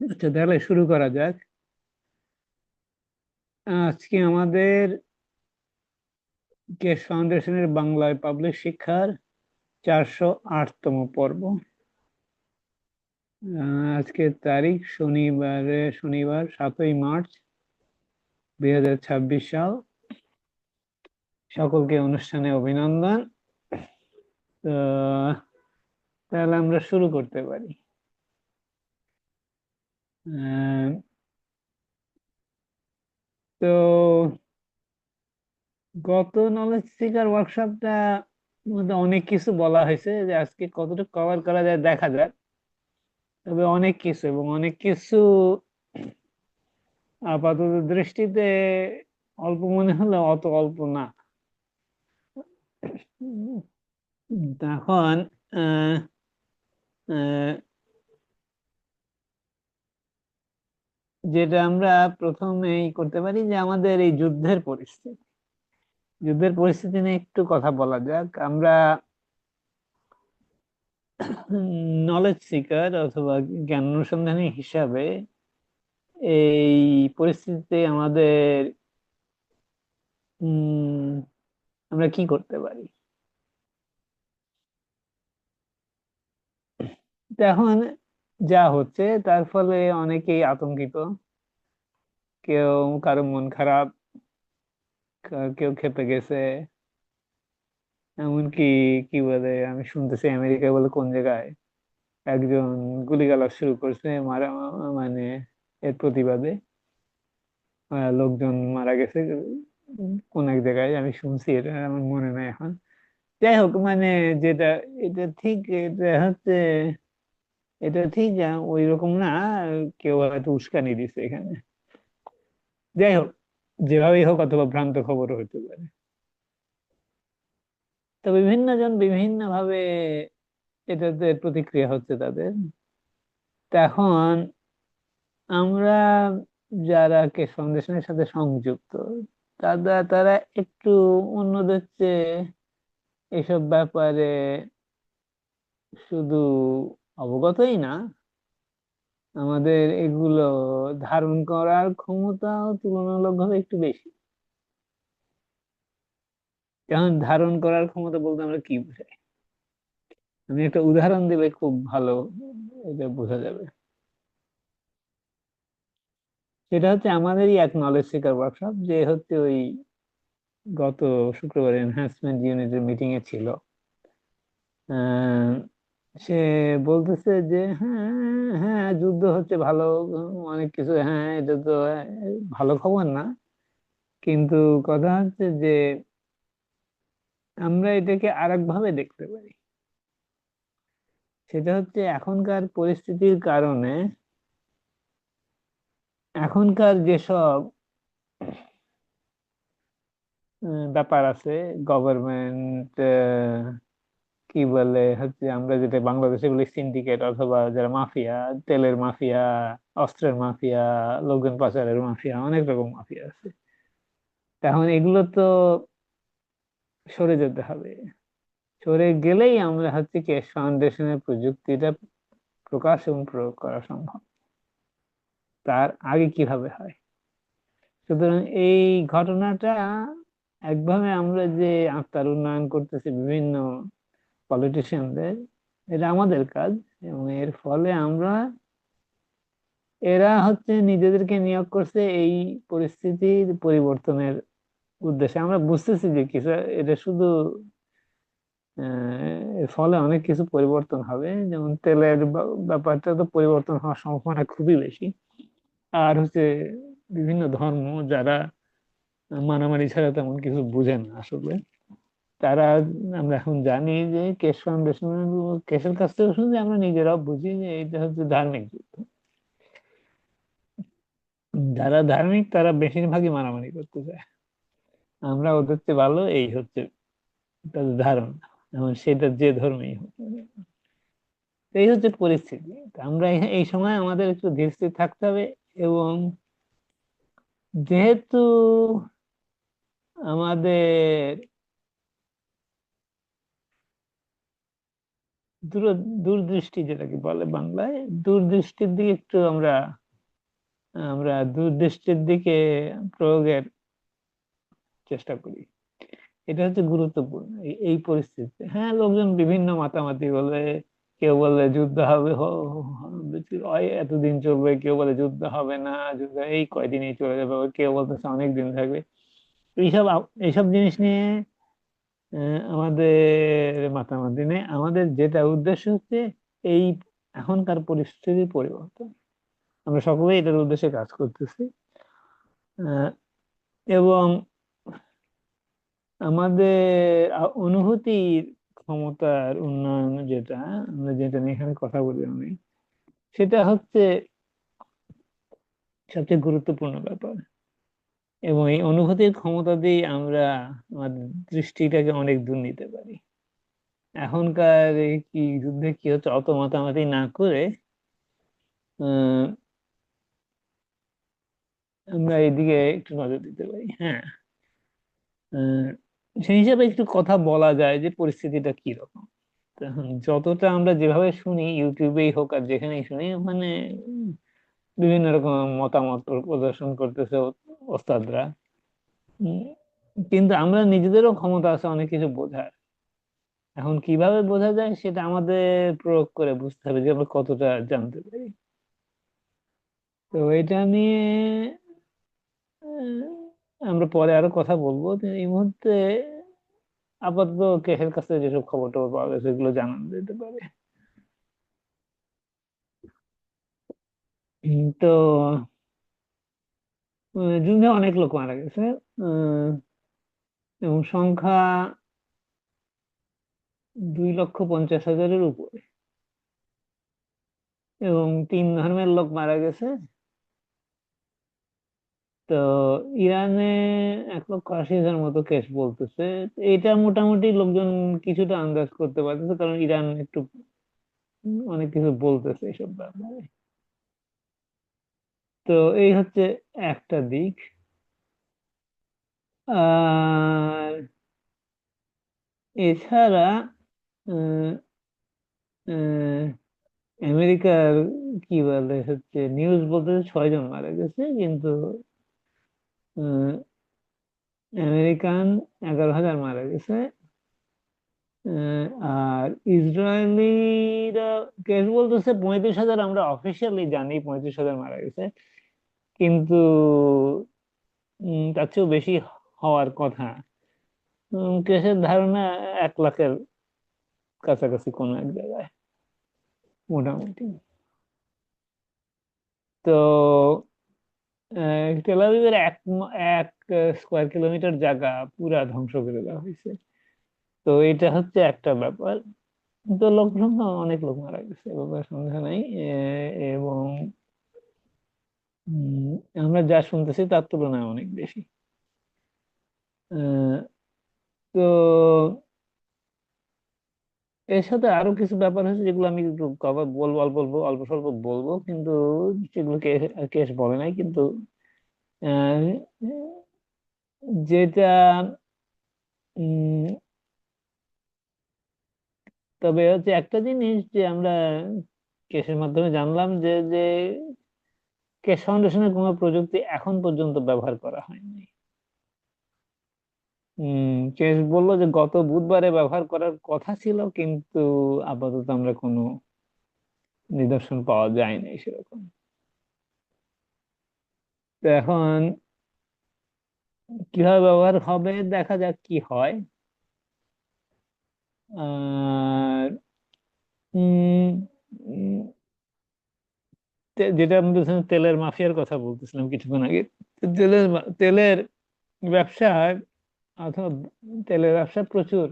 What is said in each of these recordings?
আচ্ছা, তাহলে শুরু করা যাক। আজকে আমাদের কেশ ফাউন্ডেশনের বাংলায় পাবলিক শিক্ষার 408তম পর্ব। আজকে তারিখ শনিবার 7ই মার্চ 2026 সাল। সকলকে অনুষ্ঠানে অভিনন্দন। তো তাহলে আমরা শুরু করতে পারি। আহ, তো গত নলেজ সিকার ওয়ার্কশপটা মধ্যে অনেক কিছু বলা হয়েছে, যে আজকে কতটুকু কভার করা যায় দেখা যাক। তবে অনেক কিছু এবং অনেক কিছু আপাতত দৃষ্টিতে অল্প মনে হলে অত অল্প না। তখন আহ, আহ, যেটা আমরা প্রথমেই করতে পারি, যে আমাদের এই যুদ্ধের পরিস্থিতি নিয়ে একটু কথা বলা যাক। আমরা নলেজ সিকার অথবা জ্ঞান অনুসন্ধানী হিসাবে এই পরিস্থিতিতে আমাদের উম আমরা কি করতে পারি। তো এখন যা হচ্ছে তার ফলে অনেকেই আতঙ্কিত। কেউ, কারো মন খারাপ, কেউ ক্ষেপে গেছে। এমনকি কি বলে, আমি শুনতেছি আমেরিকা বলে কোন জায়গায় একজন গুলিগালা শুরু করছে মারা, মানে এর প্রতিবাদে লোকজন মারা গেছে কোন এক জায়গায়, আমি শুনছি, এটা আমার মনে নাই এখন। যাই হোক, মানে যেটা, এটা ঠিক, এটা ঠিক ওই রকম না। কেউ হয়তো উস্কানি দিছে এখানে। যাই হোক, যেভাবেই হোক, অথবা ভ্রান্ত খবরও হতে পারে। তো বিভিন্ন জন বিভিন্ন ভাবে এটাতে প্রতিক্রিয়া হচ্ছে তাদের। তো এখন আমরা যারা কেশ ফাউন্ডেশনের সাথে সংযুক্ত, তারা একটু অন্যদের চেয়ে এসব ব্যাপারে শুধু অবগতই না, আমাদের এগুলো ধারণ করার ক্ষমতাও তুলনামূলকভাবে একটু বেশি। এখন ধারণ করার ক্ষমতা বলতে আমরা কি বুঝাই, আমি একটা উদাহরণ দিলে খুব ভালো এটা বোঝা যাবে। সেটা হচ্ছে আমাদেরই এক নলেজ শেখার ওয়ার্কশপ, যে হচ্ছে ওই গত শুক্রবার এনহান্সমেন্ট ইউনিটের মিটিং এ ছিল। আহ, সে বলতেছে যে হ্যাঁ, হ্যাঁ যুদ্ধ হচ্ছে ভালো, অনেক কিছু, হ্যাঁ এটা তো ভালো খবর না। কিন্তু কথা হচ্ছে যে আমরা এটাকে আরেক ভাবে দেখতে পারি। সেটা হচ্ছে এখনকার পরিস্থিতির কারণে, এখনকার যেসব ব্যাপার আছে, গভর্নমেন্ট, কি বলে হচ্ছে, আমরা যেটা বাংলাদেশে বলি সিন্ডিকেট, অথবা যারা মাফিয়া, তেলের মাফিয়া, অস্ত্রের মাফিয়া, লোকজন পাচারের মাফিয়া, অনেক রকম মাফিয়া আছে। এখন এগুলো তো সরে যেতে হবে। সরে গেলেই আমরা হচ্ছে কেশ ফাউন্ডেশনের প্রযুক্তিটা প্রকাশ এবং প্রয়োগ করা সম্ভব। তার আগে কিভাবে হয়? সুতরাং এই ঘটনাটা, একভাবে আমরা যে আত্মার উন্নয়ন করতেছি বিভিন্ন পলিটিশিয়ানদের, এটা আমাদের কাজ। এবং এর ফলে এরা হচ্ছে নিজেদেরকে নিয়োগ করছে এই পরিস্থিতির পরিবর্তনের উদ্দেশ্যে। আমরা বুঝতেছি যে কিছু, এটা শুধু এর ফলে অনেক কিছু পরিবর্তন হবে, যেমন তেলের ব্যাপারটা তো পরিবর্তন হওয়ার সম্ভাবনা খুবই বেশি। আর হচ্ছে বিভিন্ন ধর্ম, যারা মারামারি ছাড়া তেমন কিছু বুঝে না আসলে, তারা, আমরা এখন জানি যে কেশ ফাউন্ডেশন, কেশের কাছ থেকে শুনছি, আমরা নিজেরাও বুঝি যে এটা হচ্ছে ধার্মিক যুদ্ধ। যারা ধার্মিক তারা বেশিরভাগই মারামারি করতে চায়। আমরা ওদের চেয়ে ভালো, এই হচ্ছে তাদের ধারণা। এখন সেটা যে ধর্মেই হোক না কেন। তো এই হচ্ছে পরিস্থিতি। তো আমরা এই সময় আমাদের একটু ধীর স্থির থাকতে হবে। এবং যেহেতু আমাদের দূর দূরদৃষ্টি যেটাকে বলে বাংলায়, দূরদৃষ্টির দিকে একটু আমরা আমরা দূরদৃষ্টির দিকে প্রয়োগের চেষ্টা করি। এটা হচ্ছে গুরুত্বপূর্ণ এই পরিস্থিতিতে। হ্যাঁ, লোকজন বিভিন্ন মাতামাতি বলে, কেউ বলে যুদ্ধ হবে, এতদিন চলবে, কেউ বলে যুদ্ধ হবে না, যুদ্ধ এই কয়দিনই চলে যাবে, কেউ বলতেছে অনেক দিন থাকবে। এইসব জিনিস নিয়ে আমাদের মাতামাতি নেই। আমাদের যেটা উদ্দেশ্য হচ্ছে এই এখনকার পরিস্থিতির পরিবর্তন। আমরা সকলেই এটার উদ্দেশ্যে কাজ করতেছি। আহ, এবং আমাদের অনুভূতির ক্ষমতার উন্নয়ন, যেটা আমরা যেটা নিয়ে এখানে কথা বলি আমি, সেটা হচ্ছে সবচেয়ে গুরুত্বপূর্ণ ব্যাপার। এবং এই অনুভূতির ক্ষমতা দিয়ে আমরা আমাদের দৃষ্টিটাকে অনেক দূর নিতে পারি। এখনকার এই কি যুদ্ধে কি হচ্ছে অত মাতামাতি না করে আহ আমরা এইদিকে একটু নজর দিতে পারি। হ্যাঁ, আহ, সেই হিসাবে একটু কথা বলা যায় যে পরিস্থিতিটা কি রকম। এখন যতটা আমরা যেভাবে শুনি, ইউটিউবেই হোক আর যেখানেই শুনি, মানে বিভিন্ন রকম মতামত প্রদর্শন করতেছে ওস্তাদরা। উম, কিন্তু আমরা নিজেদেরও ক্ষমতা আছে অনেক কিছু বোঝার। এখন কিভাবে বোঝা যায় সেটা আমাদের প্রয়োগ করে বুঝতে হবে যে আমরা কতটা জানতে পারি। তো এটা নিয়ে আহ, আমরা পরে আরো কথা বলবো। তো এই মুহূর্তে আপাতত কেসের কাছে যেসব খবর টবর পাওয়া গেছে এগুলো জানানো যেতে পারে। তো যুদ্ধে অনেক লোক মারা গেছে। আহ, এবং সংখ্যা 2,50,000-এর উপরে। এবং 3 ধর্মের লোক মারা গেছে। তো ইরানে 1,80,000 মতো কেস বলতেছে। তো এটা মোটামুটি লোকজন কিছুটা আন্দাজ করতে পারতেছে, কারণ ইরান একটু অনেক কিছু বলতেছে এইসব ব্যাপারে। তো এই হচ্ছে একটা দিক। আর এছাড়া আহ, আহ, আমেরিকার কি বলে হচ্ছে নিউজ বলতেছে 6 জন মারা গেছে, কিন্তু আহ, আমেরিকান 11,000 মারা গেছে। আর ইসরায়েলিরা কেস বলতেছে 35,000, আমরা অফিসিয়ালি জানি 35,000 মারা গেছে, কিন্তু তার চেয়েও বেশি হওয়ার কথা। কেসের ধারণা 1 লাখের কাছাকাছি কোনো এক জায়গায় মোটামুটি। তো টেল আবিবের এক স্কোয়ার কিলোমিটার জায়গা পুরা ধ্বংস করে দেওয়া হয়েছে। তো এটা হচ্ছে একটা ব্যাপার। তো লোক সংখ্যা অনেক লোক মারা গেছে, এ ব্যাপারে সন্দেহ নাই। এবং উম, আমরা যা শুনতেছি তার তুলনায় অনেক বেশি। আহ, তো এর সাথে আরো কিছু ব্যাপার হচ্ছে যেগুলো আমি একটু কভার বলবো, অল্প অল্প অল্প স্বল্প বলবো, কিন্তু সেগুলো কেস বলে নাই কিন্তু। আহ, যেটা উম, তবে হচ্ছে একটা জিনিস যে আমরা কেসের মাধ্যমে জানলাম যে যে কেস ফাউন্ডেশনের কোনো প্রযুক্তি এখন পর্যন্ত ব্যবহার করা হয়নি। কেস বললো যে গত বুধবারে ব্যবহার করার কথা ছিল, কিন্তু আপাতত আমরা কোনো নিদর্শন পাওয়া যায়নি সেরকম। তো এখন কিভাবে ব্যবহার হবে দেখা যাক কি হয়। আর উম, উম, যেটা আমি বলছিলাম, তেলের মাফিয়ার কথা বলতেছিলাম কিছুক্ষণ আগে। তো তেলের ব্যবসায় অথবা তেলের ব্যবসা প্রচুর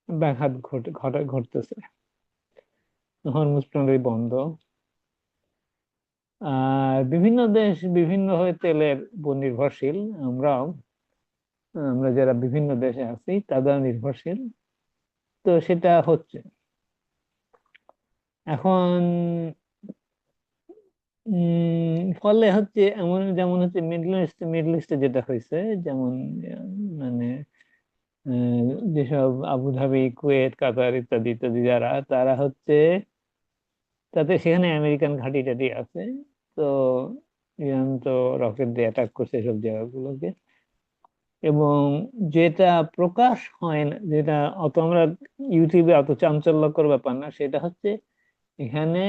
ব্যাঘাত ঘটতেছে। হরমুজ প্রণালী বন্ধ। আর বিভিন্ন দেশ বিভিন্ন ভাবে তেলের উপর নির্ভরশীল। আমরাও, আমরা যারা বিভিন্ন দেশে আছি তারা নির্ভরশীল। তো সেটা হচ্ছে এখন ফলে হচ্ছে এমন, যেমন হচ্ছে মিডল ইস্টে যেটা হয়েছে, যেমন মানে যেসব আবুধাবি, কুয়েত, কাতার ইত্যাদি ইত্যাদি যারা, তারা হচ্ছে, তাতে সেখানে আমেরিকান ঘাঁটি টাটি আছে। তো ইরান তো রকেট দিয়ে অ্যাটাক করছে এসব জায়গাগুলোকে। এবং যেটা প্রকাশ হয় না, যেটা অত আমরা ইউটিউবে অত চাঞ্চল্যকর ব্যাপার না, সেটা হচ্ছে এখানে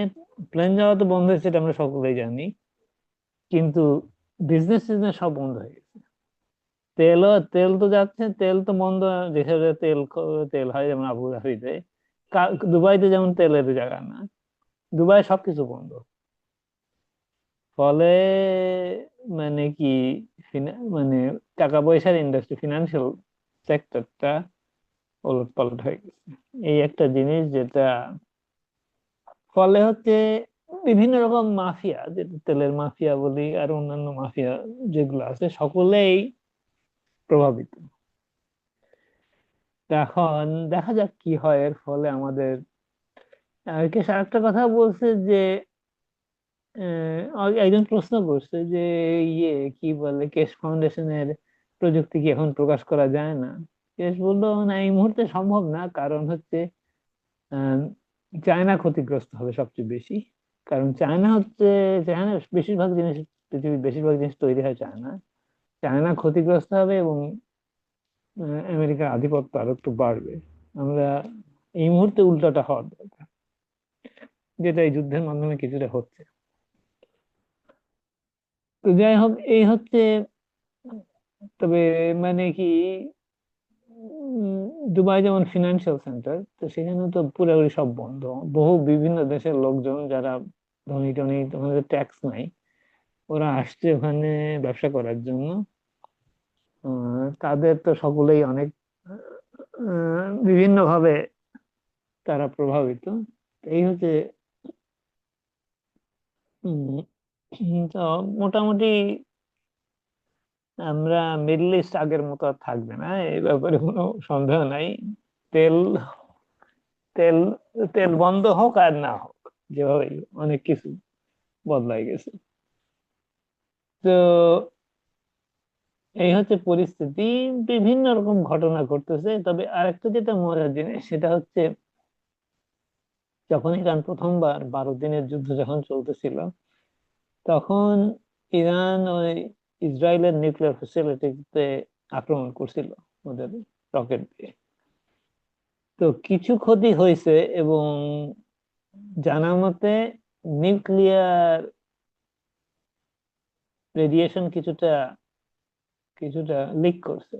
প্লেন যাওয়া তো বন্ধ হয়েছে, এটা আমরা সকলেই জানি, কিন্তু বিজনেস টিজনেস সব বন্ধ হয়ে গেছে। তেল তো যাচ্ছে, তেল তো বন্ধ। যেখানে তেল হয় যেমন আবু ধাবিতে, দুবাইতে যেমন তেলের জায়গা না, দুবাই সবকিছু বন্ধ। ফলে মানে কি, মানে টাকা পয়সার ইন্ডাস্ট্রি, ফিনান্সিয়াল সেক্টরটা ওলট পালট হয়ে গেছে। এই একটা জিনিস যেটা, ফলে হচ্ছে বিভিন্ন রকম মাফিয়া, যেটা তেলের মাফিয়া বলি আর অন্যান্য মাফিয়া যেগুলো আছে, সকলেই প্রভাবিত। তা এখন দেখা যাক কি হয় এর ফলে আমাদের। কেশ আরেকটা কথা বলছে যে, একজন প্রশ্ন করছে যে ইয়ে কি বলে, কেশ ফাউন্ডেশনের প্রযুক্তি কি এখন প্রকাশ করা যায় না? কেশ বললো, না এই মুহূর্তে সম্ভব না, কারণ হচ্ছে আহ, চায়না ক্ষতিগ্রস্ত হবে সবচেয়ে বেশি। কারণ চায়না হচ্ছে, চায়না বেশিরভাগ জিনিস, পৃথিবীর বেশিরভাগ জিনিস তৈরি হয় চায়না। চায়না ক্ষতিগ্রস্ত হবে এবং আমেরিকার আধিপত্য আরো একটু বাড়বে। আমরা এই মুহূর্তে উল্টাটা হওয়ার দরকার, যেটা এই যুদ্ধের মাধ্যমে কিছুটা হচ্ছে। তো যাই হোক, এই হচ্ছে। তবে মানে কি, দুবাই যেমন ফিনান্সিয়াল সেন্টার, তো সেখানে তো পুরোপুরি সব বন্ধ। বহু বিভিন্ন দেশের লোকজন যারা ধনী টনি, ওখানে ট্যাক্স নাই, ওরা আসছে ওখানে ব্যবসা করার জন্য। তাদের তো সকলেই অনেক বিভিন্ন ভাবে তারা প্রভাবিত। এই হচ্ছে উম, তো মোটামুটি আমরা মিডল ইস্ট আগের মতো আর থাকবে না, এই ব্যাপারে কোনো সন্দেহ নাই। তেল তেল তেল বন্ধ হোক আর না হোক, যেভাবে অনেক কিছু বদলাই গেছে। তো এই হচ্ছে পরিস্থিতি। বিভিন্ন রকম ঘটনা ঘটতেছে। তবে আরেকটা যেটা মজার জিনিস, সেটা হচ্ছে যখন ইরান প্রথমবার 12 দিনের যুদ্ধ যখন চলতেছিল, তখন ইরান ওই ইসরায়েলের নিউক্লিয়ার ফ্যাসিলিটিতে আক্রমণ করছিল ওদের রকেট দিয়ে। তো কিছু ক্ষতি হয়েছে, এবং জানা মতে নিউক্লিয়ার রেডিয়েশন কিছুটা কিছুটা লিক করছে।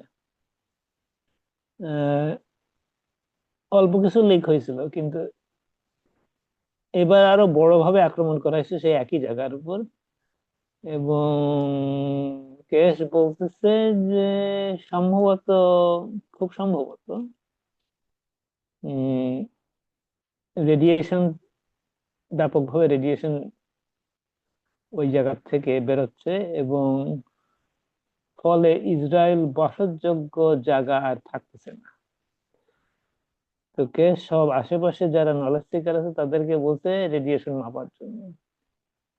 আহ, অল্প কিছু লিক হয়েছিল, কিন্তু এবার আরো বড়ভাবে আক্রমণ করা হয়েছে সেই একই জায়গার উপর। এবং কেস বলতেছে যে সম্ভবত, খুব সম্ভবত রেডিয়েশন, ব্যাপকভাবে রেডিয়েশন ওই জায়গা থেকে বেরোচ্ছে, এবং ফলে ইসরায়েল বাসযোগ্য জায়গা আর থাকতেছে না। তো কেস সব আশেপাশে যারা নলেজ সিকার আছে তাদেরকে বলতে রেডিয়েশন মাপার জন্য।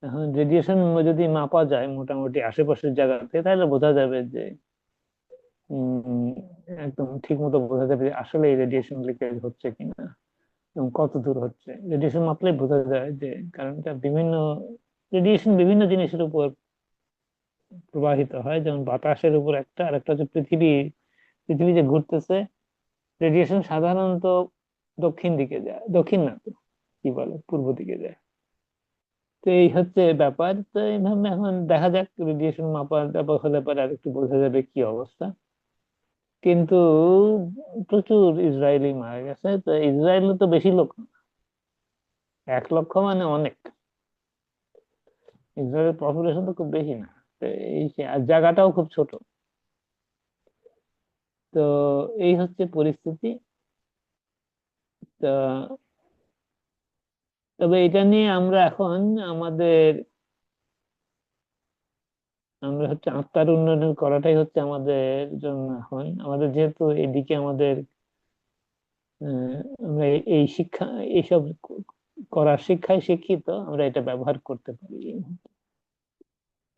এখন রেডিয়েশন যদি মাপা যায় মোটামুটি আশেপাশের জায়গাতে, তাহলে বোঝা যাবে যে উম, একদম ঠিক মতো বোঝা যাবে যে আসলে এই রেডিয়েশন লিকেজ হচ্ছে কিনা এবং কত দূর হচ্ছে। রেডিয়েশন মাপলে বোঝা যায় যে, কারণ এটা রেডিয়েশন বিভিন্ন জিনিসের উপর প্রবাহিত হয়, যেমন বাতাসের উপর একটা, আর একটা হচ্ছে পৃথিবী। পৃথিবী যে ঘুরতেছে, রেডিয়েশন সাধারণত দক্ষিণ দিকে যায়, দক্ষিণ না তো কি বলে, পূর্ব দিকে যায়। তো এই হচ্ছে ব্যাপার। তো এইভাবে এখন দেখা যাক, রেডিয়েশন মাপার ব্যাপার হলে পরে আর একটু বোঝা যাবে কি অবস্থা। কিন্তু প্রচুর ইসরায়েলি মারা গেছে। তো ইসরায়েলে তো বেশি লোক না, 1 লক্ষ মানে অনেক। ইসরায়েলের পপুলেশন তো খুব বেশি না। তো আর জায়গাটাও খুব ছোট। তো এই হচ্ছে পরিস্থিতি। তো তবে এটা নিয়ে আমরা এখন আমাদের, আমরা হচ্ছে আত্মার উন্নয়ন করাটাই হচ্ছে আমাদের জন্য এখন, আমাদের যেহেতু এদিকে আমাদের আমরা এই শিক্ষা, এইসব করার শিক্ষায় শিক্ষিত, আমরা এটা ব্যবহার করতে পারি।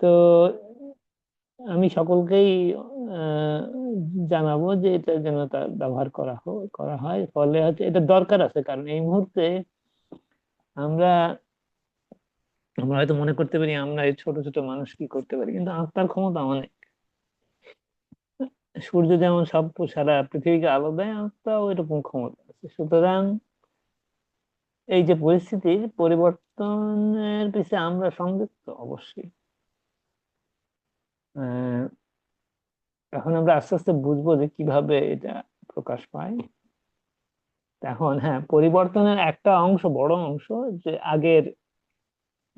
তো আমি সকলকেই আহ, জানাবো যে এটা যেন তার ব্যবহার করা হয়। ফলে হচ্ছে এটা দরকার আছে, কারণ এই মুহূর্তে আমরা আমরা হয়তো মনে করতে পারি আমরা এই ছোট ছোট মানুষ কি করতে পারি, কিন্তু আত্মার ক্ষমতা অনেক। সূর্য যেমন সব সারা পৃথিবীকে আলো দেয়, আত্মাও এরকম ক্ষমতা আছে। সুতরাং এই যে পরিস্থিতির পরিবর্তনের পিছনে আমরা সংযুক্ত অবশ্যই। আহ, এখন আমরা আস্তে আস্তে বুঝবো যে কিভাবে এটা প্রকাশ পায়। এখন হ্যাঁ, পরিবর্তনের একটা অংশ, বড় অংশ, যে আগের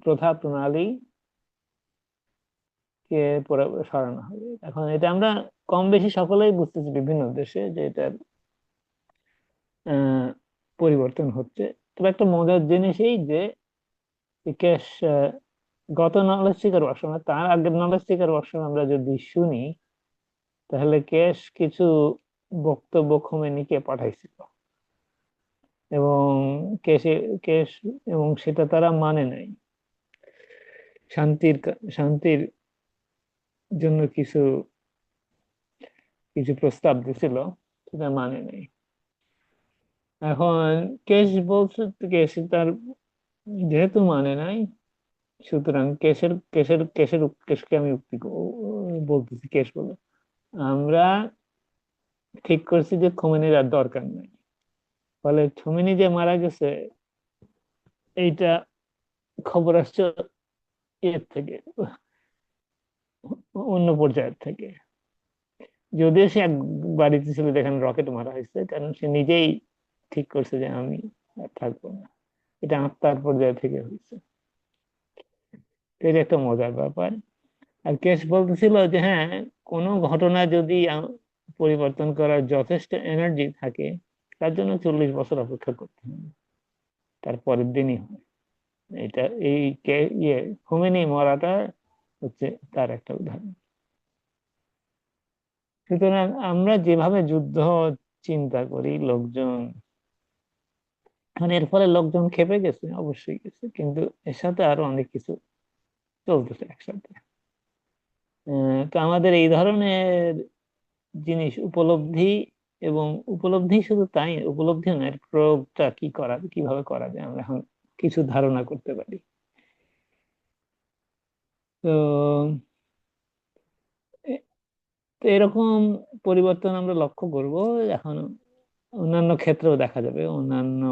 প্রথা প্রণালী কে সরানো হবে। এখন এটা আমরা কম বেশি সকলেই বুঝতেছি বিভিন্ন দেশে যে এটার আহ পরিবর্তন হচ্ছে। তবে একটা মজার জিনিস এই যে কেশ গত নলেজ শিকার ভার্সন, তার আগের নলেজ শিকার ভার্সন আমরা যদি শুনি, তাহলে কেশ কিছু বক্তব্য খোমেনিকে পাঠাইছিল, এবং কেশে কেশ এবং সেটা তারা মানে নাই। শান্তির জন্য কিছু কিছু প্রস্তাব দিছিল, সেটা মানে নাই। এখন কেশ বলছে, কেশ তার যেহেতু মানে নাই, সুতরাং কেশকে আমি বলতেছি। কেশ বলে, আমরা ঠিক করছি যে খোমেনির আর দরকার নাই। ফলে খোমেনি যে মারা গেছে, এইটা খবর আসছে এর থেকে, অন্য পর্যায়ের থেকে। যদিও সে এক বাড়িতে ছিল যেখানে রকেট মারা হয়েছে, কারণ সে নিজেই ঠিক করছে যে আমি আর থাকবো না। এটা আত্মার পর্যায় থেকে হয়েছে। তো এটা একটা মজার ব্যাপার। আর কেশ বলতেছিল যে হ্যাঁ, কোনো ঘটনা যদি পরিবর্তন করার যথেষ্ট এনার্জি থাকে, তার জন্য 40 বছর অপেক্ষা করতে হবে, তার পরের দিনই হয়। এটা এই খোমেনি মরাটা হচ্ছে তার একটা উদাহরণ। সুতরাং আমরা যেভাবে যুদ্ধ চিন্তা করি, লোকজন, মানে এর ফলে লোকজন ক্ষেপে গেছে, অবশ্যই গেছে, কিন্তু এর সাথে আরো অনেক কিছু চলতেছে একসাথে। তো আমাদের এই ধরনের জিনিস উপলব্ধি, এবং উপলব্ধি শুধু তাই, উপলব্ধি না, এর প্রয়োগটা কিভাবে করা যায় আমরা এখন কিছু ধারণা করতে পারি। তো এ- তো এরকম পরিবর্তন আমরা লক্ষ্য করব এখন। অন্যান্য ক্ষেত্রেও দেখা যাবে, অন্যান্য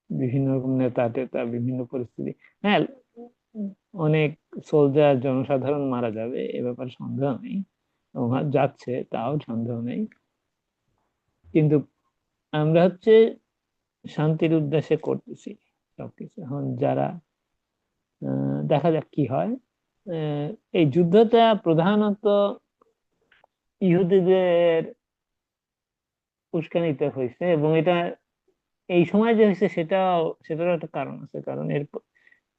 বিভিন্ন রকম নেতা টেতা, বিভিন্ন পরিস্থিতি। হ্যাঁ, অনেক সোলজার, জনসাধারণ মারা যাবে, এ ব্যাপারে সন্দেহ নেই, এবং যাচ্ছে, তাও সন্দেহ নেই। কিন্তু আমরা হচ্ছে শান্তির উদ্দেশ্যে করতেছি সবকিছু। এখন যারা দেখা যাক কি হয়। আহ, এই যুদ্ধটা প্রধানত ইহুদিদের উস্কানিতে হয়েছে, এবং এটা এই সময় যে হয়েছে সেটারও একটা কারণ আছে। কারণ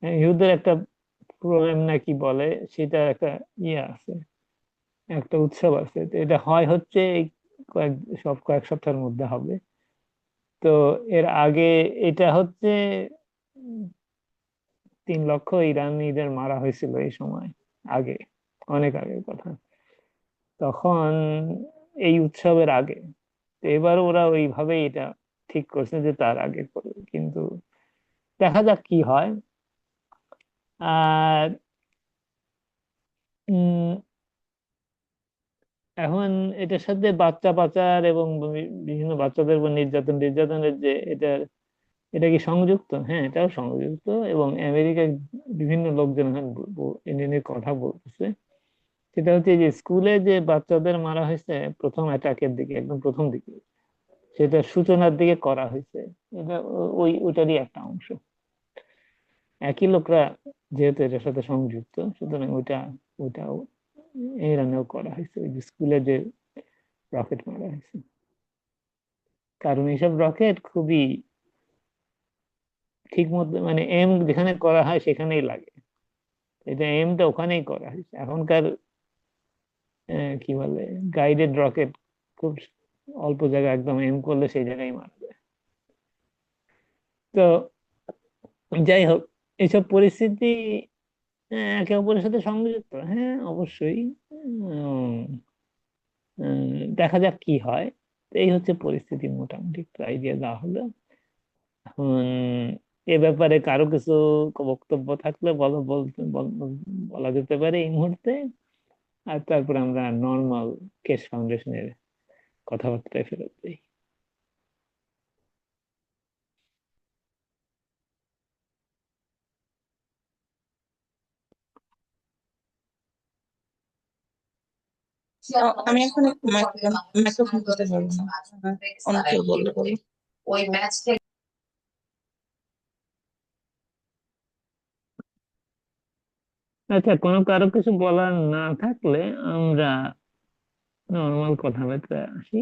ইহুদিদের একটা প্রোগ্রাম নাকি বলে, সেটা একটা ইয়ে আছে, একটা উৎসব আছে। তো এটা হচ্ছে এই কয়েক কয়েক সপ্তাহের মধ্যে হবে। তো এর আগে এটা হচ্ছে উম, 3 লক্ষ ইরানিদের মারা হয়েছিল এই সময়, আগে, অনেক আগের কথা, তখন এই উৎসবের আগে। তো এবার ওরা ওইভাবেই এটা ঠিক করছে যে তার আগে করবে, কিন্তু দেখা যাক কি হয়। আর উম, এখন এটার সাথে বাচ্চা পাচার এবং বিভিন্ন বাচ্চাদের উপর নির্যাতনের যে এটা কি সংযুক্ত? হ্যাঁ, এটাও সংযুক্ত। এবং আমেরিকায় বিভিন্ন লোকজন এখন এটা নিয়ে কথা বলতেছে। সেটা হচ্ছে যে স্কুলে যে বাচ্চাদের মারা হয়েছে প্রথম অ্যাটাকের দিকে, একদম প্রথম দিকে, সেটা সূচনার দিকে করা হয়েছে। এটা ওইটারই একটা অংশ। একই লোকরা যেহেতু এটার সাথে সংযুক্ত, সুতরাং ওইটাও ইরানেও করা হয়েছে, ওই যে স্কুলে যে রকেট মারা হয়েছে। কারণ এইসব রকেট খুবই ঠিক মতো, মানে এম যেখানে করা হয় সেখানেই লাগে। এটা এমটা ওখানেই করা হয়েছে। এখনকার কি বলে, গাইডেড রকেট খুব অল্প জায়গায় একদম এম করলে সেই জায়গায় মারা যায়। তো যাই হোক, এইসব পরিস্থিতি একে অপরের সাথে সংযুক্ত, হ্যাঁ অবশ্যই। উম, দেখা যাক কি হয়। তো এই হচ্ছে পরিস্থিতি, মোটামুটি একটু আইডিয়া দেওয়া হলো। এখন এ ব্যাপারে কারো কিছু বক্তব্য থাকলে বলা যেতে পারে এই মুহূর্তে। আর তারপর আমরা নর্মাল কেস ফাউন্ডেশনের কথাবার্তায় ফেরত দিই। আমি এখন মাইক্রোফোন করতে পারবো না। অন্য কেউ বললে বলো। আচ্ছা, কারো কিছু বলার না থাকলে আমরা নর্মাল কথাবার্তায় আসি।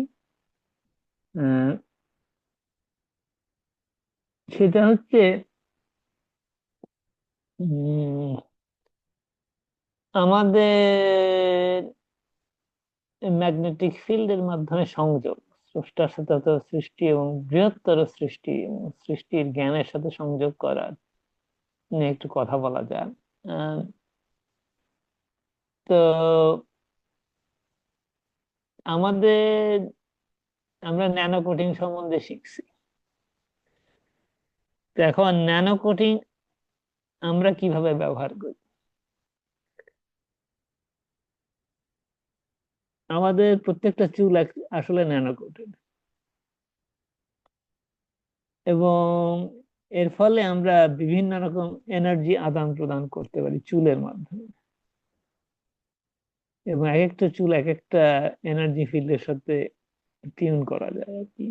আহ, সেটা হচ্ছে উম, আমাদের ম্যাগনেটিক ফিল্ডের মাধ্যমে সংযোগ, স্রষ্টার সাথে অথবা সৃষ্টি এবং বৃহত্তর সৃষ্টি এবং সৃষ্টির জ্ঞানের সাথে সংযোগ করার নিয়ে একটু কথা বলা যায়। আহ, তো আমাদের আমরা ন্যানো কোটিং সম্বন্ধে শিখছি। তো এখন ন্যানো কোটিং আমরা কিভাবে ব্যবহার করি? আমাদের প্রত্যেকটা চুল আসলে ন্যানো কোটেড, এবং এর ফলে আমরা বিভিন্ন রকম এনার্জি আদান প্রদান করতে পারি চুলের মাধ্যমে। এবং এক একটা চুল এক একটা এনার্জি ফিল্ডের সাথে টিউন করা যায় আর কি,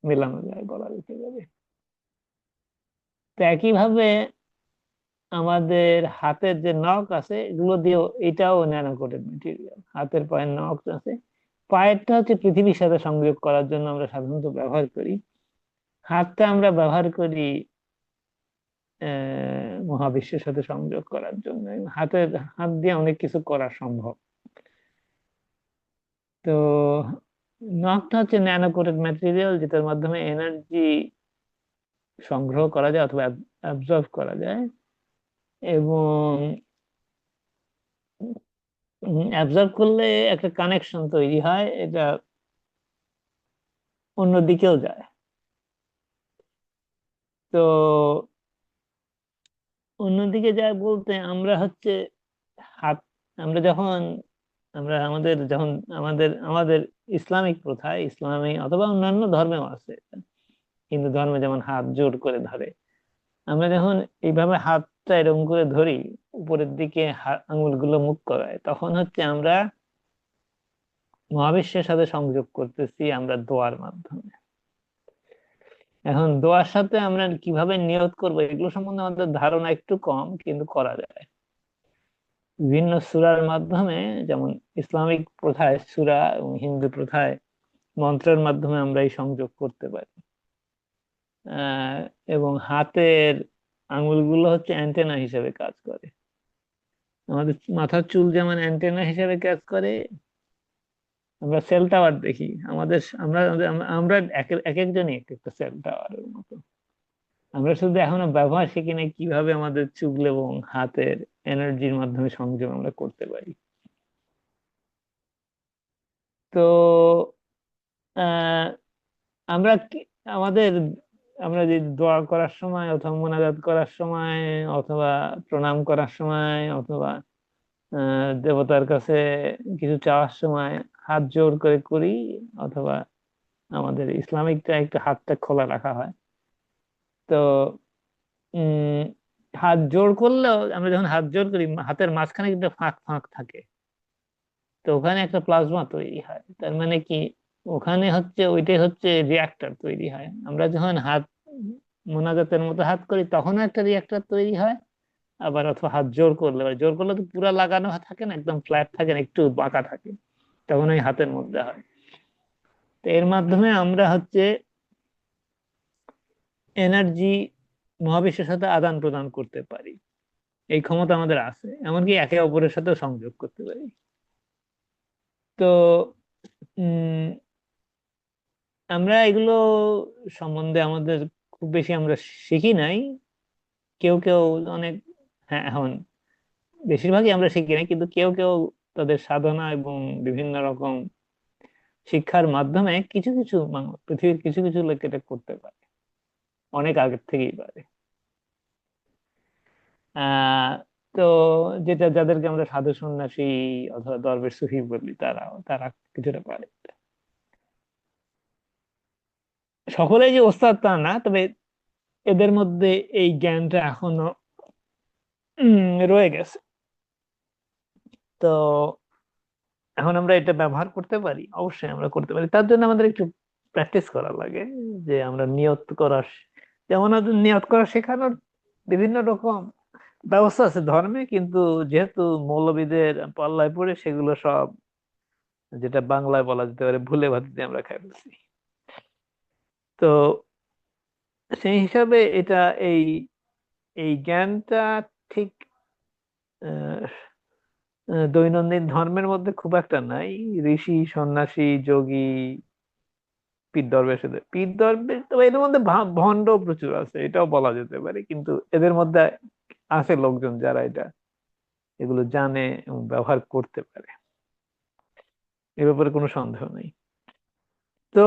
মেলানো যায় বলা যেতে পারে। তো একইভাবে আমাদের হাতের যে নখ আছে এগুলো দিয়েও, এটাও ন্যানো কোটেড মেটেরিয়াল। হাতের পায়ের নখ আছে, পায়েরটা হচ্ছে পৃথিবীর সাথে সংযোগ করার জন্য আমরা সাধারণত ব্যবহার করি। হাতটা আমরা ব্যবহার করি মহাবিশ্বের সাথে সংযোগ করার জন্য। হাত দিয়ে অনেক কিছু করা সম্ভব। তো নখটা হচ্ছে ন্যানো কোটেড ম্যাটেরিয়াল, যেটার মাধ্যমে এনার্জি সংগ্রহ করা যায় অথবা অ্যাবজর্ব করা যায়। এবং অ্যাবজর্ব করলে একটা কানেকশন তৈরি হয়, এটা অন্য দিকেও যায়। তো অন্যদিকে যায় বলতে আমরা হচ্ছে হাত, আমরা যখন যখন আমাদের আমাদের ইসলামিক প্রথায়, ইসলামী অথবা অন্যান্য ধর্মেও আছে, হিন্দু ধর্মে যেমন হাত জোড় করে ধরে, আমরা যখন এইভাবে হাতটা এরকম করে ধরি, উপরের দিকে আঙুলগুলো মুখ করায়, তখন হচ্ছে আমরা মহাবিশ্বের সাথে সংযোগ করতেছি আমরা দোয়ার মাধ্যমে। এখন দোয়ার সাথে আমরা কিভাবে নিয়ত করবো এগুলো সম্বন্ধে আমাদের ধারণা একটু কম, কিন্তু করা যায় বিভিন্ন সূরার মাধ্যমে। যেমন ইসলামিক প্রথায় সূরা এবং হিন্দু প্রথায় মন্ত্রের মাধ্যমে আমরা এই সংযোগ করতে পারি। আহ এবং হাতের আঙুলগুলো হচ্ছে অ্যান্টেনা হিসেবে কাজ করে। আমাদের মাথার চুল যেমন অ্যান্টেনা হিসেবে কাজ করে, আমরা সেল টাওয়ার দেখি আমাদের, আমরা আমরা আমরা এক একজনই এক একটা সেল টাওয়ারের মতো। আমরা শুধু এখনো ব্যবহার শিখি নাই কিভাবে আমাদের চুল এবং হাতের এনার্জির মাধ্যমে সংযোগ আমরা করতে পারি। তো আহ আমরা আমাদের, আমরা যে দোয়া করার সময় অথবা মোনাজাত করার সময় অথবা প্রণাম করার সময় অথবা দেবতার কাছে কিছু চাওয়ার সময় হাত জোড় করে করি, অথবা আমাদের ইসলামিকটা একটু হাতটা খোলা রাখা হয়। তো উম হাত জোড় করলেও আমরা যখন হাত জোড় করি, হাতের মাঝখানে কিন্তু ফাঁক ফাঁক থাকে। তো ওখানে একটা প্লাজমা তৈরি হয়, তার মানে কি, ওখানে হচ্ছে ওইটাই হচ্ছে রিয়াক্টর তৈরি হয়। আমরা যখন হাত মোনাজাতের মতো হাত করি তখনও একটা রিয়াক্টর তৈরি হয়। আবার অথবা হাত জোর করলে তো পুরা লাগানো থাকে না, একদম ফ্ল্যাট থাকে না, একটু বাঁকা থাকে, তখন ওই হাতের মধ্যে হয়। তো এর মাধ্যমে আমরা হচ্ছে এনার্জি মহাবিশ্বের সাথে আদান প্রদান করতে পারি। এই ক্ষমতা আমাদের আছে, এমনকি একে অপরের সাথেও সংযোগ করতে পারি। তো উম আমরা এগুলো সম্বন্ধে আমাদের খুব বেশি আমরা শিখি নাই। কেউ কেউ অনেক, হ্যাঁ এখন বেশিরভাগই আমরা শিখি না, কিন্তু কেউ কেউ তাদের সাধনা এবং বিভিন্ন রকম শিক্ষার মাধ্যমে কিছু কিছু পৃথিবীর কিছু কিছু লোক এটা করতে পারে, অনেক আগের থেকেই পারে। আহ তো যেটা যাদেরকে আমরা সাধু সন্ন্যাসী অথবা দরবেশ সুফি বলি, তারা কিছুটা পারে। সকলেই যে ওস্তাদ তা না, তবে এদের মধ্যে এই জ্ঞানটা এখনো রয়ে গেছে। তো এখন আমরা এটা ব্যবহার করতে পারি, অবশ্যই আমরা করতে পারি। তার জন্য আমাদের একটু প্র্যাকটিস করা লাগে, যে আমরা নিয়ত করা, যেমন আমাদের নিয়ত করা শেখানোর বিভিন্ন রকম ব্যবস্থা আছে ধর্মে, কিন্তু যেহেতু মৌলবীদের পাল্লায় পড়ে সেগুলো সব, যেটা বাংলায় বলা যেতে পারে, ভুলে ভাতিতে আমরা খাই ফেলছি। তো সেই হিসাবে এটা, এই এই জ্ঞানটা ঠিক আহ, দৈনন্দিন ধর্মের মধ্যে খুব একটা নাই। ঋষি সন্ন্যাসী যোগী পীর দরবেশদের, পীর দরবেশ, তবে এদের মধ্যে ভণ্ড প্রচুর আছে, এটাও বলা যেতে পারে, কিন্তু এদের মধ্যে আছে লোকজন যারা এগুলো জানে এবং ব্যবহার করতে পারে, এ ব্যাপারে কোনো সন্দেহ নেই। তো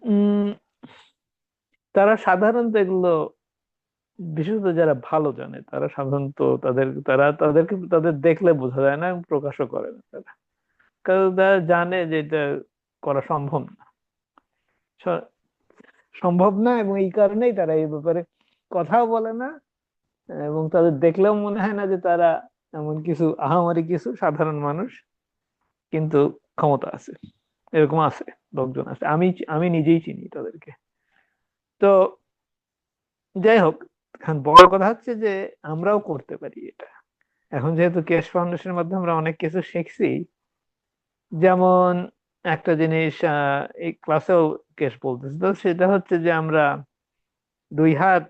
উম তারা সাধারণত এগুলো, বিশেষত যারা ভালো জানে, তারা সাধারণত তাদের দেখলে বোঝা যায় না এবং প্রকাশও করে না তারা, কারণ তারা জানে যে এটা করা সম্ভব না, স- সম্ভব না, এবং এই কারণেই তারা এই ব্যাপারে কথাও বলে না। এবং তাদের দেখলেও মনে হয় না যে তারা এমন কিছু আহামরি কিছু, সাধারণ মানুষ, কিন্তু ক্ষমতা আছে, এরকম আছে, লোকজন আছে, আমি নিজেই চিনি তাদেরকে। তো যাই হোক, এখন বড় কথা হচ্ছে যে আমরাও করতে পারি এটা। এখন যেহেতু কেশ ফাউন্ডেশনের মাধ্যমে আমরা অনেক কিছু শিখছি, যেমন একটা জিনিস এই ক্লাসেও কেশ বলতেছে, তো সেটা হচ্ছে যে আমরা দুই হাত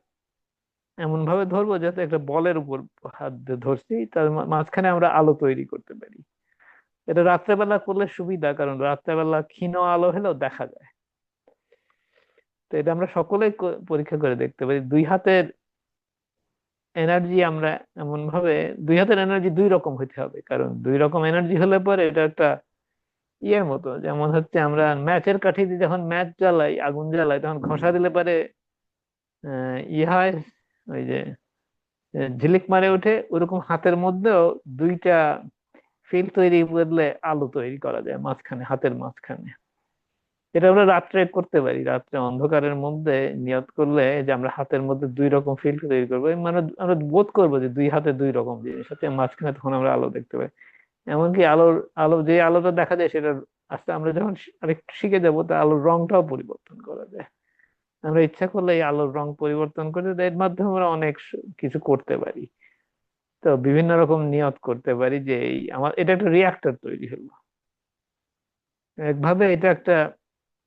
এমন ভাবে ধরবো যাতে একটা বলের উপর হাত দিয়ে ধরছি, তার মাঝখানে আমরা আলো তৈরি করতে পারি। এটা রাত্রেবেলা করলে সুবিধা, কারণ রাত্রেবেলা ক্ষীণ আলো হলেও দেখা যায়। তো এটা আমরা সকলেই পরীক্ষা করে দেখতে পারি। দুই হাতের এনার্জি আমরা এমন ভাবে, দুই হাতের এনার্জি দুই রকম হইতে হবে, কারণ দুই রকম এনার্জি হলে পরে এটা একটা ইয়ের মতো, যেমন হচ্ছে আমরা ম্যাচের কাঠি দিয়ে যখন ম্যাচ জ্বালাই, আগুন জ্বালাই, তখন ঘষা দিলে পরে ইয়ে হয়, ওই যে ঝিলিক মারে ওঠে, ওরকম হাতের মধ্যেও দুইটা ফিল্ড তৈরি করলে আলো তৈরি করা যায় মাঝখানে, হাতের মাঝখানে। এটা আমরা রাত্রে করতে পারি, রাত্রে অন্ধকারের মধ্যে নিয়ত করলে যে আমরা হাতের মধ্যে দুই রকম ফিল্ড তৈরি করবো, মানে আমরা বোধ করবো যে দুই হাতে দুই রকম জিনিস আছে মাঝখানে, তখন আমরা আলো দেখতে পাই। এমনকি আলো যে আলোটা দেখা যায় সেটা আস্তে আমরা যখন আরেকটু শিখে যাবো, তা আলোর রংটাও পরিবর্তন করা যায়। আমরা ইচ্ছা করলে এই আলোর রং পরিবর্তন করে এর মাধ্যমে আমরা অনেক কিছু করতে পারি। তো বিভিন্ন রকম নিয়ত করতে পারি যে এই আমার এটা একটা রিয়াক্টর তৈরি হলো, একভাবে এটা একটা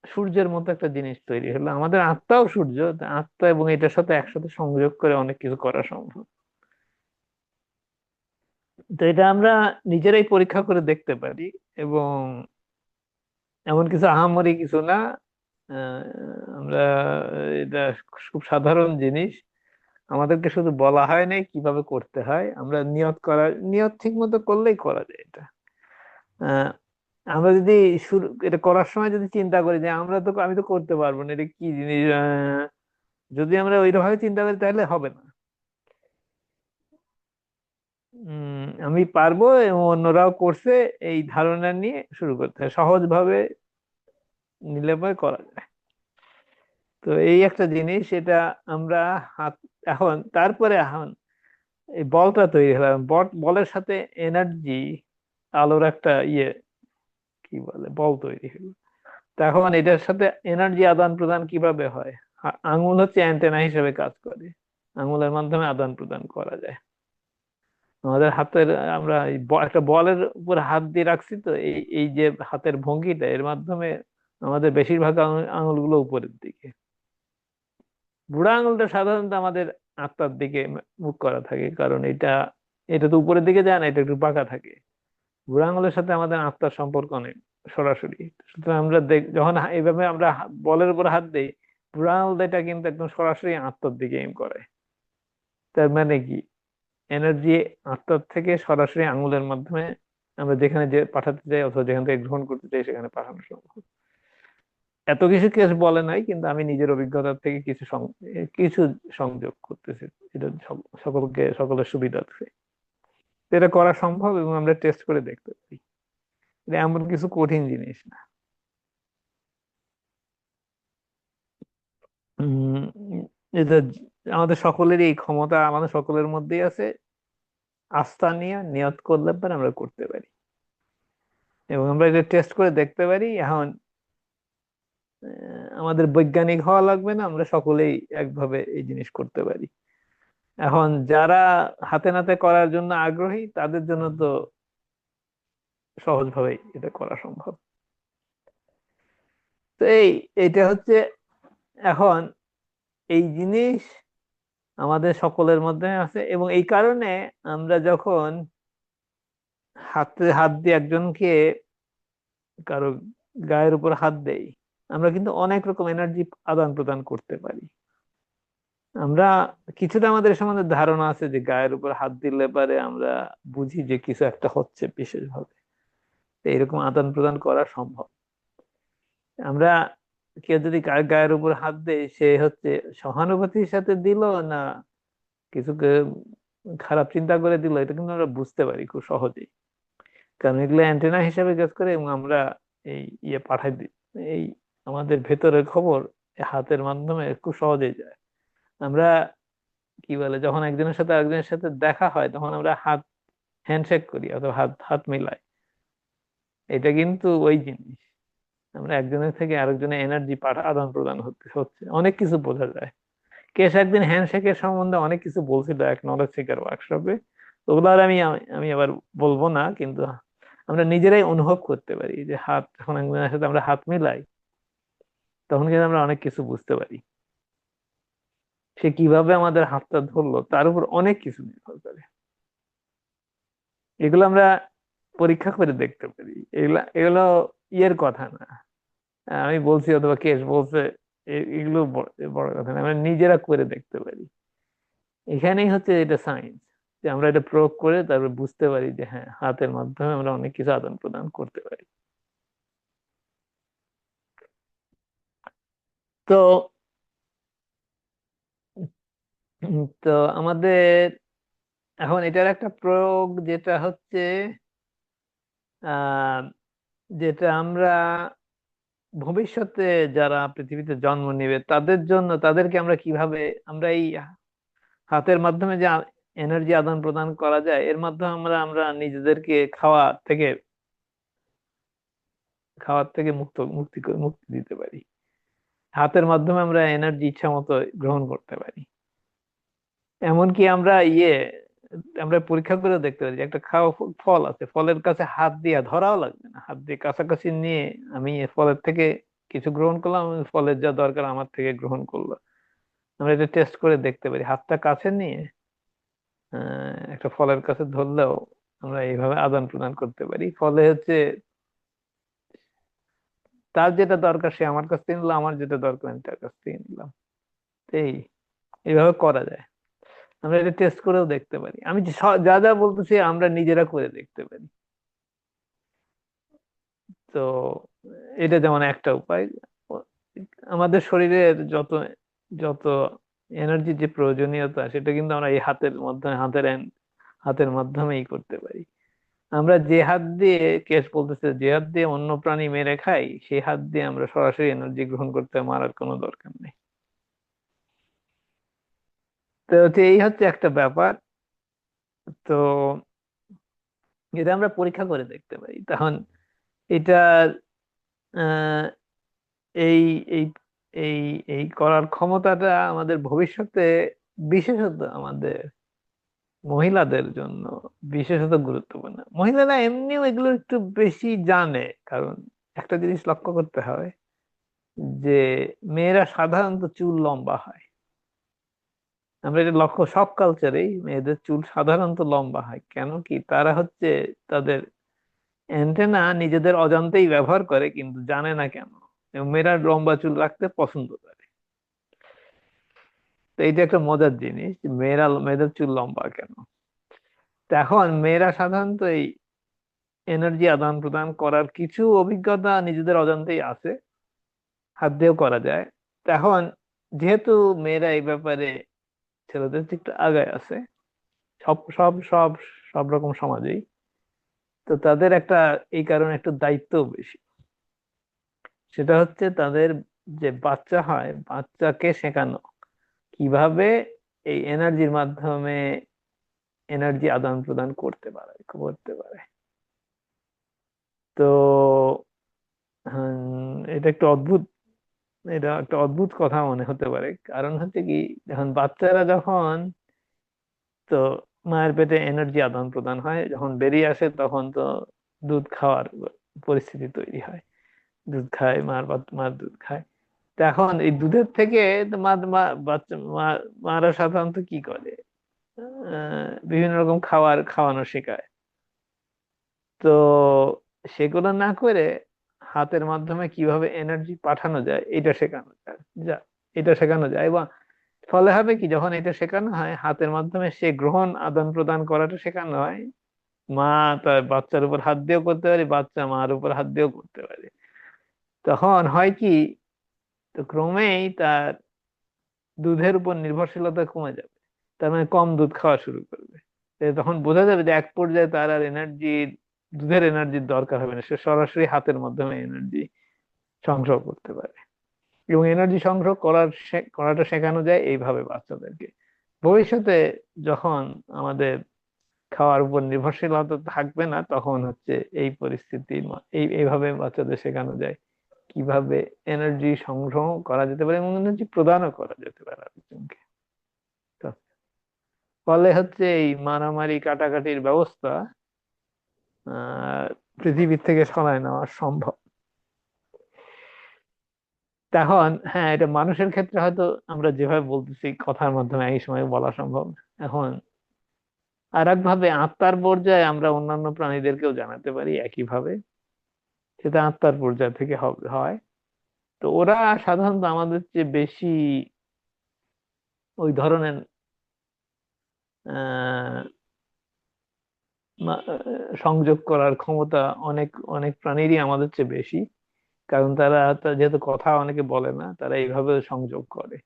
সূর্যের মতো একটা জিনিস তৈরি হলো। আমাদের আত্মাও সূর্য, তা আত্মা এবং এটার সাথে একসাথে সংযোগ করে অনেক কিছু করা সম্ভব। তো এটা আমরা নিজেরাই পরীক্ষা করে দেখতে পারি, এবং এমন কিছু আহামরি কিছু না। আহ, আমরা এটা খুব সাধারণ জিনিস, আমাদেরকে শুধু বলা হয় নাই কিভাবে করতে হয়, আমরা নিয়ত ঠিক মতো করলেই করা যায় এটা। আহ, আমরা যদি এটা করার সময় যদি চিন্তা করি যে আমি তো করতে পারবো না, এটা কি জিনিস, যদি আমরা ওইভাবে চিন্তা করি তাহলে হবে না। আমি পারবো এবং অন্যরাও করছে, এই ধারণা নিয়ে শুরু করতে হয়, সহজ ভাবে নিলে পরে করা যায়। তো এই একটা জিনিস, এটা আমরা হাত, এখন এই বলটা তৈরি হলো, বলের সাথে এনার্জি, আলোর একটা ইয়ে, কি বলে, বল তৈরি হলো। তো এখন এটার সাথে এনার্জি আদান প্রদান কিভাবে হয়? আঙুল হচ্ছে অ্যান্টেনা হিসেবে কাজ করে, আঙুলের মাধ্যমে আদান প্রদান করা যায়। আমাদের হাতের, আমরা এই একটা বলের উপর হাত দিয়ে রাখছি, তো এই এই যে হাতের ভঙ্গিটা, এর মাধ্যমে আমাদের বেশিরভাগ আঙুলগুলো উপরের দিকে, বুড়া আঙুলটা সাধারণত আমাদের আত্মার দিকে মুখ করা থাকে, কারণ এটা তো উপরের দিকে যায় না, এটা একটু বাঁকা থাকে। বুড়া আঙুলের সাথে আমাদের আত্মার সম্পর্ক অনেক সরাসরি। সুতরাং আমরা যখন এইভাবে আমরা বলের উপর হাত দিই, বুড়া আঙুলটা কিন্তু একদম সরাসরি আত্মার দিকে এম করে। তার মানে কি, এনার্জি আত্মার থেকে সরাসরি আঙুলের মাধ্যমে আমরা যেখানে যে পাঠাতে চাই অথবা যেখান থেকে গ্রহণ করতে চাই সেখানে পাঠানো সম্ভব। এত কিছু কেস বলে নাই, কিন্তু আমি নিজের অভিজ্ঞতা থেকে কিছু সংযোগ করতেছি, এটা সকলের সুবিধার্থে। এটা করা সম্ভব এবং আমরা টেস্ট করে দেখতে পারি। এটা এমন কিছু কঠিন জিনিস না। উম এটা আমাদের সকলেরই এই ক্ষমতা আমাদের সকলের মধ্যেই আছে। আস্থা নিয়ে নিয়ত করলে পরে আমরা করতে পারি এবং আমরা এটা টেস্ট করে দেখতে পারি। এখন আমাদের বৈজ্ঞানিক হওয়া লাগবে না, আমরা সকলেই একভাবে এই জিনিস করতে পারি। এখন যারা হাতে নাতে করার জন্য আগ্রহী তাদের জন্য তো সহজভাবেই এটা করা সম্ভব। তো এইটা হচ্ছে এখন এই জিনিস আমাদের সকলের মধ্যে আছে এবং এই কারণে আমরা যখন হাতে হাত দিয়ে একজনকে কারো গায়ের উপর হাত দেই, আমরা কিন্তু অনেক রকম এনার্জি আদান প্রদান করতে পারি। আমরা কিছুটা আমাদের সম্বন্ধে ধারণা আছে যে গায়ের উপর হাত দিলে পারে আমরা বুঝি যে কিছু একটা হচ্ছে বিশেষভাবে। তো এরকম আদান প্রদান করা সম্ভব। আমরা কেউ যদি কার গায়ের উপর হাত দেয়, সে হচ্ছে সহানুভূতির সাথে দিল না কিছু খারাপ চিন্তা করে দিল, এটা কিন্তু আমরা বুঝতে পারি খুব সহজেই। কারণ এগুলো অ্যান্টেনা হিসাবে কাজ করে এবং আমরা এই পাঠাই দিই। এই আমাদের ভেতরের খবর হাতের মাধ্যমে খুব সহজেই যায়। আমরা কি বলে, যখন একজনের সাথে আরেকজনের সাথে দেখা হয় তখন আমরা হাত হ্যান্ডশেক করি অথবা হাত হাত মিলাই। এটা কিন্তু ওই জিনিস, আমরা একজনের থেকে আরেকজনের এনার্জি আদান প্রদান হচ্ছে অনেক কিছু বোঝা যায়। কেশ একদিন হ্যান্ডশেকের সম্বন্ধে অনেক কিছু বলছিল এক নলেজ সিকার ওয়ার্কশপে। ওগুলো আর আমি আমি আবার বলবো না, কিন্তু আমরা নিজেরাই অনুভব করতে পারি যে হাত যখন একজনের সাথে আমরা হাত মিলাই তখন কিন্তু আমরা অনেক কিছু বুঝতে পারি। সে কিভাবে আমাদের হাতটা ধরলো তার উপর অনেক কিছু নির্ভর করে। এগুলো আমরা পরীক্ষা করে দেখতে পারি। এগুলা এগুলো ইয়ের কথা না, আমি বলছি অথবা কেস বলছে, এগুলো বড় কথা না, আমরা নিজেরা করে দেখতে পারি। এখানেই হচ্ছে এটা সায়েন্স, যে আমরা এটা প্রয়োগ করে তারপর বুঝতে পারি যে হ্যাঁ, হাতের মাধ্যমে আমরা অনেক কিছু আদান প্রদান করতে পারি। তো তো আমাদের এখন এটার একটা প্রয়োগ যেটা হচ্ছে আহ যেটা আমরা ভবিষ্যতে যারা পৃথিবীতে জন্ম নেবে তাদের জন্য, তাদেরকে আমরা কিভাবে আমরা এই হাতের মাধ্যমে যে এনার্জি আদান প্রদান করা যায় এর মাধ্যমে আমরা আমরা নিজেদেরকে খাওয়ার থেকে মুক্তি দিতে পারি। হাতের মাধ্যমে আমরা এনার্জি ইচ্ছা মতো গ্রহণ করতে পারি। এমনকি আমরা পরীক্ষা করে দেখতে পারি যে একটা খাওয়া ফল আছে, ফলের কাছে হাত দিয়ে ধরাও লাগবে না, হাত দিয়ে কাছাকাছি নিয়ে আমি এই ফলের থেকে কিছু গ্রহণ করলাম, আমি ফলের যা দরকার আমার থেকে গ্রহণ করলো। আমরা এটা টেস্ট করে দেখতে পারি, হাতটা কাছে নিয়ে একটা ফলের কাছে ধরলেও আমরা এইভাবে আদান প্রদান করতে পারি। ফলে হচ্ছে তার যেটা দরকার সে আমার কাছ থেকে নিলো, আমার যেটা দরকার আমি তার কাছ থেকে নিলাম। এই এইভাবে করা যায়। আমরা এটা টেস্ট করেও দেখতে পারি। আমি যা যা বলতেছি আমরা নিজেরা করে দেখতে পারি। তো এটা যেমন একটা উপায়। আমাদের শরীরের যত যত এনার্জির যে প্রয়োজনীয়তা সেটা কিন্তু আমরা এই হাতের মাধ্যমেই করতে পারি। আমরা যে হাত দিয়ে, কেস বলতেছে যে হাত দিয়ে অন্য প্রাণী মেরে খাই সেই হাত দিয়ে আমরা সরাসরি এনার্জি গ্রহণ করতে মারার কোনো দরকার নেই। তো এই হচ্ছে একটা ব্যাপার। তো এটা আমরা পরীক্ষা করে দেখতে পারি। তখন এটা আহ, এই এই এই এই করার ক্ষমতাটা আমাদের ভবিষ্যতে বিশেষত আমাদের মহিলাদের জন্য বিশেষত গুরুত্বপূর্ণ। মহিলারা এমনিও এগুলো একটু বেশি জানে, কারণ একটা জিনিস লক্ষ্য করতে হয় যে মেয়েরা সাধারণত চুল লম্বা হয়। আমরা এটা লক্ষ্য, সব কালচারেই মেয়েদের চুল সাধারণত লম্বা হয়। কেন কি, তারা হচ্ছে তাদের অ্যান্টেনা নিজেদের অজান্তেই ব্যবহার করে কিন্তু জানে না কেন, এবং মেয়েরা লম্বা চুল রাখতে পছন্দ করে। তো এইটা একটা মজার জিনিস যে মেয়েদের চুল লম্বা কেন। তো এখন মেয়েরা সাধারণত এই এনার্জি আদান প্রদান করার কিছু অভিজ্ঞতা নিজেদের অজান্তেই আছে, হাত দিয়েও করা যায়। তো এখন যেহেতু মেয়েরা এই ব্যাপারে ছেলেদের থেকে একটু আগায় আছে, সব সব সব সব রকম সমাজেই, তো তাদের একটা এই কারণে একটু দায়িত্ব বেশি। সেটা হচ্ছে তাদের যে বাচ্চা হয়, বাচ্চাকে শেখানো কিভাবে এই এনার্জির মাধ্যমে এনার্জি আদান প্রদান করতে পারে। তো এটা একটা অদ্ভুত কথা মনে হতে পারে। কারণ হচ্ছে কি, যখন বাচ্চারা যখন তো মায়ের পেটে এনার্জি আদান প্রদান হয়, যখন বেরিয়ে আসে তখন তো দুধ খাওয়ার পরিস্থিতি তৈরি হয়। দুধ খায়, মার দুধ খায়। তো এখন এই দুধের থেকে তো মারা সাধারণত কি করে, বিভিন্ন রকম খাওয়ানো শেখায়। তো সেগুলো না করে হাতের মাধ্যমে কিভাবে এনার্জি পাঠানো যায় এটা শেখানো যায়। যা এটা শেখানো যায়, এবং ফলে হবে কি, যখন এটা শেখানো হয় হাতের মাধ্যমে, সে গ্রহণ আদান প্রদান করাটা শেখানো হয়। মা তার বাচ্চার উপর হাত দিয়েও করতে পারে, বাচ্চা মার উপর হাত দিয়েও করতে পারে। তখন হয় কি, তো ক্রমেই তার দুধের উপর নির্ভরশীলতা কমে যাবে। তার মানে কম দুধ খাওয়া শুরু করবে। তখন বোঝা যাবে যে এক পর্যায়ে তার আর দুধের এনার্জির দরকার হবে না, সে সরাসরি হাতের মাধ্যমে এনার্জি সংগ্রহ করতে পারে। এবং এনার্জি সংগ্রহ করাটা শেখানো যায় এইভাবে বাচ্চাদেরকে। ভবিষ্যতে যখন আমাদের খাওয়ার উপর নির্ভরশীলতা থাকবে না, তখন হচ্ছে এই পরিস্থিতি, এইভাবে বাচ্চাদের শেখানো যায় কিভাবে এনার্জি সংগ্রহ করা যেতে পারে এবং এনার্জি প্রদানও করা যেতে পারে আরেকজনকে। তো ফলে হচ্ছে এই মারামারি কাটাকাটির ব্যবস্থা আহ পৃথিবীর থেকে সরায় নেওয়া সম্ভব। এখন হ্যাঁ, এটা মানুষের ক্ষেত্রে হয়তো আমরা যেভাবে বলতেছি কথার মাধ্যমে এই সময় বলা সম্ভব না। এখন আর একভাবে আত্মার পর্যায়ে আমরা অন্যান্য প্রাণীদেরকেও জানাতে পারি একইভাবে, সেটা আত্মার পর্যায় থেকে হয়। তো ওরা সাধারণত আমাদের চেয়ে বেশি ওই ধরনের আহ সংযোগ করার ক্ষমতা অনেক অনেক প্রাণীরই আমাদের চেয়ে বেশি। কারণ যেহেতু কথা অনেকে বলে না, তারা এইভাবে সংযোগ করে।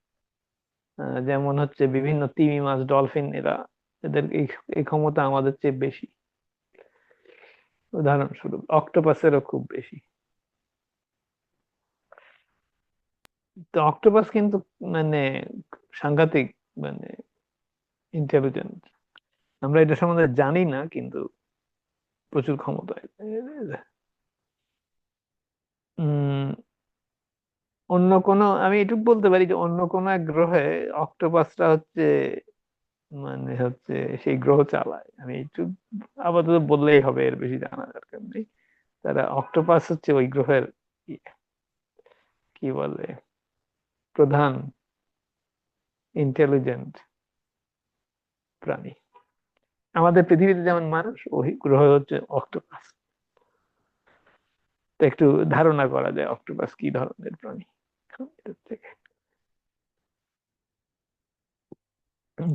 যেমন হচ্ছে বিভিন্ন তিমি মাছ, ডলফিন, এদের এই ক্ষমতা আমাদের চেয়ে বেশি। উদাহরণস্বরূপ অক্টোপাসেরও খুব বেশি। তো অক্টোপাস কিন্তু মানে সাংঘাতিক, মানে ইন্টেলিজেন্ট। আমরা এটা সম্বন্ধে জানি না, কিন্তু প্রচুর ক্ষমতা। উম আমি এটুকু বলতে পারি যে অন্য কোনো এক গ্রহে অক্টোপাসটা হচ্ছে, মানে হচ্ছে সেই গ্রহ চালায়। আমি একটু আপাতত বললেই হবে, এর বেশি জানা দরকার নেই। তারা অক্টোপাস হচ্ছে ওই গ্রহের ইয়ে, কি বলে, প্রধান ইন্টেলিজেন্ট প্রাণী। আমাদের পৃথিবীতে যেমন মানুষ, ওই গ্রহ হচ্ছে অক্টোপাস। তো একটু ধারণা করা যায় অক্টোপাস কি ধরনের প্রাণী এটার থেকে।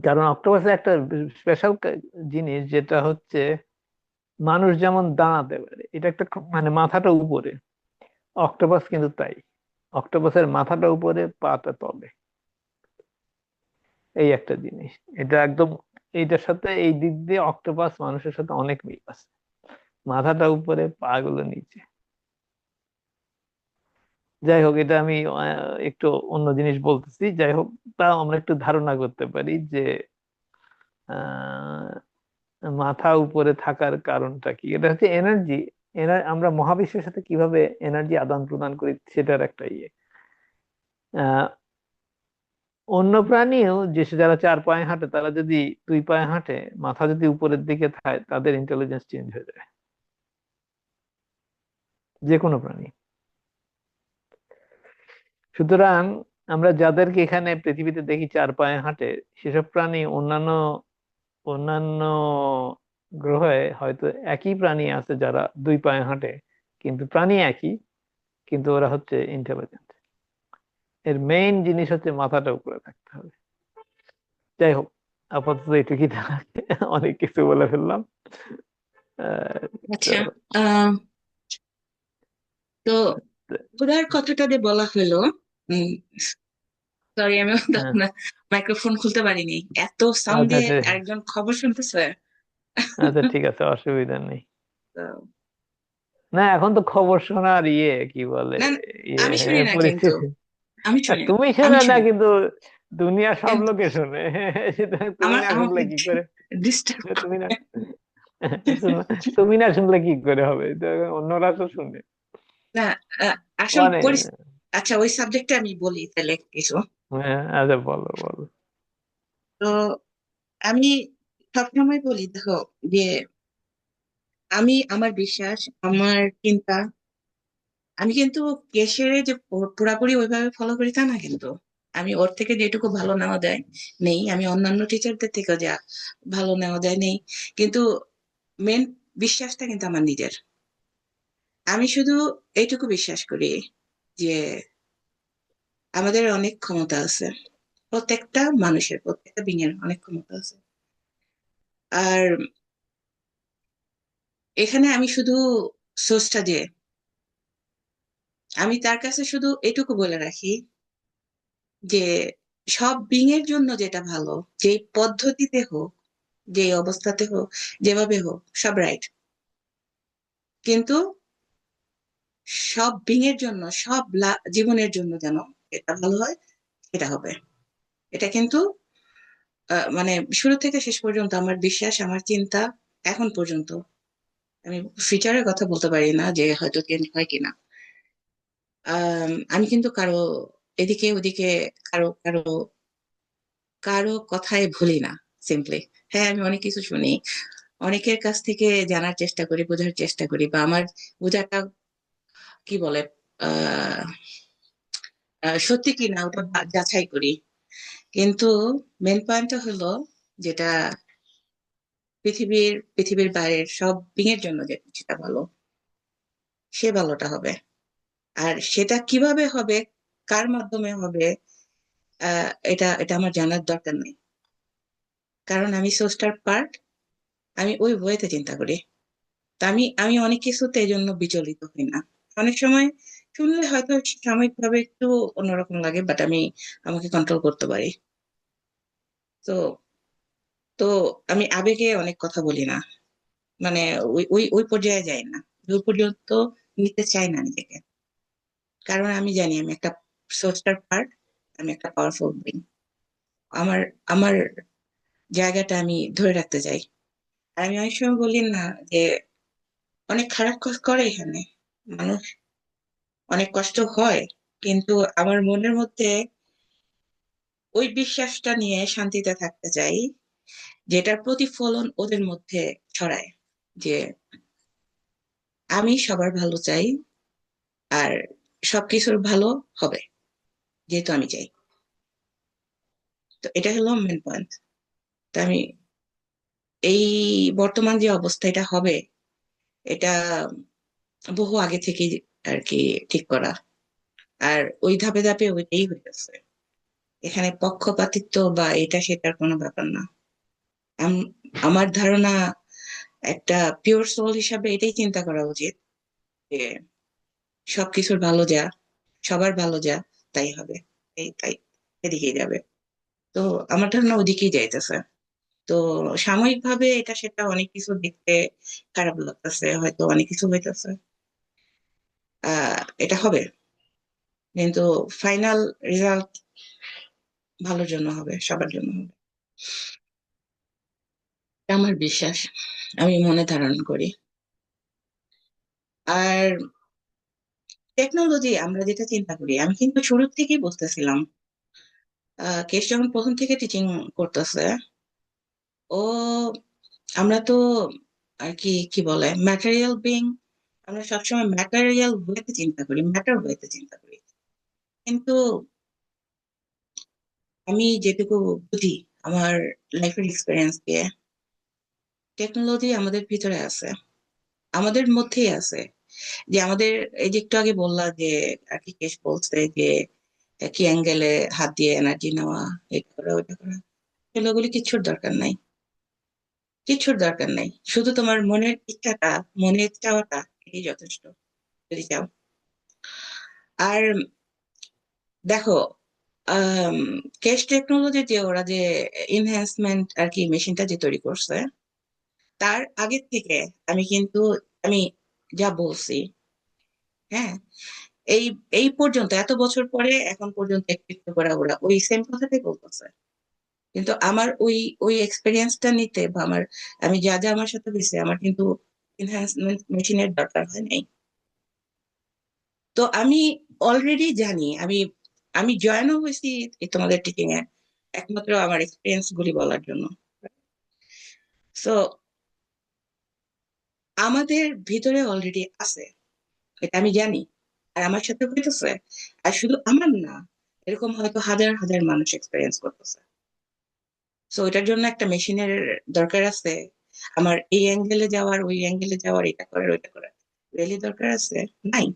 কারণ অক্টোপাসের একটা স্পেশাল জিনিস, যেটা হচ্ছে মানুষ যেমন দাঁড়াতে পারে, এটা একটা মানে মাথাটা উপরে, অক্টোপাস কিন্তু তাই। অক্টোপাসের মাথাটা উপরে, পাটা তলে। এই একটা জিনিস, এটা একদম, এইটার সাথে এই দিক দিয়ে অক্টোপাস মানুষের সাথে অনেক মিল আছে। মাথাটা উপরে, পা গুলো নিচে। যাই হোক, এটা আমি একটু অন্য জিনিস বলতেছি। যাই হোক, তাও আমরা একটু ধারণা করতে পারি যে আহ মাথা উপরে থাকার কারণটা কি। এটা হচ্ছে এনার্জি। আমরা মহাবিশ্বের সাথে কিভাবে এনার্জি আদান প্রদান করি সেটার একটা ইয়ে। আহ অন্য প্রাণীও, যারা চার পায়ে হাঁটে, তারা যদি দুই পায়ে হাঁটে, মাথা যদি উপরের দিকে থাকে, তাদের ইন্টেলিজেন্স চেঞ্জ হয়ে যায়। যে কোনো প্রাণী। সুতরাং আমরা যাদেরকে এখানে পৃথিবীতে দেখি চার পায়ে হাঁটে, সেসব প্রাণী অন্যান্য অন্যান্য গ্রহে হয়তো একই প্রাণী আছে যারা দুই পায়ে হাঁটে, কিন্তু প্রাণী একই, কিন্তু ওরা হচ্ছে ইন্টেলিজেন্ট। এর মেইন জিনিস হচ্ছে মাথাটা উপরে থাকতে হবে। যাই হোক, আপাতত এটুকুই থাকে। অনেক কিছু বলে ফেললাম। আহ, তো আচ্ছা, আহ তো ক্ষুধার কথাটা যে বলা হলো, সরি আমি হ্যাঁ, তখন মাইক্রোফোন খুলতে পারিনি, এত আচ্ছা সাউন্ডে আচ্ছা। একজন খবর শুনতেছে। আচ্ছা ঠিক আছে, অসুবিধা নেই। তো, না এখন তো খবর শোনার কি বলে, না না, ইয়ে আমি শুনি না কিন্তু, পরিস্থিতি। আমি আর শুনি, তুমি আমি শোনো না শুনি কিন্তু দুনিয়া সব কিন্তু লোকে শোনে। সুতরাং তুমি আমার না শুনলে আমাকে কি করে? ডিস্টার্ব তুমি না করে। তুমি না শুনলে কি করে হবে? তো অন্যরা তো শুনে। না, আসল মানে আচ্ছা, ওই সাবজেক্টে আমি বলি তাহলে কিছু। হ্যাঁ, আচ্ছা বলো বলো। তো আমি সবসময় বলি, দেখো, যে আমি আমার বিশ্বাস, আমার চিন্তা, আমি কিন্তু কেশরে যে পুরাপুরি ওইভাবে ফলো করি তা না কিন্তু। আমি ওর থেকে যেটুকু ভালো নেওয়া যায় নেই, আমি অন্যান্য টিচারদের থেকে যা ভালো নেওয়া যায় নেই, কিন্তু মেন বিশ্বাসটা কিন্তু আমার নিজের। আমি শুধু এইটুকু বিশ্বাস করি যে আমাদের অনেক ক্ষমতা আছে, প্রত্যেকটা মানুষের, প্রত্যেকটা বিঙের অনেক ক্ষমতা আছে। আর এখানে আমি শুধু সোর্সটা যে, আমি তার কাছে শুধু এটুকু বলে রাখি যে সব বিং এর জন্য যেটা ভালো, যে পদ্ধতিতে হোক, যে অবস্থাতে হোক, যেভাবে হোক, সব রাইট, কিন্তু সব বিং এর জন্য, সব জীবনের জন্য যেন এটা ভালো হয়, এটা হবে। এটা কিন্তু মানে শুরু থেকে শেষ পর্যন্ত আমার বিশ্বাস, আমার চিন্তা এখন পর্যন্ত। আমি ফিউচারের কথা বলতে পারি না যে হয়তো চেঞ্জ হয় কিনা। আমি কিন্তু কারো এদিকে ওদিকে, কারো কারো কারো কথায় ভুলি না, সিম্পলি। হ্যাঁ, আমি অনেক কিছু শুনি, অনেকের কাছ থেকে জানার চেষ্টা করি, বোঝার চেষ্টা করি, বা আমার বোঝাটা কি বলে, আহ সত্যি কি না ওটা যাচাই করি। কিন্তু মেন পয়েন্টটা হলো, যেটা পৃথিবীর বাইরের সব বিঙের জন্য যেটা ভালো, সে ভালোটা হবে। আর সেটা কিভাবে হবে, কার মাধ্যমে হবে, এটা এটা আমার জানার দরকার নেই, কারণ আমি সোর্সটার পার্ট। আমি ওই ওয়েতে চিন্তা করি। তা আমি অনেক কিছুতে এই জন্য বিচলিত হই না। অনেক সময় শুনলে হয়তো সাময়িকভাবে একটু অন্যরকম লাগে, বাট আমি আমাকে কন্ট্রোল করতে পারি। তো তো আমি আবেগে অনেক কথা বলি না, মানে ওই ওই ওই পর্যায়ে যাই না, ওই পর্যন্ত নিতে চাই না নিজেকে। কারণ আমি জানি আমি একটা সোর্সটার পার্ট, আমি একটা পাওয়ারফুল বিং। আমার আমার জায়গাটা আমি ধরে রাখতে চাই। আর আমি অনেক সময় বলি না যে অনেক খারাপ কাজ করে এখানে মানুষ, অনেক কষ্ট হয়, কিন্তু আমার মনের মধ্যে ওই বিশ্বাসটা নিয়ে শান্তিতে থাকতে চাই, যেটার প্রতিফলন ওদের মধ্যে ছড়ায়, যে আমি সবার ভালো চাই, আর সবকিছুর ভালো হবে, যেহেতু আমি চাই। তো এটা হলো মেন পয়েন্ট। তো আমি এই বর্তমান যে অবস্থা এটা হবে, এটা বহু আগে থেকে আর কি ঠিক করা। আর ওই ধাপে ধাপে ওইটাই হইতেছে। এখানে পক্ষপাতিত্ব বা এটা সেটার কোনো ব্যাপার না। আমার ধারণা, একটা পিওর সোল হিসাবে এটাই চিন্তা করা উচিত যে সবকিছুর ভালো যা, সবার ভালো যা, তাই হবে, তাই এদিকেই যাবে। তো আমার ধারণা ওদিকেই যাইতেছে। তো সাময়িক ভাবে এটা সেটা অনেক কিছু দেখতে খারাপ লাগতেছে, হয়তো অনেক কিছু হইতেছে, এটা হবে, কিন্তু ফাইনাল রেজাল্ট ভালোর জন্য হবে, সবার জন্য হবে, এটা আমার বিশ্বাস, আমি মনে ধারণ করি। আর টেকনোলজি আমরা যেটা চিন্তা করি, আমি কিন্তু শুরু থেকেই বুঝতেছিলাম, কেশ যখন প্রথম থেকে টিচিং করতেছে, ও, আমরা তো আর কি কি বলে ম্যাটেরিয়াল বিং, আমরা সবসময় ম্যাটেরিয়াল ওয়েতে চিন্তা করি, ম্যাটার ওয়েতে চিন্তা করি। কিন্তু আমি যেটুকু বুঝি আমার লাইফের এক্সপিরিয়েন্স দিয়ে, টেকনোলজি আমাদের ভিতরে আছে, আমাদের মধ্যেই আছে। যে আমাদের, এই যে একটু আগে বললা যে আর কি কেশ বলছে যে কি অ্যাঙ্গেলে হাত দিয়ে এনার্জি নেওয়া, এটা করা ওইটা করা, আসলে ওগুলি কিচ্ছুর দরকার নাই, কিচ্ছুর দরকার নাই, শুধু তোমার মনের ইচ্ছাটা, মনের চাওয়াটা, এটাই যথেষ্ট যদি চাও। আর দেখো, কেশ টেকনোলজি যে ওরা যে এনহ্যান্সমেন্ট আর কি মেশিনটা যে তৈরি করছে, তার আগে থেকে আমি যা বলছি, হ্যাঁ, এই এই পর্যন্ত এত বছর পরে এখন পর্যন্ত একটু একটু করে ওরা ওই সেম কথাটাই বলতেছে। কিন্তু আমার ওই ওই এক্সপিরিয়েন্সটা নিতে বা আমি যা যা আমার সাথে হয়েছে, আমার কিন্তু এনহ্যান্সমেন্ট মেশিনের দরকার হয় নাই। তো আমি অলরেডি জানি, আমি আমি জয়েনও হয়েছি এই তোমাদের টিচিং এ একমাত্র আমার এক্সপিরিয়েন্স গুলি বলার জন্য। সো আমাদের ভিতরে অলরেডি আছে, এটা আমি জানি, আর আমার সাথে হইতেছে। আর শুধু আমার না, এরকম হয়তো হাজার হাজার মানুষ এক্সপিরিয়েন্স করতেছে। সো এটার জন্য একটা মেশিনের দরকার আছে। আমার এই অ্যাঙ্গেলে যাওয়ার, ওই অ্যাঙ্গেলে যাওয়ার, এটা করার, ওইটা করার রেলি দরকার আছে নাই।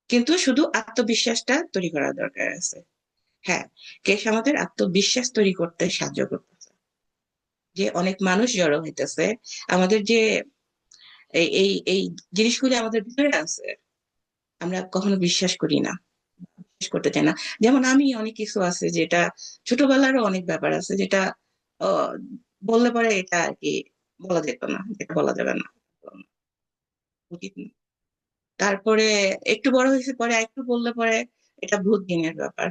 কিন্তু শুধু আত্মবিশ্বাসটা তৈরি করার দরকার আছে। হ্যাঁ, কেশ আমাদের আত্মবিশ্বাস তৈরি করতে সাহায্য করতেছে, যে অনেক মানুষ জড়ো হইতেছে, আমাদের যে এই জিনিসগুলি আমাদের ভিতরে আছে, আমরা কখনো বিশ্বাস করি না, বিশ্বাস করতে চাই না। যেমন আমি অনেক কিছু আছে যেটা ছোটবেলারও অনেক ব্যাপার আছে যেটা আহ, বললে পরে এটা আর কি বলা যেত না, যেটা বলা যাবে না, উচিত না। তারপরে একটু বড় হয়েছে পরে একটু বললে পরে এটা ভূত জিনের ব্যাপার।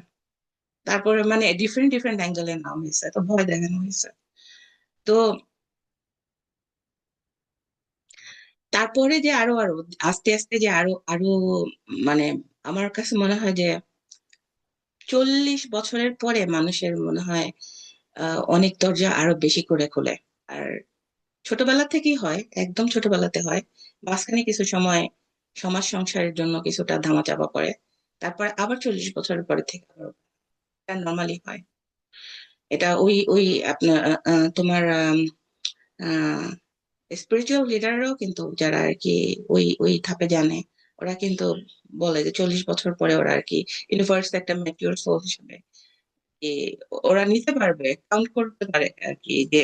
তারপরে মানে ডিফারেন্ট ডিফারেন্ট অ্যাঙ্গেলের নাম হয়েছে, তো ভয় দেখানো হয়েছে। তো তারপরে যে আরো আরো আস্তে আস্তে যে আরো আরো মানে আমার কাছে মনে হয় যে 40 বছরের পরে মানুষের মনে হয় অনেক দরজা আরো বেশি করে খোলে। আর ছোটবেলা থেকেই হয়, একদম ছোটবেলাতে হয়, মাঝখানে কিছু সময় সমাজ সংসারের জন্য কিছুটা ধামাচাপা পড়ে, তারপর আবার 40 বছরের পরে থেকে আবার নর্মালি হয়। এটা ওই ওই আপনার তোমার স্পিরিচুয়াল লিডাররাও কিন্তু, যারা আর কি ওই ওই ধাপে জানে, ওরা কিন্তু বলে যে 40 বছর পরে ওরা আর কি ইউনিভার্স একটা ম্যাচিওর সোল হিসেবে কি ওরা নিতে পারবে, কাউন্ট করতে পারে আর কি, যে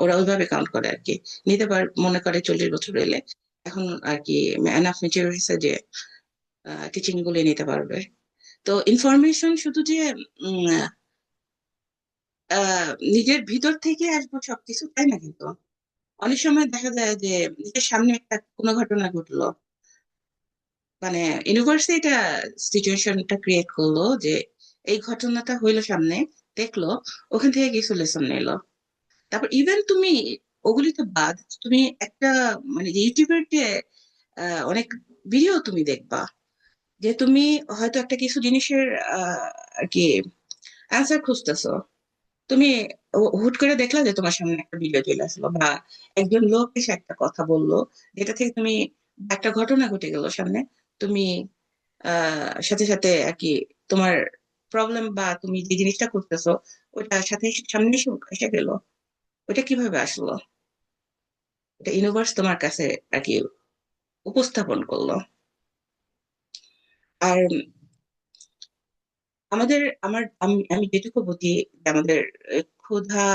ওরা ওইভাবে কাউন্ট করে আর কি, নিতে পার মনে করে 40 বছর এলে এখন আর কি এনাফ ম্যাচিওর হয়েছে যে টিচিং গুলো নিতে পারবে। তো ইনফরমেশন শুধু যে উম, নিজের ভিতর থেকে আসবে সবকিছু তাই না, কিন্তু অনেক সময় দেখা যায় যে নিজের সামনে একটা কোনো ঘটনা ঘটলো, মানে ইউনিভার্সে এটা সিচুয়েশনটা ক্রিয়েট করলো যে এই ঘটনাটা হইলো সামনে, দেখলো, ওখান থেকে কিছু লেসন নিলো। তারপর ইভেন তুমি ওগুলি তো বাদ, তুমি একটা মানে যে ইউটিউবের যে অনেক ভিডিও তুমি দেখবা, যে তুমি হয়তো একটা কিছু জিনিসের আর কি অ্যান্সার খুঁজতেছো, তুমি হুট করে দেখলা যে তোমার সামনে একটা ভিডিও চলে আসলো, বা একজন লোক এসে একটা কথা বললো, যেটা থেকে তুমি, একটা ঘটনা ঘটে গেল সামনে, তুমি সাথে সাথে আর কি তোমার প্রবলেম বা তুমি যে জিনিসটা করতেছো ওইটা সাথে সামনে এসে এসে গেল। ওইটা কিভাবে আসলো? এটা ইউনিভার্স তোমার কাছে আর কি উপস্থাপন করলো। আর আমি যেটুকু বুঝি যে আমাদের ক্ষুধা,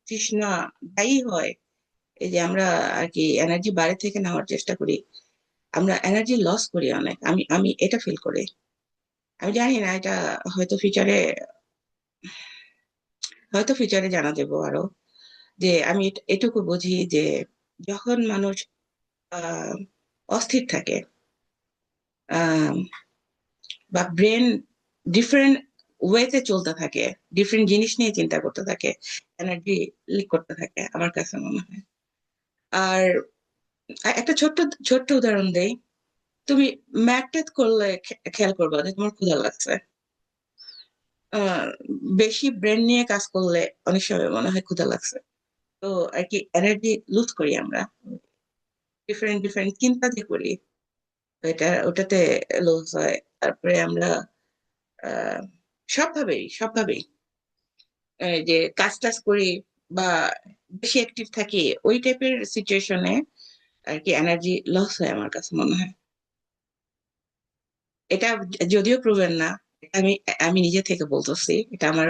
তৃষ্ণা যাই হয়, এই যে আমরা আর কি এনার্জি বাইরে থেকে নেওয়ার চেষ্টা করি, আমরা এনার্জি লস করি অনেক, আমি আমি এটা ফিল করি। আমি জানি না এটা, হয়তো ফিউচারে, হয়তো ফিউচারে জানা দেবো আরো, যে আমি এটুকু বুঝি যে যখন মানুষ আহ অস্থির থাকে, আহ বা ব্রেন ডিফারেন্ট ওয়েতে চলতে থাকে, ডিফারেন্ট জিনিস নিয়ে চিন্তা করতে থাকে, এনার্জি লিক করতে থাকে আমার কাছে মনে হয়। আর একটা ছোট্ট ছোট্ট উদাহরণ দেই, তুমি ম্যাথ ট্যাথ করলে খেয়াল করবা যে তোমার ক্ষুধা লাগছে। আহ বেশি ব্রেন নিয়ে কাজ করলে অনেক সময় মনে হয় ক্ষুধা লাগছে। তো আর কি এনার্জি লুজ করি আমরা, ডিফারেন্ট ডিফারেন্ট চিন্তা যে করি, ওটাতে লুজ হয়। তারপরে আমরা আহ সবভাবেই যে কাজ টাজ করি বা বেশি অ্যাক্টিভ থাকি, ওই টাইপের সিচুয়েশনে আর কি এনার্জি লস হয় আমার কাছে মনে হয়। এটা যদিও প্রুভেন না, আমি আমি নিজে থেকে বলতেছি, এটা আমার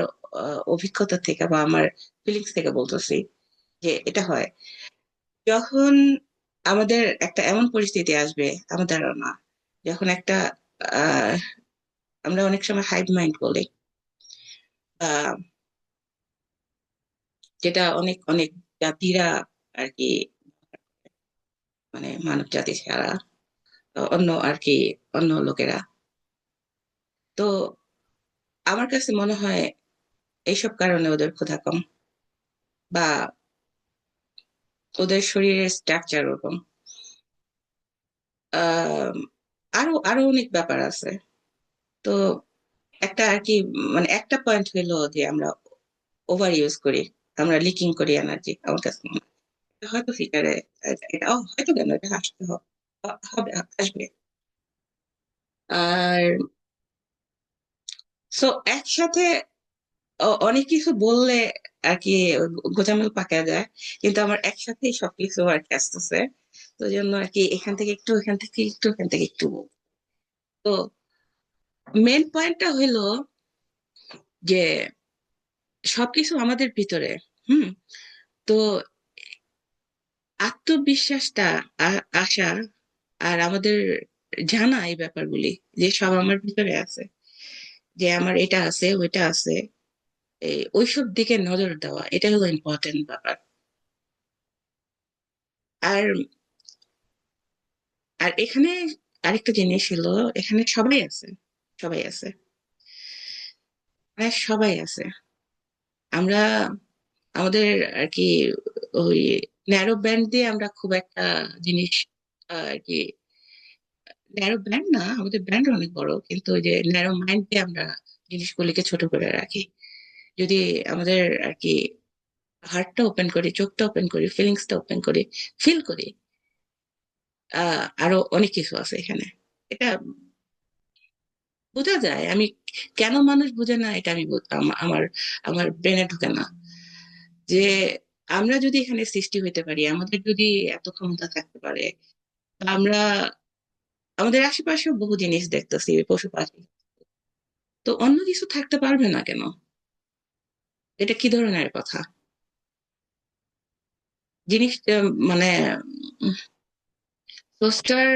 অভিজ্ঞতা থেকে বা আমার ফিলিংস থেকে বলতেছি যে এটা হয় যখন আমাদের একটা এমন পরিস্থিতি আসবে, আমার ধারণা যখন একটা আহ আমরা অনেক সময় হাইভ মাইন্ড বলি, আহ যেটা অনেক অনেক জাতিরা আর কি, মানে মানব জাতি ছাড়া অন্য আর কি, অন্য লোকেরা, তো আমার কাছে মনে হয় এইসব কারণে ওদের ক্ষুধা কম, বা ওদের শরীরের স্ট্রাকচার ওরকম। আহ আরো আরো অনেক ব্যাপার আছে। তো একটা আর কি, মানে একটা পয়েন্ট হইলো যে আমরা ওভার ইউজ করি, আমরা লিকিং করি এনার্জি, আমার কাছে মনে হয়। হয়তো ফিচারে এটাও হয়তো, কেন এটা আসতে হবে, আসবে। আর সো একসাথে অনেক কিছু বললে আর কি গোজামিল পাকা যায়, কিন্তু আমার একসাথেই সবকিছু আর কি আসতেছে। তো জন্য আর কি এখান থেকে একটু, এখান থেকে একটু, এখান থেকে একটু। তো মেন পয়েন্টটা হইলো যে সবকিছু আমাদের ভিতরে। হুম। তো আত্মবিশ্বাসটা আসা, আর আমাদের জানা এই ব্যাপারগুলি, যে সব আমার ভিতরে আছে, যে আমার এটা আছে, ওইটা আছে, ওইসব দিকে নজর দেওয়া, এটা হলো ইম্পর্টেন্ট ব্যাপার। আর আর এখানে আরেকটা জিনিস হলো, এখানে সবাই আছে, সবাই আছে, মানে সবাই আছে। আমরা আমাদের আর কি ওই ন্যারো ব্যান্ড দিয়ে আমরা খুব একটা জিনিস আর কি, ন্যারো ব্যান্ড না, আমাদের ব্যান্ড অনেক বড়, কিন্তু ওই যে ন্যারো মাইন্ড দিয়ে আমরা জিনিসগুলিকে ছোট করে রাখি। যদি আমাদের আর কি হার্টটা ওপেন করি, চোখটা ওপেন করি, ফিলিংসটা ওপেন করি, ফিল করি, আরো অনেক কিছু আছে এখানে। এটা বোঝা যায়। আমি কেন মানুষ বোঝে না এটা আমি আমার আমার ব্রেনে ঢুকে না, যে আমরা যদি এখানে সৃষ্টি হইতে পারি, আমাদের যদি এত ক্ষমতা থাকতে পারে, আমরা আমাদের আশেপাশেও বহু জিনিস দেখতেছি, পশু পাখি, তো অন্য কিছু থাকতে পারবে না কেন? এটা কি ধরনের কথা? জিনিস মানে স্রষ্টার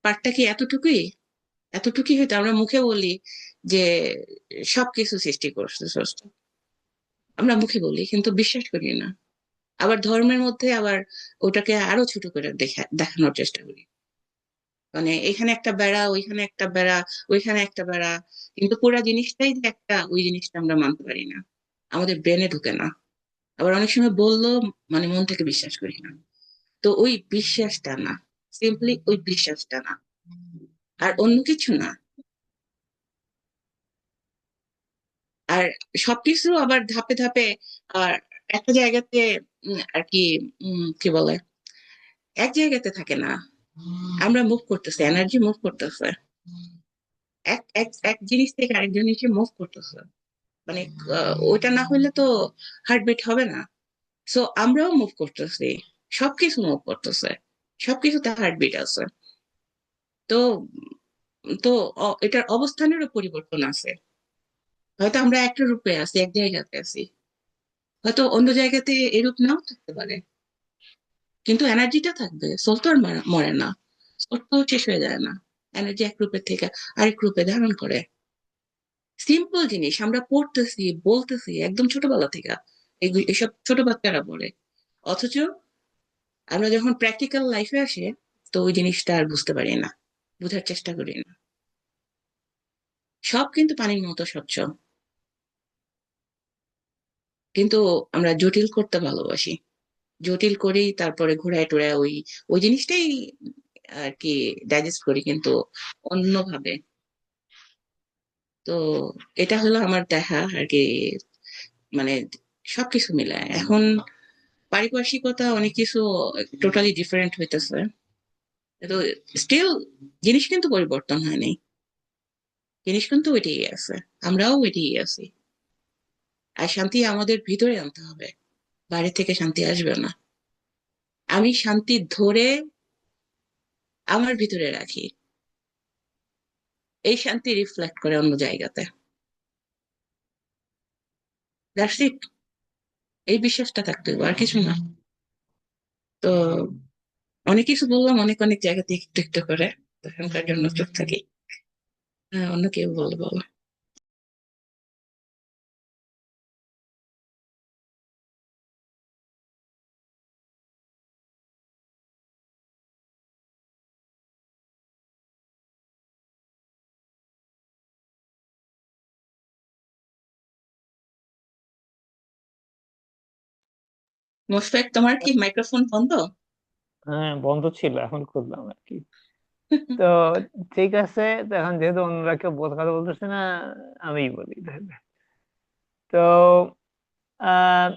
পার্টটা কি এতটুকুই? এতটুকুই হয়তো আমরা মুখে বলি যে সবকিছু সৃষ্টি করছে স্রষ্টা, আমরা মুখে বলি কিন্তু বিশ্বাস করি না। আবার ধর্মের মধ্যে আবার ওটাকে আরো ছোট করে দেখানোর চেষ্টা করি, মানে এখানে একটা বেড়া, ওইখানে একটা বেড়া, ওইখানে একটা বেড়া, কিন্তু পুরা জিনিসটাই যে একটা, ওই জিনিসটা আমরা মানতে পারি না, আমাদের ব্রেনে ঢুকে না। আবার অনেক সময় বললো, মানে মন থেকে বিশ্বাস করি না। তো ওই বিশ্বাসটা না, সিম্পলি ওই বিশ্বাসটা না, আর অন্য কিছু না। আর সবকিছু আবার ধাপে ধাপে, আর একটা জায়গাতে আর কি, কি বলে, এক জায়গাতে থাকে না, আমরা মুভ করতেছি, এনার্জি মুভ করতেছে, এক এক এক জিনিস থেকে আরেক জিনিসে মুভ করতেছে, মানে ওইটা না হইলে তো হার্টবিট হবে না। সো আমরাও মুভ করতেছি, সবকিছু মুভ করতেছে, সবকিছুতে হার্টবিট আছে। তো তো এটার অবস্থানেরও পরিবর্তন আছে। হয়তো আমরা একটা রূপে আছি, এক জায়গাতে আছি, হয়তো অন্য জায়গাতে এরূপ নাও থাকতে পারে, কিন্তু এনার্জিটা থাকবে। সোল তো আর মরে না, সোল তো শেষ হয়ে যায় না, এনার্জি এক রূপের থেকে আরেক রূপে ধারণ করে। সিম্পল জিনিস আমরা পড়তেছি, বলতেছি একদম ছোটবেলা থেকে, এসব ছোট বাচ্চারা পড়ে, অথচ আমরা যখন প্র্যাকটিক্যাল লাইফে আসি, তো ওই জিনিসটা আর বুঝতে পারি না, বোঝার চেষ্টা করি না। সব কিন্তু পানির মতো স্বচ্ছ, কিন্তু আমরা জটিল করতে ভালোবাসি, জটিল করি, তারপরে ঘুরায় টুরায় ওই ওই জিনিসটাই আর কি ডাইজেস্ট করি, কিন্তু অন্যভাবে। তো এটা হলো আমার দেখা আর কি, মানে সবকিছু মিলায় এখন পারিপার্শ্বিকতা অনেক কিছু টোটালি ডিফারেন্ট হইতেছে, তো স্টিল জিনিস কিন্তু পরিবর্তন হয়নি, জিনিস কিন্তু ওইটাই আছে, আমরাও ওইটাই আছি। আর শান্তি আমাদের ভিতরে আনতে হবে, বাইরে থেকে শান্তি আসবে না। আমি শান্তি ধরে আমার ভিতরে রাখি, এই শান্তি রিফ্লেক্ট করে অন্য জায়গাতে। That's it. এই বিশ্বাসটা থাকতে হবে, আর কিছু না। তো অনেক কিছু বললাম, অনেক অনেক জায়গা থেকে একটু একটু করে। তো এখনকার জন্য চুপ থাকি। হ্যাঁ, অন্য কেউ বলবো বলো। মোশফেক, তোমার কি মাইক্রোফোন বন্ধ? হ্যাঁ, বন্ধ ছিল, এখন খুললাম আর কি। তো ঠিক আছে, তো এখন যেহেতু অন্যরা কেউ কথা বলতেছে না, আমিই বলি তাহলে। তো আহ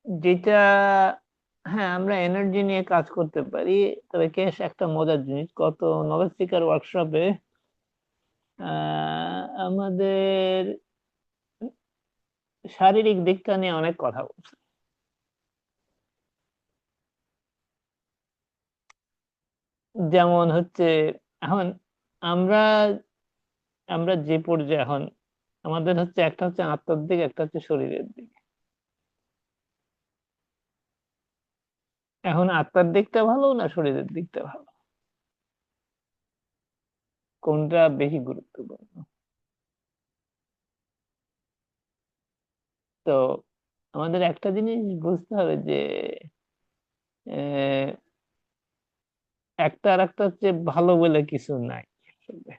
যেটা, হ্যাঁ, আমরা এনার্জি নিয়ে কাজ করতে পারি। তবে কেস একটা মজার জিনিস, গত নলেজ সিকার ওয়ার্কশপে আমাদের শারীরিক দিকটা নিয়ে অনেক কথা বলছে। যেমন হচ্ছে, এখন আমরা আমরা যে পর্যায়ে এখন, আমাদের হচ্ছে একটা হচ্ছে আত্মার দিক, একটা হচ্ছে শরীরের দিক। এখন আত্মার দিকটা ভালো না শরীরের দিকটা ভালো, কোনটা বেশি গুরুত্বপূর্ণ? তো আমাদের একটা জিনিস বুঝতে হবে যে আহ, একটা আর একটা হচ্ছে ভালো বলে কিছু নাই আসলে।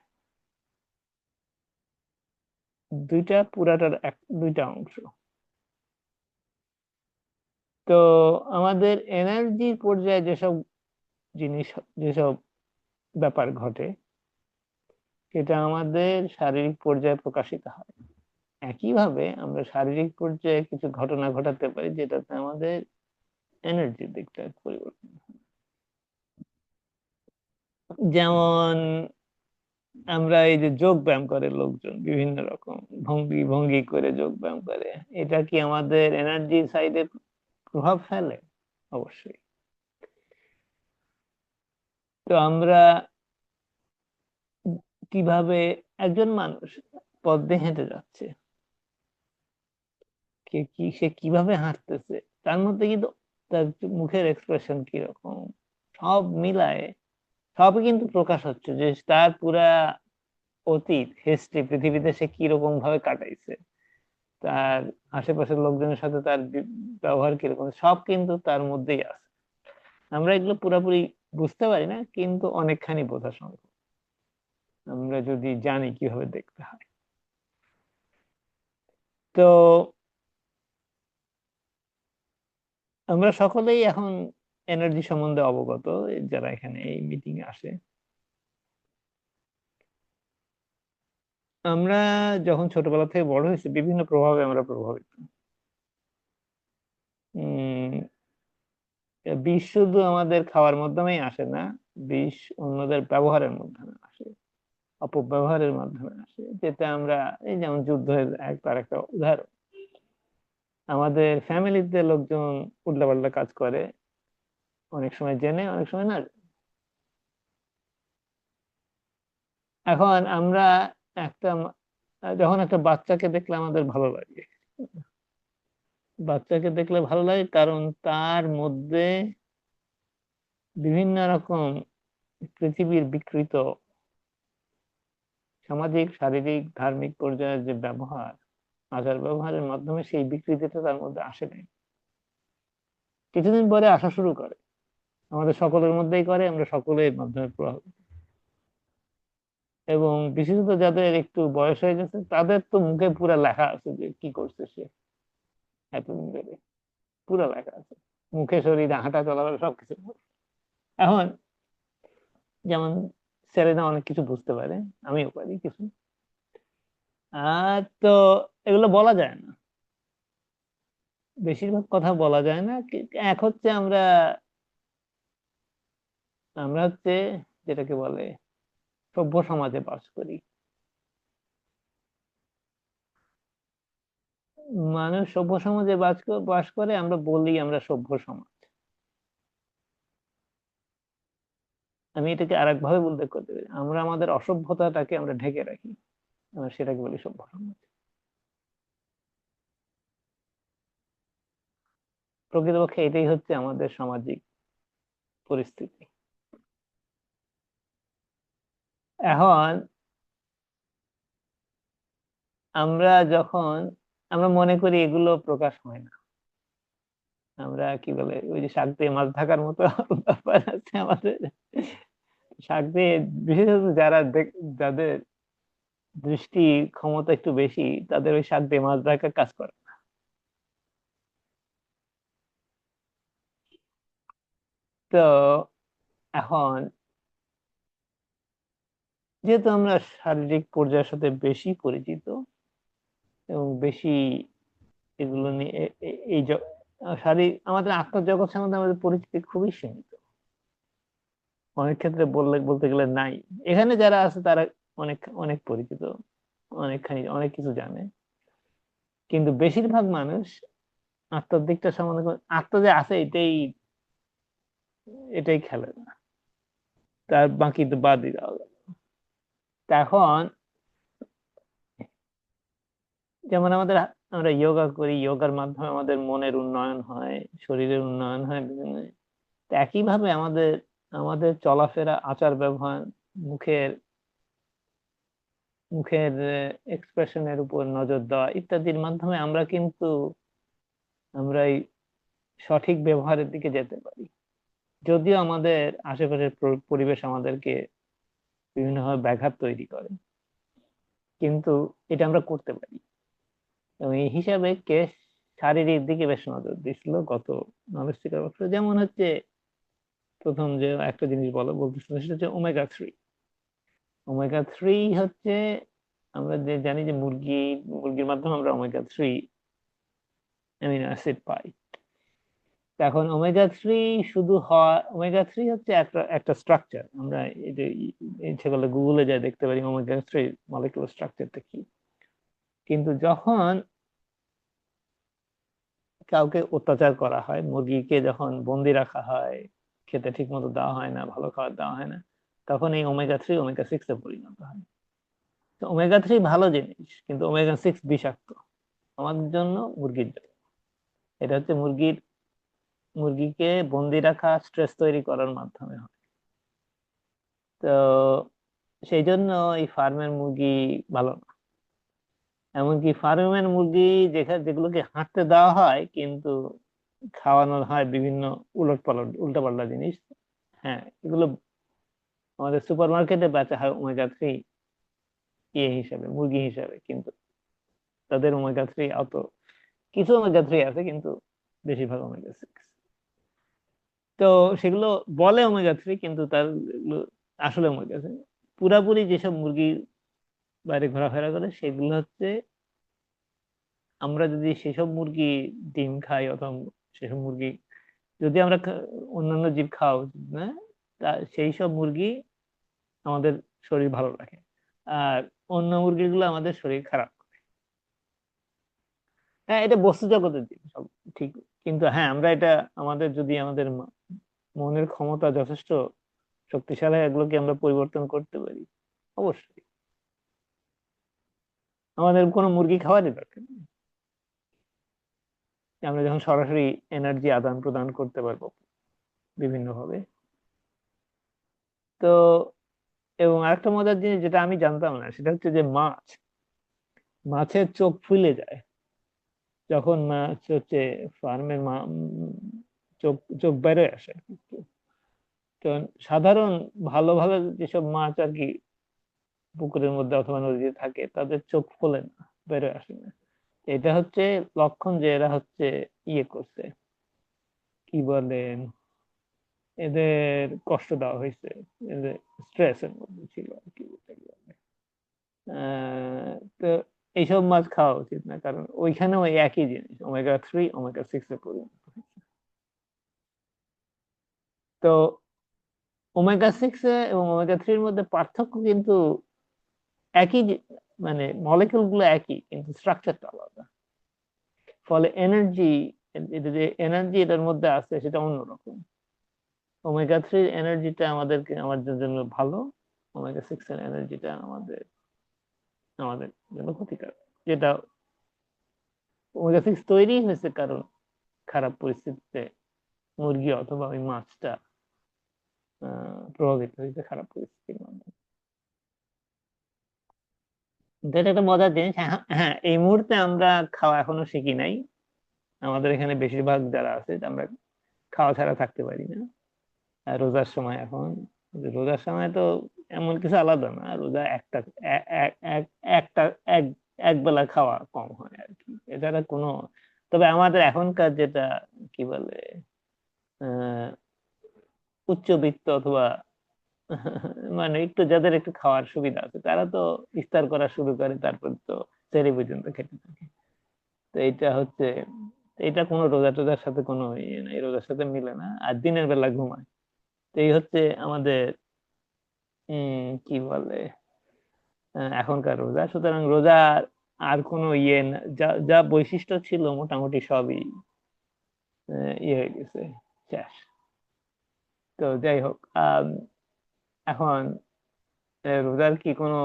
দুইটা পুরাটার দুইটা অংশ। তো আমাদের এনার্জির পর্যায়ে যেসব জিনিস, যেসব ব্যাপার ঘটে, সেটা আমাদের শারীরিক পর্যায়ে প্রকাশিত হয়। একইভাবে আমরা শারীরিক পর্যায়ে কিছু ঘটনা ঘটাতে পারি যেটাতে আমাদের এনার্জির দিকটা পরিবর্তন। যেমন আমরা এই যে যোগ ব্যায়াম করে লোকজন বিভিন্ন রকম ভঙ্গি ভঙ্গি করে যোগ ব্যায়াম করে, এটা কি আমাদের এনার্জি সাইডে প্রভাব ফেলে? অবশ্যই। তো আমরা কিভাবে, একজন মানুষ পথ দিয়ে হেঁটে যাচ্ছে, সে কিভাবে হাঁটতেছে, তার মধ্যে কিন্তু তার মুখের এক্সপ্রেশন কিরকম, সব মিলায়ে সবই কিন্তু প্রকাশ হচ্ছে যে তার পুরা অতীত হিস্ট্রি, পৃথিবীতে সে কিরকম ভাবে কাটাইছে, তার আশেপাশের লোকজনের সাথে তার ব্যবহার কিরকম, সব কিন্তু তার মধ্যেই আছে। আমরা এগুলো পুরোপুরি বুঝতে পারি না, কিন্তু অনেকখানি বোঝা সম্ভব আমরা যদি জানি কিভাবে দেখতে হয়। তো আমরা সকলেই এখন এনার্জি সম্বন্ধে অবগত, যারা এখানে এই মিটিং এ আসে। আমরা যখন ছোটবেলা থেকে বড় হয়েছি, বিভিন্ন প্রভাবে আমরা প্রভাবিত। উম বিষ শুধু আমাদের খাওয়ার মাধ্যমেই আসে না, বিষ অন্যদের ব্যবহারের মাধ্যমে আসে, অপব্যবহারের মাধ্যমে আসে, যেটা আমরা, এই যেমন যুদ্ধের তার একটা উদাহরণ। আমাদের ফ্যামিলিতে লোকজন উল্টাপাল্টা কাজ করে, অনেক সময় জেনে, অনেক সময় না জেনে। এখন আমরা একটা যখন একটা বাচ্চাকে দেখলে আমাদের ভালো লাগে, বাচ্চাকে দেখলে ভালো লাগে কারণ তার মধ্যে বিভিন্ন রকম পৃথিবীর বিকৃত সামাজিক, শারীরিক, ধার্মিক পর্যায়ের যে ব্যবহার, আচার ব্যবহারের মাধ্যমে সেই বিকৃতিটা তার মধ্যে আসে নাই, কিছুদিন পরে আসা শুরু করে। আমাদের সকলের মধ্যেই করে, আমরা সকলের মাধ্যমে প্রভাবিত। এবং বিশেষত যাদের একটু বয়স হয়ে গেছে, তাদের তো মুখে পুরা লেখা আছে যে কি করছে সে এতদিন ধরে, পুরা লেখা আছে মুখে, শরীরে, হাঁটা চলাফেরা সবকিছু। এখন যেমন ছেলেরা অনেক কিছু বুঝতে পারে, আমিও পারি কিছু। তো এগুলো বলা যায় না, বেশিরভাগ কথা বলা যায় না। এক হচ্ছে আমরা আমরা হচ্ছে যেটাকে বলে সভ্য সমাজে বাস করি। মানুষ সভ্য সমাজে বাস করে, আমরা বলি আমরা সভ্য সমাজ। আমি এটাকে আরেক ভাবে উল্লেখ করতে পারি, আমরা আমাদের অসভ্যতাটাকে আমরা ঢেকে রাখি, আমরা সেটাকে বলি সভ্য সমাজ। প্রকৃতপক্ষে এটাই হচ্ছে আমাদের সামাজিক পরিস্থিতি। এখন আমরা যখন আমরা মনে করি এগুলো প্রকাশ হয় না, আমরা কি বলে ওই যে শাক দিয়ে মাছ ঢাকার মতো ব্যাপার আছে আমাদের। শাক দিয়ে, বিশেষত যাদের দৃষ্টি ক্ষমতা একটু বেশি, তাদের ওই শাক দিয়ে মাছ ঢাকার কাজ করে। তো এখন যেহেতু আমরা শারীরিক পর্যায়ের সাথে বেশি পরিচিত এবং বেশি এগুলো নিয়ে এই শারীরিক আমাদের আত্মজগৎ সম্বন্ধে আমাদের পরিচিতি খুবই সীমিত, অনেক ক্ষেত্রে বলতে গেলে নাই। এখানে যারা আছে তারা অনেক অনেক পরিচিত, অনেকখানি অনেক কিছু জানে, কিন্তু বেশিরভাগ মানুষ আত্মার দিকটা সম্বন্ধে আত্মা যে আছে এটাই এটাই খেলে না, তার বাকি তো বাদই দেওয়া গেল। এখন যেমন আমরা যোগা করি, যোগার মাধ্যমে আমাদের মনের উন্নয়ন হয়, শরীরের উন্নয়ন হয় বিভিন্ন। তো একইভাবে আমাদের আমাদের চলাফেরা, আচার ব্যবহার, মুখের মুখের এক্সপ্রেশনের উপর নজর দেওয়া ইত্যাদির মাধ্যমে আমরা এই সঠিক ব্যবহারের দিকে যেতে পারি। যদিও আমাদের আশেপাশের পরিবেশ আমাদেরকে বিভিন্নভাবে ব্যাঘাত তৈরি করে, কিন্তু এটা আমরা করতে পারি। এবং এই হিসাবে কেশ শারীরিক দিকে বেশ নজর দিছিল গত নলেজ শিকার বছর। যেমন হচ্ছে প্রথম যে একটা জিনিস বলতেছিল সেটা হচ্ছে ওমেগা 3। ওমেগা 3 হচ্ছে, আমরা যে জানি যে মুরগির মাধ্যমে আমরা ওমেগা 3 অ্যামিনো অ্যাসিড পাই। এখন ওমেগা 3 শুধু হয়, ওমেগা 3 হচ্ছে একটা একটা স্ট্রাকচার। আমরা এই যে ইচ্ছে করলে গুগলে যা দেখতে পারি ওমেগা 3 মলিকুলার স্ট্রাকচারটা কি। কিন্তু যখন কাউকে অত্যাচার করা হয়, মুরগিকে যখন বন্দি রাখা হয়, খেতে ঠিক মতো দেওয়া হয় না, ভালো খাবার দেওয়া হয় না, তখন এই ওমেগা 3 ওমেগা 6 এ পরিণত হয়। তো ওমেগা 3 ভালো জিনিস, কিন্তু ওমেগা 6 বিষাক্ত আমাদের জন্য, মুরগির জন্য। এটা হচ্ছে মুরগিকে বন্দি রাখা, স্ট্রেস তৈরি করার মাধ্যমে হয়। তো সেই জন্য এই ফার্মের মুরগি ভালো না। এমনকি ফার্মের মুরগি যেগুলোকে হাঁটতে দেওয়া হয়, কিন্তু খাওয়ানো হয় বিভিন্ন উল্টাপাল্টা জিনিস। হ্যাঁ, এগুলো আমাদের সুপার মার্কেটে বেচা হয় ওমেগা 3 হিসাবে, মুরগি হিসাবে, কিন্তু তাদের ওমেগা 3 অত, কিছু ওমেগা 3 আছে কিন্তু বেশিরভাগ ওমেগা 6। তো সেগুলো বলে ওমেগা 3, কিন্তু তার এগুলো আসলে ওমেগা 3। পুরাপুরি যেসব মুরগি বাইরে ঘোরাফেরা করে সেগুলো হচ্ছে, আমরা যদি সেসব মুরগি ডিম খাই অথবা সেসব মুরগি যদি আমরা অন্যান্য জীব খাওয়া উচিত না, তা সেই সব মুরগি আমাদের শরীর ভালো রাখে, আর অন্য মুরগিগুলো আমাদের শরীর খারাপ করে। হ্যাঁ, এটা বস্তু জগতের দিক সব ঠিক, কিন্তু হ্যাঁ আমরা এটা আমাদের যদি আমাদের মনের ক্ষমতা যথেষ্ট শক্তিশালী হয়, এগুলোকে আমরা পরিবর্তন করতে পারি অবশ্যই। আমাদের কোনো মুরগি খাওয়ারই দরকার নেই, আমরা যখন সরাসরি এনার্জি আদান প্রদান করতে পারবো বিভিন্ন ভাবে। তো এবং আরেকটা মজার জিনিস যেটা আমি জানতাম না, সেটা হচ্ছে যে মাছের চোখ ফুলে যায় যখন মাছ হচ্ছে ফার্মের চোখ চোখ বেরোয় আসে। তো সাধারণ ভালো ভালো যেসব মাছ আর কি পুকুরের মধ্যে অথবা নদীতে থাকে, তাদের চোখ ফোলে না, বেরোয় আসে না। এটা হচ্ছে লক্ষণ যে এরা হচ্ছে ইয়ে করছে, কি বলেন, এদের কষ্ট দেওয়া হয়েছে, এদের স্ট্রেসের মধ্যে ছিল আর কি বলতে গেলে। তো এইসব মাছ খাওয়া উচিত না, কারণ ওইখানে ওই একই জিনিস ওমেগা 3 ওমেগা 6 এ পরিণত হয়েছে। তো ওমেগা 6 এবং ওমেগা 3 এর মধ্যে পার্থক্য কিন্তু একই মানে মলিকিউল গুলো একই, কিন্তু স্ট্রাকচারটা আলাদা। ফলে এনার্জি, এটা যে এনার্জি এটার মধ্যে আছে সেটা অন্যরকম। ওমেগা 3 এনার্জিটা আমাদের জন্য ভালো, ওমেগা 6 এর এনার্জিটা আমাদের আমাদের জন্য ক্ষতিকারক। যেটা ওমেগা 6 তৈরি হয়েছে কারণ খারাপ পরিস্থিতিতে মুরগি অথবা ওই মাছটা প্রভাবিত হয়েছে খারাপ পরিস্থিতির মাধ্যমে। কিন্তু এটা একটা মজার জিনিস। হ্যাঁ হ্যাঁ, এই মুহূর্তে আমরা খাওয়া এখনো শিখি নাই। আমাদের এখানে বেশিরভাগ যারা আছে আমরা খাওয়া ছাড়া থাকতে পারি না। আর রোজার সময় এখন, রোজার সময় তো এমন কিছু আলাদা না, রোজা একটা একটা এক এক বেলা খাওয়া কম হয় আর কি, এছাড়া কোনো। তবে আমাদের এখনকার যেটা কি বলে আহ উচ্চবিত্ত অথবা মানে একটু যাদের একটু খাওয়ার সুবিধা আছে তারা তো ইফতার করা শুরু করে, তারপর তো সেহরি পর্যন্ত খেতে থাকে। তো এটা হচ্ছে, এটা কোনো রোজা টোজার সাথে কোনো ইয়ে নাই, রোজার সাথে মিলে না, আর দিনের বেলা ঘুমায়। তো এই হচ্ছে আমাদের কি বলে এখনকার রোজা। সুতরাং রোজার আর কোনো ইয়ে যা যা বৈশিষ্ট্য ছিল মোটামুটি সবই ইয়ে হয়ে গেছে, শেষ। তো যাই হোক, এখন রোজার কি কোনো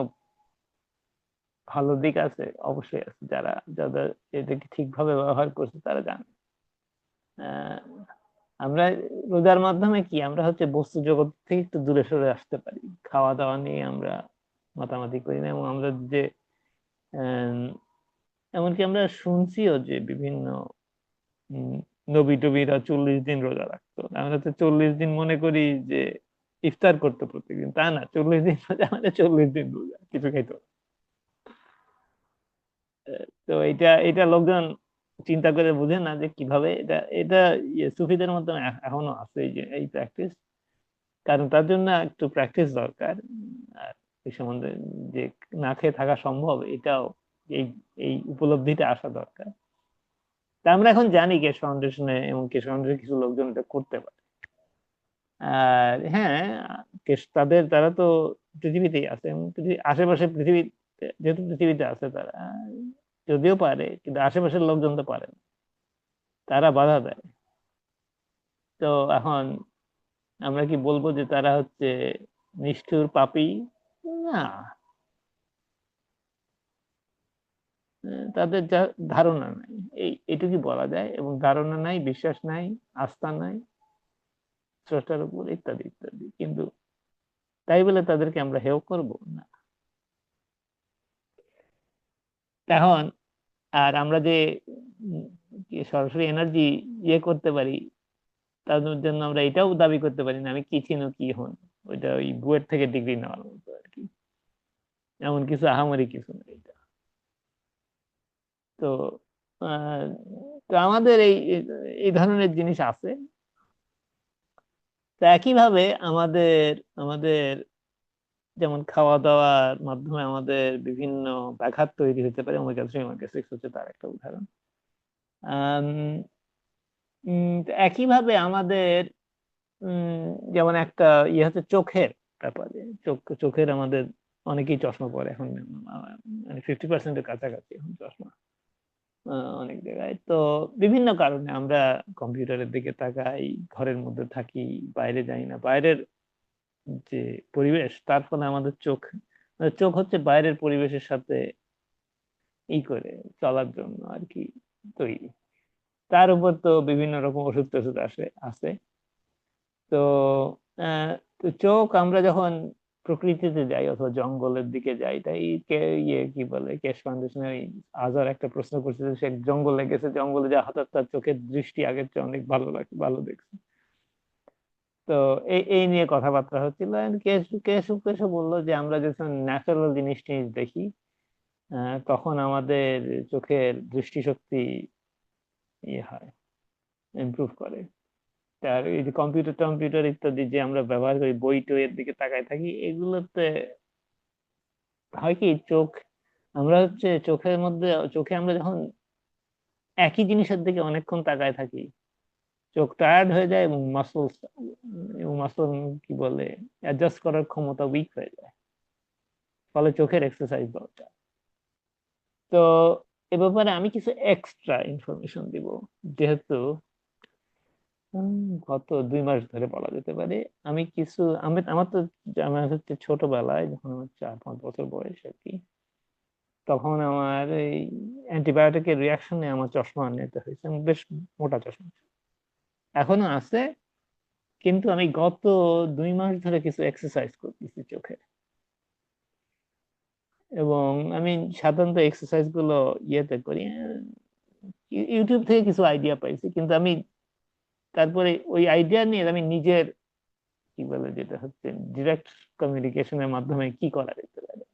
ভালো দিক আছে? অবশ্যই আছে, যারা যাদের এটাকে ঠিকভাবে ব্যবহার করছে তারা জানে। আহ, আমরা রোজার মাধ্যমে কি আমরা হচ্ছে বস্তু জগৎ থেকে একটু দূরে সরে আসতে পারি, খাওয়া দাওয়া নিয়ে আমরা মাতামাতি করি না। এবং আমরা যে আহ, এমনকি আমরা শুনছিও যে বিভিন্ন উম, নবী টবিরা 40 দিন রোজা রাখতো, আমরা তো 40 দিন মনে করি যে ইফতার করতো প্রত্যেকদিন, তা না, 40 দিন রোজা মানে 40 দিন রোজা, কিছু খাইতো না। তো এটা এটা লোকজন চিন্তা করে বুঝে না যে কিভাবে এটা এটা সুফিদের মধ্যে এখনো আছে এই যে এই প্র্যাকটিস। কারণ তার জন্য একটু প্র্যাকটিস দরকার। আর এই সম্বন্ধে যে না খেয়ে থাকা সম্ভব, এটাও এই এই উপলব্ধিটা আসা দরকার। তা আমরা এখন জানি কেশ ফাউন্ডেশনে এবং কেশ ফাউন্ডেশনের কিছু লোকজন এটা করতে পারে। আর হ্যাঁ, তারা তো পৃথিবীতেই আছে, এবং আশেপাশে পৃথিবী, যেহেতু পৃথিবীতে আছে তারা যদিও পারে, কিন্তু আশেপাশের লোকজন তো পারে না, তারা বাধা দেয়। তো এখন আমরা কি বলবো যে তারা হচ্ছে নিষ্ঠুর পাপী? না, তাদের যা ধারণা নাই, এইটুকুই বলা যায়। এবং ধারণা নাই, বিশ্বাস নাই, আস্থা নাই স্রষ্টার উপর, ইত্যাদি ইত্যাদি। কিন্তু তাই বলে তাদেরকে আমরা হেয় করব না। এখন আর আমরা যে উম, কি সরাসরি এনার্জি ইয়ে করতে পারি, তার জন্য আমরা এটাও দাবি করতে পারি না আমি কি ছিল কি হন, ওইটা ওই বুয়েট থেকে ডিগ্রি নেওয়ার মতো আর কি, এমন কিছু আহামরি কিছু না এটা। তো আহ, তো আমাদের এই এই ধরনের জিনিস আছে। তো একইভাবে আমাদের আমাদের যেমন খাওয়া দাওয়ার মাধ্যমে আমাদের বিভিন্ন ব্যাঘাত তৈরি হতে পারে, ওমেগা 3 ওমেগা 6 হচ্ছে তার একটা উদাহরণ। আম, তো একইভাবে আমাদের উম, যেমন একটা ইয়ে হচ্ছে চোখের ব্যাপারে, চোখের আমাদের অনেকেই চশমা পরে এখন, মানে 50%-এর কাছাকাছি এখন চশমা অনেক জায়গায়। তো বিভিন্ন কারণে আমরা কম্পিউটারের দিকে তাকাই, ঘরের মধ্যে থাকি, বাইরে যাই না, বাইরের যে পরিবেশ তার ফলে আমাদের চোখ হচ্ছে বাইরের পরিবেশের সাথে করে চলার জন্য আর কি তৈরি। তার উপর তো বিভিন্ন রকম ওষুধ টষুধ আছে। তো আহ তো চোখ আমরা যখন প্রকৃতিতে যাই অথবা জঙ্গলের দিকে যাই, তাই কি বলে কেশ ফাউন্ডেশনের আজার একটা প্রশ্ন করছে যে সে জঙ্গলে গেছে, জঙ্গলে যা হঠাৎ তার চোখের দৃষ্টি আগের চেয়ে অনেক ভালো লাগে, ভালো দেখছে। তো এই এই নিয়ে কথাবার্তা হচ্ছিল, and কেশু কেশু কেশু বললো যে আমরা যখন ন্যাচারাল জিনিস টিনিস দেখি তখন আমাদের চোখের দৃষ্টিশক্তি ইয়ে হয়, ইমপ্রুভ করে। আর এই যে কম্পিউটার টম্পিউটার ইত্যাদি যে আমরা ব্যবহার করি, বই টইয়ের দিকে তাকায় থাকি, এগুলোতে হয় কি আমরা হচ্ছে চোখে আমরা যখন একই জিনিসের দিকে অনেকক্ষণ তাকায় থাকি, চোখ টায়ার্ড হয়ে যায় এবং মাসল কি বলে অ্যাডজাস্ট করার ক্ষমতা উইক হয়ে যায়, ফলে চোখের এক্সারসাইজ দরকার। তো এ ব্যাপারে আমি কিছু এক্সট্রা ইনফরমেশন দিব। যেহেতু গত 2 মাস ধরে বলা যেতে পারে। আমি কিছু আমার তো আমার হচ্ছে ছোটবেলায় যখন আমার 4-5 বছর বয়স আর কি, তখন আমার এই অ্যান্টিবায়োটিকের রিয়াকশনে আমার চশমা নিতে হয়েছে। আমি বেশ মোটা চশমা এখনো আছে, কিন্তু আমি গত 2 মাস ধরে কিছু এক্সারসাইজ করতেছি চোখে। এবং আমি সাধারণত এক্সারসাইজ গুলো ইয়েতে করি, ইউটিউব থেকে কিছু আইডিয়া পাইছি, কিন্তু আমি তারপরে ওই আইডিয়া নিয়ে আমি নিজের কি বলে যেটা হচ্ছে ডিরেক্ট কমিউনিকেশনের মাধ্যমে কি করা যেতে পারে।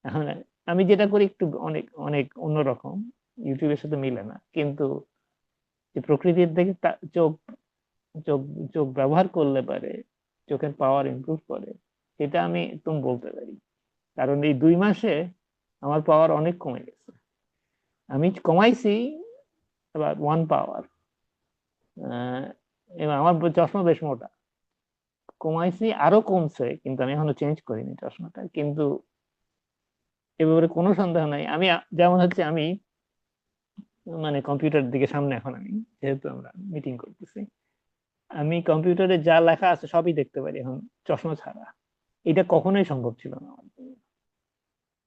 এখন আমি যেটা করি একটু অনেক অনেক অন্যরকম, ইউটিউবের সাথে মিলে না, কিন্তু যে প্রকৃতির দিকে চোখ চোখ চোখ ব্যবহার করলে পারে চোখের পাওয়ার ইমপ্রুভ করে, সেটা আমি তুমি বলতে পারি। কারণ এই 2 মাসে আমার পাওয়ার অনেক কমে গেছে। আমি কমাইছি আবার 1 পাওয়ার, এবং আমার চশমা বেশ মোটা, কমাইছি আরো কমছে, কিন্তু আমি এখনো চেঞ্জ করিনি চশমাটা। কিন্তু এ ব্যাপারে কোনো সন্দেহ নাই, আমি যেমন হচ্ছে আমি মানে কম্পিউটার দিকে সামনে, এখন আমি যেহেতু আমরা মিটিং করতেছি, আমি কম্পিউটারে যা লেখা আছে সবই দেখতে পারি এখন চশমা ছাড়া। এটা কখনোই সম্ভব ছিল না আমার জন্য।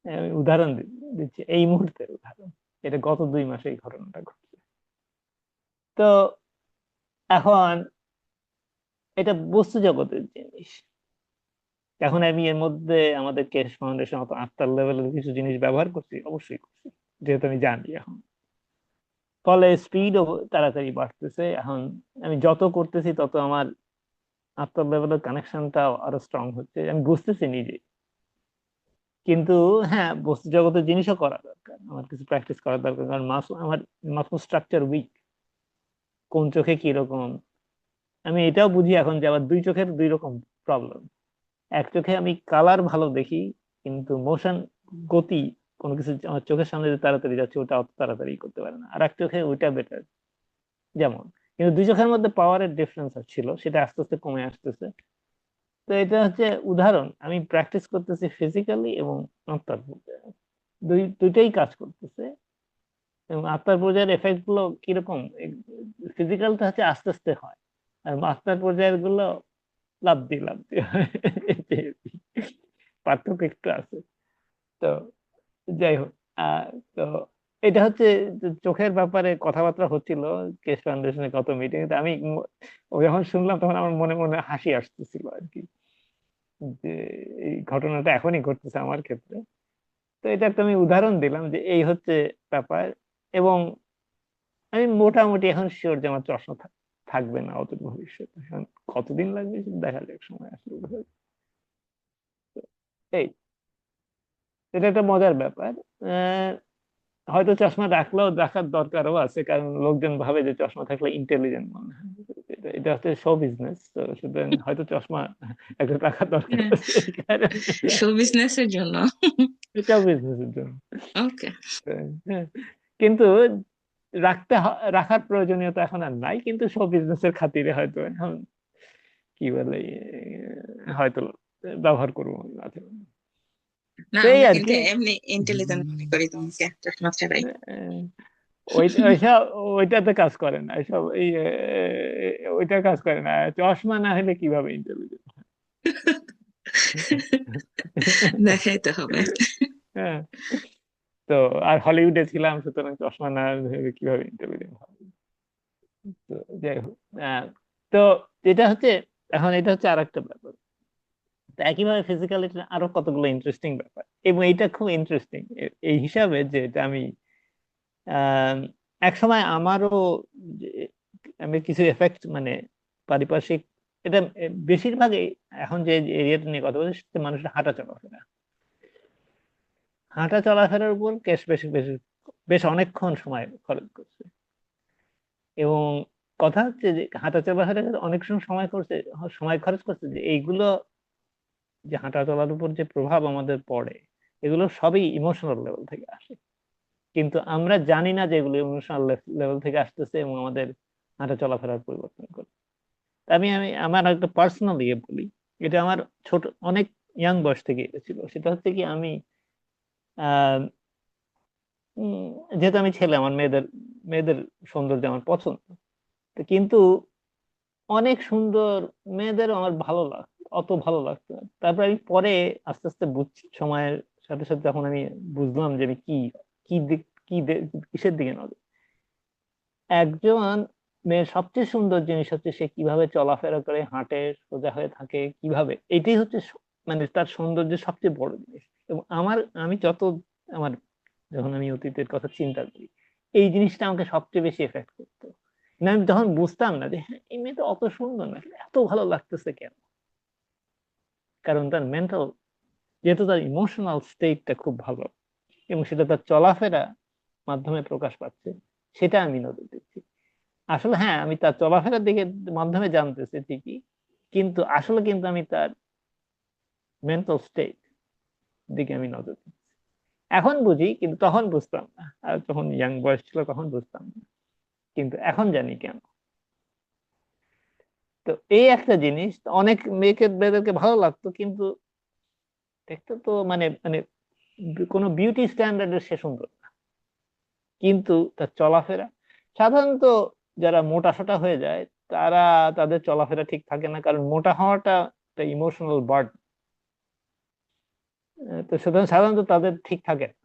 আমি উদাহরণ দিচ্ছি, এই মুহূর্তের উদাহরণ, এটা গত 2 মাসে এই ঘটনাটা ঘটছে। তো এখন এটা বস্তু জগতের জিনিস। এখন আমি এর মধ্যে আমাদের কেশ ফাউন্ডেশন অত আত্মার লেভেলের কিছু জিনিস ব্যবহার করছি, অবশ্যই করছি, যেহেতু আমি জানি এখন। ফলে স্পিডও তাড়াতাড়ি বাড়তেছে এখন। আমি যত করতেছি তত আমার আত্মার লেভেলের কানেকশনটাও আরো স্ট্রং হচ্ছে, আমি বুঝতেছি নিজে। কিন্তু হ্যাঁ, বস্তু জগতের জিনিসও করা দরকার, আমার কিছু প্র্যাকটিস করা দরকার, কারণ আমার মাসল স্ট্রাকচার উইক, কোন চোখে কি রকম। আমি এটাও বুঝি এখন যে আবার 2 চোখের 2 রকম প্রবলেম। এক চোখে আমি কালার ভালো দেখি, কিন্তু মোশন, গতি, কোনো কিছু আমার চোখের সামনে যে তাড়াতাড়ি যাচ্ছে ওটা অত তাড়াতাড়ি করতে পারে না, আর এক চোখে ওইটা বেটার। যেমন, কিন্তু 2 চোখের মধ্যে পাওয়ারের ডিফারেন্স ছিল, সেটা আস্তে আস্তে কমে আসতেছে। তো এটা হচ্ছে উদাহরণ, আমি প্র্যাকটিস করতেছি ফিজিক্যালি এবং আত্মার পর্যায়ে, দুইটাই কাজ করতেছে। এবং আত্মার পর্যায়ের এফেক্ট গুলো কিরকম, ফিজিক্যালটা হচ্ছে আস্তে আস্তে হয়, আর আত্মার পর্যায়ের গুলো লাফ দিয়ে হয়। পার্থক্য একটু আছে। তো যাই হোক, তো এটা হচ্ছে যে চোখের ব্যাপারে কথাবার্তা হচ্ছিল কেস ফাউন্ডেশনের কত মিটিং, আমি ও যখন শুনলাম তখন আমার মনে মনে হাসি আসতেছিল আর কি, যে এই ঘটনাটা এখনই ঘটতেছে আমার ক্ষেত্রে। তো এটা একটা আমি উদাহরণ দিলাম যে এই হচ্ছে ব্যাপার। এবং আমি মোটামুটি এখন শিওর যে আমার চশমা থাকবে না অদূর ভবিষ্যতে। এখন কতদিন লাগবে সেটা দেখা যাক, সময় আসলে বোঝা যাবে। এই, এটা একটা মজার ব্যাপার। আহ, হয়তো চশমা রাখার দরকারও আছে, কারণ লোকজন ভাবে যে চশমা থাকলে ইন্টেলিজেন্ট মনে হয়। এটা হচ্ছে শো বিজনেস, তো সুতরাং হয়তো চশমা একটা রাখার দরকার আছে এই কারণে। শো বিজনেসের জন্য। এটাও বিজনেসের জন্য। ওকে। হ্যাঁ, কিন্তু রাখার প্রয়োজনীয়তা এখন আর নাই, কিন্তু সব বিজনেসের খাতিরে হয়তো এখন কি বলে হয়তো ব্যবহার করবো মাঝে মাঝে। না, তো এই আমরা আর কিন্তু কি। এমনি ইন্টেলিজেন্ট মনে করি তোমাকে চশমা ছাড়াই। আহ, ওইসব ওইটাতে কাজ করে না, এসব এই ওইটা কাজ করে না, চশমা না হলে কিভাবে ইন্টেলিজেন্ট। দেখাইতে হবে। হ্যাঁ, তো আর হলিউডে ছিলাম, সুতরাং চশমা না হলে কিভাবে ইন্টেলিজেন্ট হবে। তো যাই হোক, তো এটা হচ্ছে, এখন এটা হচ্ছে আরেকটা ব্যাপার। তো একইভাবে ফিজিক্যালিটি আরো কতগুলো ইন্টারেস্টিং ব্যাপার, এবং এটা খুব ইন্টারেস্টিং এই হিসাবে যে এটা আমি আহ এক সময় আমারও যে- আমি কিছু এফেক্ট মানে পারিপার্শ্বিক, এটা বেশিরভাগ এখন যে এরিয়াটা নিয়ে কথা বলছি সেটা মানুষের হাঁটা চলাফেরার উপর বেশ বেশ বেশ বেশ অনেকক্ষণ সময় খরচ করছে। এবং কথা হচ্ছে যে হাঁটা চলাফেরা অনেক সময় খরচ করছে, যে এইগুলো, যে হাঁটা চলার উপর যে প্রভাব আমাদের পড়ে, এগুলো সবই ইমোশনাল লেভেল থেকে আসে। কিন্তু আমরা জানি না যে এগুলো ইমোশনাল লেভেল থেকে আসতেছে এবং আমাদের হাঁটা চলাফেরার পরিবর্তন করে। তা আমি আমার একটা পার্সোনাল ইয়ে বলি, এটা আমার ছোট অনেক ইয়াং বয়স থেকে ছিল। সেটা হচ্ছে কি, আমি আহ উম, যেহেতু আমি ছেলে, আমার মেয়েদের মেয়েদের সৌন্দর্য আমার পছন্দ। তো কিন্তু অনেক সুন্দর, মেয়েদের আমার ভালো লাগতো, অত ভালো লাগতো না। তারপর আমি পরে আস্তে আস্তে বুঝছি, সময়ের সাথে সাথে যখন আমি বুঝলাম যে আমি কি দিক কিসের দিকে নজর। একজন মেয়ের সবচেয়ে সুন্দর জিনিস হচ্ছে সে কিভাবে চলাফেরা করে, হাঁটে, সোজা হয়ে থাকে কিভাবে, এটাই হচ্ছে মানে তার সৌন্দর্যের সবচেয়ে বড় জিনিস। এবং আমি আমার যখন আমি অতীতের কথা চিন্তা করি, এই জিনিসটা আমাকে সবচেয়ে বেশি এফেক্ট করতো। না, আমি যখন বুঝতাম না যে হ্যাঁ এই মেয়ে তো অত সুন্দর না, কিন্তু এত ভালো লাগতেছে কেন, কারণ তার মেন্টাল, যেহেতু তার ইমোশনাল স্টেটটা খুব ভালো এবং সেটা তার চলাফেরা মাধ্যমে প্রকাশ পাচ্ছে, সেটা আমি নজর দিচ্ছি। আসলে হ্যাঁ, আমি তার চলাফেরার দিকে মাধ্যমে জানতেছি ঠিকই, কিন্তু আসলে কিন্তু আমি তার মেন্টাল স্টেট দিকে আমি নজর দিচ্ছি। এখন বুঝি, কিন্তু তখন বুঝতাম না, আর তখন ইয়াং বয়স ছিল তখন বুঝতাম না, কিন্তু এখন জানি কেন। তো এই একটা জিনিস, অনেক মেয়েদেরকে ভালো লাগতো, কিন্তু দেখতে তো মানে মানে কোনো বিউটি স্ট্যান্ডার্ডের সে সুন্দর না, কিন্তু তার চলাফেরা, সাধারণত যারা মোটা সোটা হয়ে যায় তারা, তাদের চলাফেরা ঠিক থাকে না, কারণ মোটা হওয়াটা একটা ইমোশনাল বার্ড। তো সুতরাং সাধারণত তাদের ঠিক থাকে না,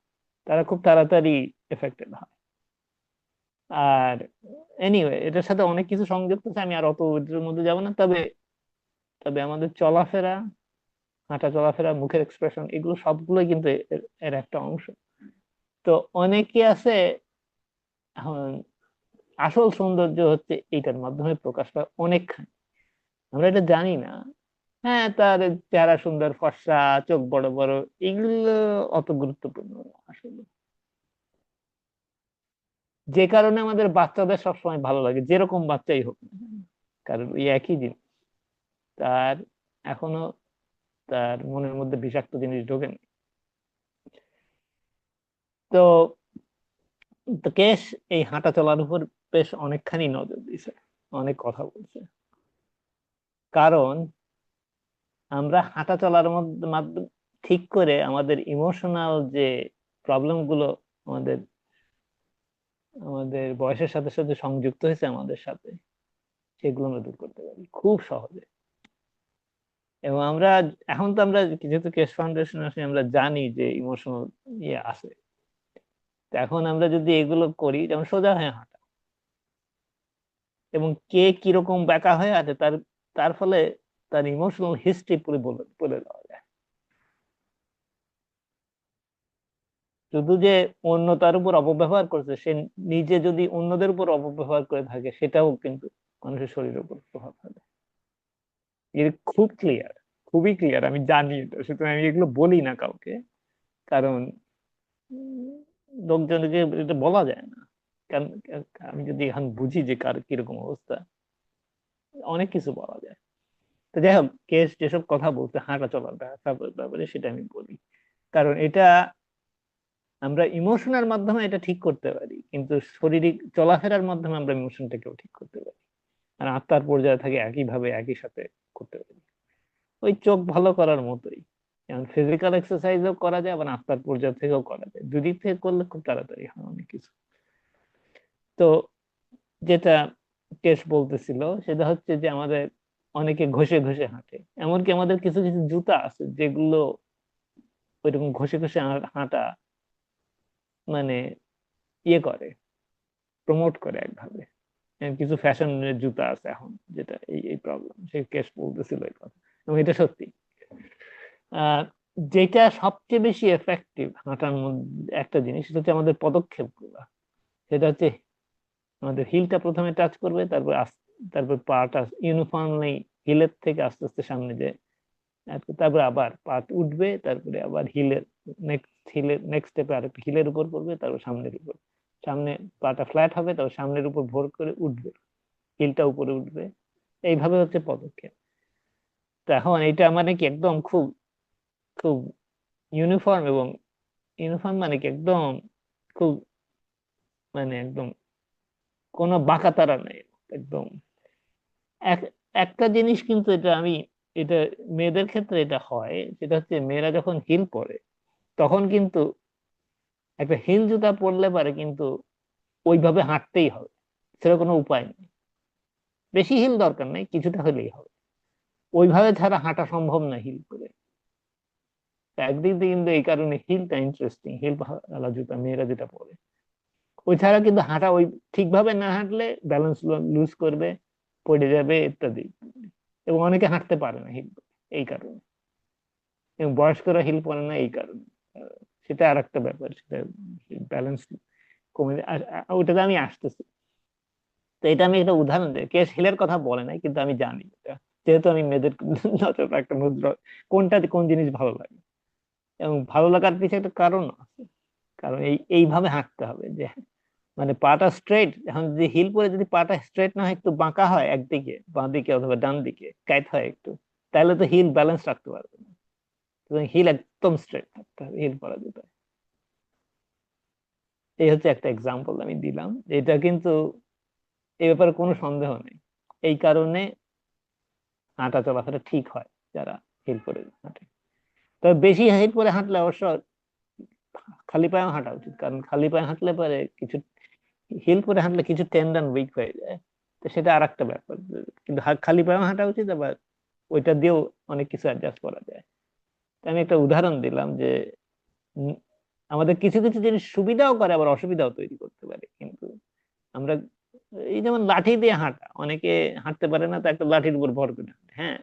তারা খুব তাড়াতাড়ি এফেক্টেড হয়। আর এনিওয়ে, এটার সাথে অনেক কিছু সংযুক্ত আছে, আমি আর অত ওইটার মধ্যে যাবো না। তবে তবে আমাদের চলাফেরা, হাঁটা চলাফেরা, মুখের এক্সপ্রেশন, এগুলো সবগুলোই কিন্তু এর এর একটা অংশ। তো অনেকে আছে, এখন আসল সৌন্দর্য হচ্ছে এইটার মাধ্যমে প্রকাশ পায় অনেকখানি, আমরা এটা জানি না। হ্যাঁ, তার চেহারা সুন্দর, ফর্সা, চোখ বড় বড়, এগুলো অত গুরুত্বপূর্ণ না আসলে। যে কারণে আমাদের বাচ্চাদের সবসময় ভালো লাগে, যেরকম বাচ্চাই হোক না কেন। কারণ ওই একই জিনিস, তার এখনো তার মনের মধ্যে বিষাক্ত জিনিস ঢোকেনি। তো তো কেশ এই হাঁটা চলার উপর বেশ অনেকখানি নজর দিছে, অনেক কথা বলছে। কারণ আমরা হাঁটা চলার মধ্যে মাধ্যম ঠিক করে আমাদের ইমোশনাল যে প্রবলেম গুলো আমাদের আমাদের বয়সের সাথে সাথে সংযুক্ত হয়েছে আমাদের সাথে, সেগুলো আমরা দূর করতে পারি খুব সহজে। এবং আমরা এখন তো আমরা যেহেতু কেশ ফাউন্ডেশন আছে, আমরা জানি যে ইমোশনাল ইয়ে আছে। তো এখন আমরা যদি এগুলো করি, যেমন সোজা হয়ে হাঁটা, এবং কে কিরকম বেঁকা হয়ে আছে তার তার ফলে তার ইমোশনাল হিস্ট্রি পুরো বলে বলে দেওয়া যায়। শুধু যে অন্য তার উপর অপব্যবহার করছে, সে নিজে যদি অন্যদের উপর অপব্যবহার করে থাকে, সেটাও কিন্তু মানুষের শরীরের উপর প্রভাব ফেলে। এটা খুব ক্লিয়ার, খুবই ক্লিয়ার, আমি জানি এটা, সুতরাং আমি এগুলো বলি না কাউকে। কারণ উম, লোকজনকে এটা বলা যায় না। কারণ আমি যদি এখন বুঝি যে কার কিরকম অবস্থা, অনেক কিছু বলা যায়। তো যাই হোক, কেস যেসব কথা বলতে হাঁটা চলার ব্যাপারে, সেটা আমি বলি। কারণ এটা আমরা ইমোশনের মাধ্যমে এটা ঠিক করতে পারি, কিন্তু শারীরিক চলাফেরার মাধ্যমে আমরা ইমোশনটাকেও ঠিক করতে পারি। আর আত্মার পর্যায়ে থাকে একই ভাবে, একই সাথে করতে পারি। ওই চোখ ভালো করার মতোই, যেমন ফিজিক্যাল এক্সারসাইজও করা যায়, আবার আত্মার পর্যায় থেকেও করা যায়, দুদিক থেকে করলে খুব তাড়াতাড়ি হয় অনেক কিছু। তো যেটা কেস বলতেছিল, সেটা হচ্ছে যে আমাদের অনেকে ঘষে ঘষে হাঁটে। এমনকি আমাদের কিছু কিছু জুতা আছে যেগুলো ওইরকম ঘষে ঘষে হাঁটা মানে ইয়ে করে, প্রমোট করে একভাবে। কিছু ফ্যাশনের জুতা আছে এখন, যেটা এই এই প্রবলেম, সে কেস বলতেছিল এই কথা। এবং এটা সত্যি। আহ যেটা সবচেয়ে বেশি এফেক্টিভ হাঁটার মধ্যে একটা জিনিস, সেটা হচ্ছে আমাদের পদক্ষেপ গুলা। সেটা হচ্ছে আমাদের হিলটা প্রথমে টাচ করবে, তারপর পাটা ইউনিফর্মলি হিলের থেকে আস্তে আস্তে সামনে যায়, তারপরে আবার পা উঠবে, তারপরে আবার নেক্সট স্টেপে আরেকটা হিলের উপর পড়বে, তারপর সামনের উপর, সামনে পাটা ফ্ল্যাট হবে, তারপর সামনের উপর ভর করে উঠবে, হিলটা উপরে উঠবে। এইভাবে হচ্ছে পদক্ষেপ। তো এখন এটা মানে কি একদম খুব খুব ইউনিফর্ম, এবং ইউনিফর্ম মানে কি একদম খুব একদম কোনো বাঁকা তারা নেই একদম। এক একটা জিনিস কিন্তু এটা মেয়েদের ক্ষেত্রে এটা হয়, সেটা হচ্ছে মেয়েরা যখন হিল পরে, তখন কিন্তু একটা হিল জুতা পরলে পারে, কিন্তু ওইভাবে হাঁটতেই হবে, সেটা কোনো উপায় নেই। বেশি হিল দরকার নাই, কিছুটা হলেই হবে। ওইভাবে ছাড়া হাঁটা সম্ভব না হিল করে। তো একদিক দিয়ে কিন্তু এই কারণে হিলটা ইন্টারেস্টিং, হিল জুতা মেয়েরা যেটা পরে। ওই ছাড়া কিন্তু হাঁটা ওই ঠিকভাবে না হাঁটলে ব্যালেন্স লুজ করবে, পড়ে যাবে ইত্যাদি। এবং অনেকে হাঁটতে পারে না হিল এই কারণে, এবং বয়স্করা হিল পরে না এই কারণে। আহ, সেটা আর একটা ব্যাপার, সেটা ব্যালেন্স কমে ওটাতে আমি আসতেছি। তো এটা আমি একটা উদাহরণ দিই, কেস হিলের কথা বলে নাই, কিন্তু আমি জানি এটা, যেহেতু আমি মেয়েদের নজর একটা মুদ্রা, কোনটা কোন জিনিস ভালো লাগে। এবং ভালো লাগার পিছনে একটা কারণ আছে, কারণ এইভাবে হাঁটতে হবে যে মানে পাটা স্ট্রেট। এখন যদি হিল পরে যদি পাটা স্ট্রেট না হয়, একটু বাঁকা হয় একদিকে, বাঁ দিকে অথবা ডান দিকে কাইত হয় একটু, তাহলে তো হিল ব্যালেন্স রাখতে পারবে না। হিল একদম স্ট্রেট থাকতে হবে হিল পরা জুতা। এই হচ্ছে একটা এক্সাম্পল আমি দিলাম, এটা কিন্তু এই ব্যাপারে কোনো সন্দেহ নেই। এই কারণে হাঁটা চলাফেরা ঠিক হয় যারা হিল পরে হাঁটে। তবে বেশি হিল পরে হাঁটলে অবশ্য খালি পায়েও হাঁটা উচিত, কারণ খালি পায়ে হাঁটলে পরে কিছু, হিল পরে হাঁটলে কিছু টেন্ডন উইক হয়ে যায়। তো সেটা আর একটা ব্যাপার। কিন্তু খালি পায়েও হাঁটা উচিত, আবার ওইটা দিয়েও অনেক কিছু অ্যাডজাস্ট করা যায়। তো আমি একটা উদাহরণ দিলাম যে উম, আমাদের কিছু কিছু জিনিস সুবিধাও করে, আবার অসুবিধাও তৈরি করতে পারে। কিন্তু আমরা এই যেমন লাঠি দিয়ে হাঁটা, অনেকে হাঁটতে পারে না, তো একটা লাঠির উপর ভর করে হাঁটে। হ্যাঁ,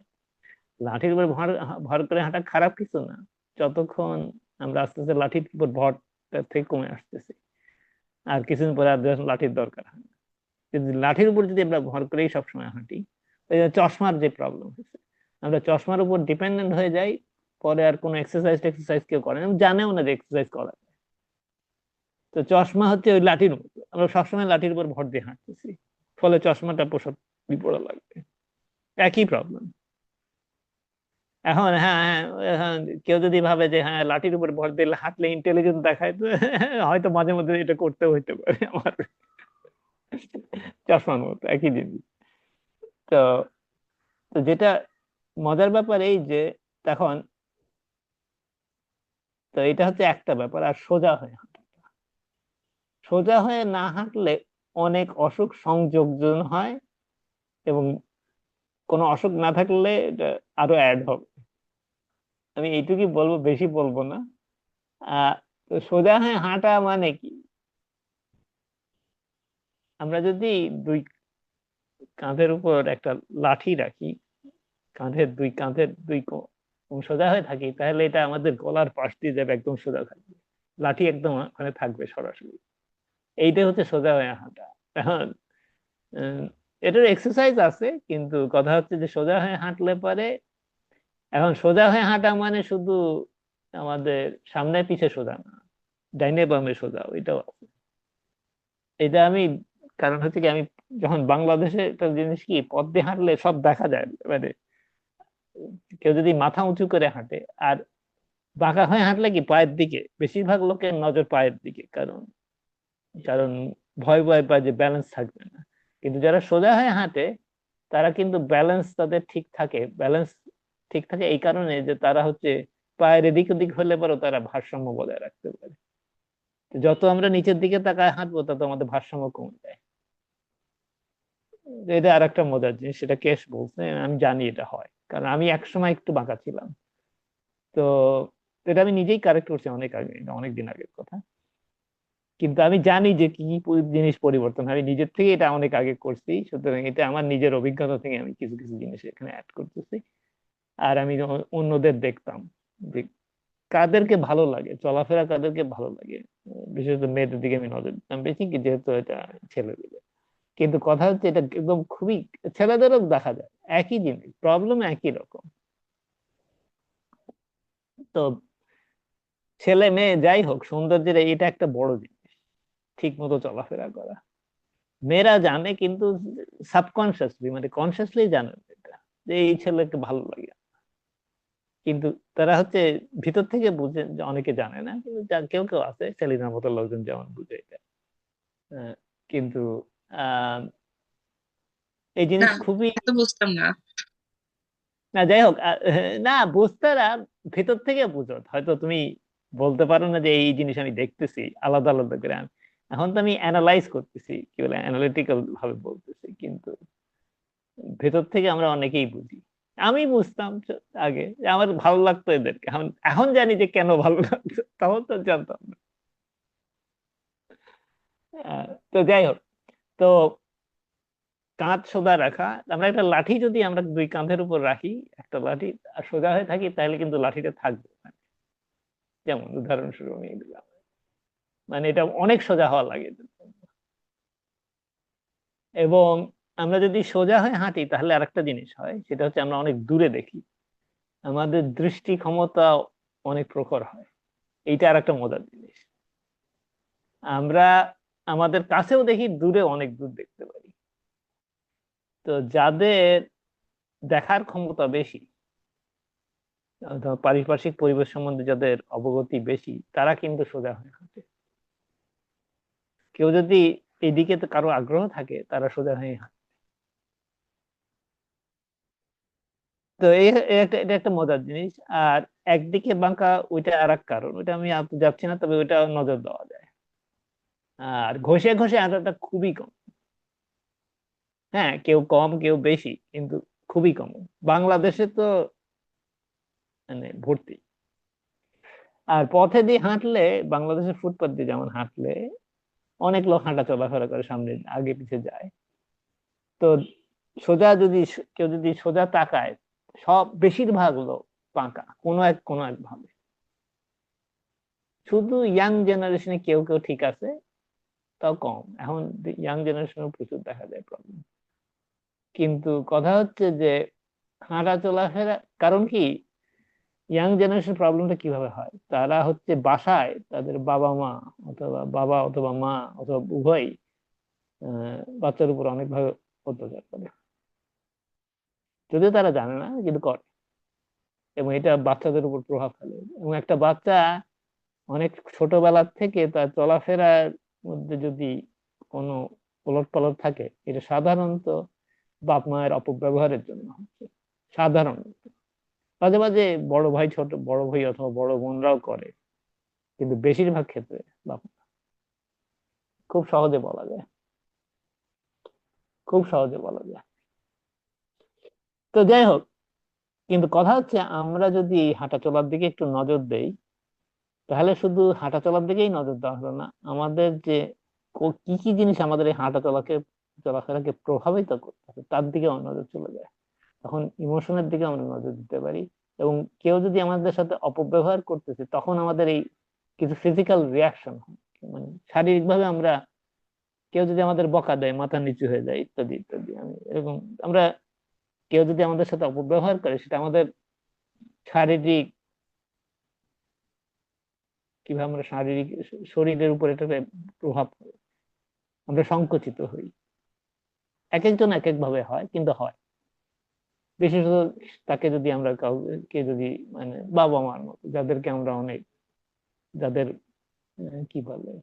লাঠির উপর ভর ভর করে হাঁটা খারাপ কিছু না, যতক্ষণ আমরা আস্তে আস্তে লাঠির উপর ভরটা থেকে কমে আসতেছি। আর কিছুদিন পরে আর যখন লাঠির দরকার হয় না। যদি লাঠির উপর যদি আমরা ভর করেই সবসময় হাঁটি, ওই যে চশমার যে প্রবলেম হচ্ছে, আমরা চশমার উপর ডিপেন্ডেন্ট হয়ে যাই, পরে আর কোনো এক্সারসাইজ কেউ করে না, জানেও না যে এক্সারসাইজ করা যায়। তো চশমা হচ্ছে ওই লাঠির মতো, আমরা সবসময় লাঠির উপর ভর দিয়ে হাঁটতেছি, ফলে চশমাটা পোষা বিপড়া লাগবে। একই প্রবলেম। এখন হ্যাঁ হ্যাঁ, এখন কেউ যদি ভাবে যে হ্যাঁ লাঠির উপর ভর দিলে হাঁটলে ইন্টেলিজেন্স দেখায়, তো হয়তো মাঝে মধ্যে এটা করতে হইতে পারে আমার, চশমার মতো একই জিনিস। তো তো যেটা মজার ব্যাপার এই যে তখন, তো এটা হচ্ছে একটা ব্যাপার। আর সোজা হয়ে হাঁটা, সোজা হয়ে না হাঁটলে অনেক অসুখ সংযোজন হয়, এবং কোনো অসুখ না থাকলে এটা আরো অ্যাড হবে। আমি এইটুকুই বলবো, বেশি বলবো না। আহ তো সোজা হয়ে হাঁটা মানে কি, আমরা যদি দুই কাঁধের উপর একটা লাঠি রাখি, কাঁধের দুই সোজা হয়ে থাকি, তাহলে এটা আমাদের গলার পাশ দিয়ে যাবে, একদম সোজা থাকবে, লাঠি একদম ওখানে থাকবে সরাসরি। এইটা হচ্ছে সোজা হয়ে হাঁটা। এখন উম, এটার এক্সারসাইজ আছে, কিন্তু কথা হচ্ছে যে সোজা হয়ে হাঁটলে পারে। এখন সোজা হয়ে হাঁটা মানে শুধু আমাদের সামনে পিছে সোজা না, ডাইনে বামে সোজা, ওইটাও আছে। এটা আমি, কারণ হচ্ছে কি, আমি যখন বাংলাদেশে একটা জিনিস কি, পথ দিয়ে হাঁটলে সব দেখা যায়। মানে কেউ যদি মাথা উঁচু করে হাঁটে আর বাঁকা হয়ে হাঁটলে কি, পায়ের দিকে বেশিরভাগ লোকের নজর পায়ের দিকে, কারণ কারণ ভয় ভয় পায় যে ব্যালেন্স থাকবে না। কিন্তু যারা সোজা হয়ে হাঁটে, তারা কিন্তু ব্যালেন্স তাদের ঠিক থাকে, ব্যালেন্স ঠিক থাকে এই কারণে যে তারা হচ্ছে পায়ের এদিক ওদিক হলে পরেও তারা ভারসাম্য বজায় রাখতে পারে। তো যত আমরা নিচের দিকে তাকায় হাঁটবো, তত আমাদের ভারসাম্য কমে যায়। এটা আর একটা মজার জিনিস, সেটা কেস বলছে, আমি জানি এটা হয়, কারণ আমি একসময় একটু বাঁকা ছিলাম। তো এটা আমি নিজেই কারেক্ট করছি অনেক আগে, এটা অনেক দিন আগের কথা। কিন্তু আমি জানি যে কি কি জিনিস পরিবর্তন হয়, আমি নিজের থেকে এটা অনেক আগে করছি, সুতরাং এটা আমার নিজের অভিজ্ঞতা থেকে আমি কিছু কিছু জিনিস এখানে অ্যাড করতেছি। আর আমি যখন অন্যদের দেখতাম যে কাদেরকে ভালো লাগে চলাফেরা, কাদেরকে ভালো লাগে, বিশেষত মেয়েদের দিকে আমি নজর দিতাম বেশি, কি যেহেতু এটা ছেলেদের। কিন্তু কথা হচ্ছে এটা একদম খুবই, ছেলেদেরও দেখা যায় একই জিনিস, প্রবলেম একই রকম। তো ছেলে মেয়ে যাই হোক, সৌন্দর্যের এটা একটা বড় জিনিস, ঠিক মতো চলাফেরা করা। মেয়েরা জানে কিন্তু সাবকনসিয়াসলি, মানে কনসিয়াসলি জানে না এটা, যে এই ছেলেকে ভালো লাগে। কিন্তু তারা হচ্ছে ভিতর থেকে বুঝে, যে অনেকে জানে না, কিন্তু কেউ কেউ আছে, সেলিনার মতো লোকজন যেমন বুঝে এটা। আহ, কিন্তু আহ এই না, জিনিস খুবই, এত বুঝতাম না। না যাই হোক, না বুঝতে না, ভিতর থেকে বুঝো, হয়তো তুমি বলতে পারো না যে এই জিনিস আমি দেখতেছি আলাদা আলাদা করে। এখন তো আমি অ্যানালাইজ করতেছি, কি বলে, অ্যানালিটিক্যাল ভাবে বলতেছি। কিন্তু ভেতর থেকে আমরা অনেকেই বুঝি। আমি বুঝতাম আগে যে আমার ভালো লাগতো এদেরকে, এখন এখন জানি যে কেন ভালো লাগতো, তখন তো জানতাম না। তো যাই হোক, তো কাঁধ সোজা রাখা, আমরা একটা লাঠি যদি আমরা দুই কাঁধের উপর রাখি, একটা লাঠি আর সোজা হয়ে থাকি, তাহলে কিন্তু লাঠিটা থাকবে। যেমন উদাহরণস্বরূপ আমি দিলাম, মানে এটা অনেক সোজা হওয়া লাগে। এবং আমরা যদি সোজা হয়ে হাঁটি তাহলে আরেকটা জিনিস হয়, সেটা হচ্ছে আমরা অনেক দূরে দেখি, আমাদের দৃষ্টি ক্ষমতা অনেক প্রখর হয়। এইটা আর একটা মজার জিনিস। আমরা আমাদের কাছেও দেখি, দূরে অনেক দূর দেখতে পারি। তো যাদের দেখার ক্ষমতা বেশি অথবা পারিপার্শ্বিক পরিবেশ সম্বন্ধে যাদের অবগতি বেশি, তারা কিন্তু সোজা হয়ে হাঁটে। কেউ যদি এদিকে তো কারো আগ্রহ থাকে, তারা সোজা হয়ে হাঁটে। তো এটা একটা মজার জিনিস। আর একদিকে বাঁকা, ওইটা আর এক কারণ, ওইটা আমি যাচ্ছি না, তবে ওইটা নজর দেওয়া যায়। আর ঘষে ঘষে হাঁটাটা খুবই কম। হ্যাঁ, কেউ কম কেউ বেশি, কিন্তু খুবই কম। বাংলাদেশে তো মানে ভর্তি। আর পথে দিয়ে হাঁটলে, বাংলাদেশের ফুটপাথ দিয়ে যেমন হাঁটলে, অনেক লোক হাঁটা চলাফেরা করে, সামনে আগে পিছে যায়। তো সোজা যদি কেউ যদি সোজা তাকায়, সব বেশিরভাগ লোক বাঁকা, কোনো এক ভাবে। শুধু ইয়াং জেনারেশনে কেউ কেউ ঠিক আছে, তাও কম। এখন ইয়াং জেনারেশনে প্রচুর দেখা যায় প্রবলেম। কিন্তু কথা হচ্ছে যে হাঁটা চলাফেরা, কারণ কি, ইয়াং জেনারেশন প্রবলেমটা কিভাবে হয়, তারা হচ্ছে বাসায় তাদের বাবা মা, অথবা বাবা অথবা মা অথবা উভয় বাচ্চার উপর অনেকভাবে অত্যাচার করে, যদিও তারা জানে না কিন্তু করে। এবং এটা বাচ্চাদের উপর প্রভাব ফেলে। এবং একটা বাচ্চা অনেক ছোটবেলা থেকে তার চলাফেরার মধ্যে যদি কোনো ওলট পালট থাকে, এটা সাধারণত বাপ মায়ের অপব্যবহারের জন্য হচ্ছে, সাধারণত। মাঝে মাঝে বড় ভাই অথবা বড় বোনরাও করে, কিন্তু বেশিরভাগ ক্ষেত্রে বাপ মা। খুব সহজে বলা যায়, খুব সহজে বলা যায়। তো যাই হোক, কিন্তু কথা হচ্ছে আমরা যদি হাঁটা চলার দিকে একটু নজর দেই, তাহলে শুধু হাঁটা চলার দিকেই নজর দেওয়া হলো না, আমাদের যে কি কি জিনিস আমাদের এই চলাফেরাকে প্রভাবিত করতেছে তার দিকে নজর চলে যায়। তখন ইমোশনের দিকে আমরা নজর দিতে পারি। এবং কেউ যদি আমাদের সাথে অপব্যবহার করতেছে, তখন আমাদের এই কিছু ফিজিক্যাল রিয়াকশন হয়। মানে শারীরিক ভাবে আমরা, কেউ যদি আমাদের বকা দেয়, মাথা নিচু হয়ে যায়, ইত্যাদি ইত্যাদি। আমি এরকম, আমরা, কেউ যদি আমাদের সাথে অপব্যবহার করে, সেটা আমাদের শারীরিক, কিভাবে আমরা শরীরের উপর এটা প্রভাব পড়ে, আমরা সংকুচিত হই। এক একজন এক এক ভাবে হয়, কিন্তু হয়। বিশেষত তাকে যদি আমরা কাউকে যদি, মানে বাবা মার মতো, যাদেরকে আমরা অনেক, যাদের কি বলে,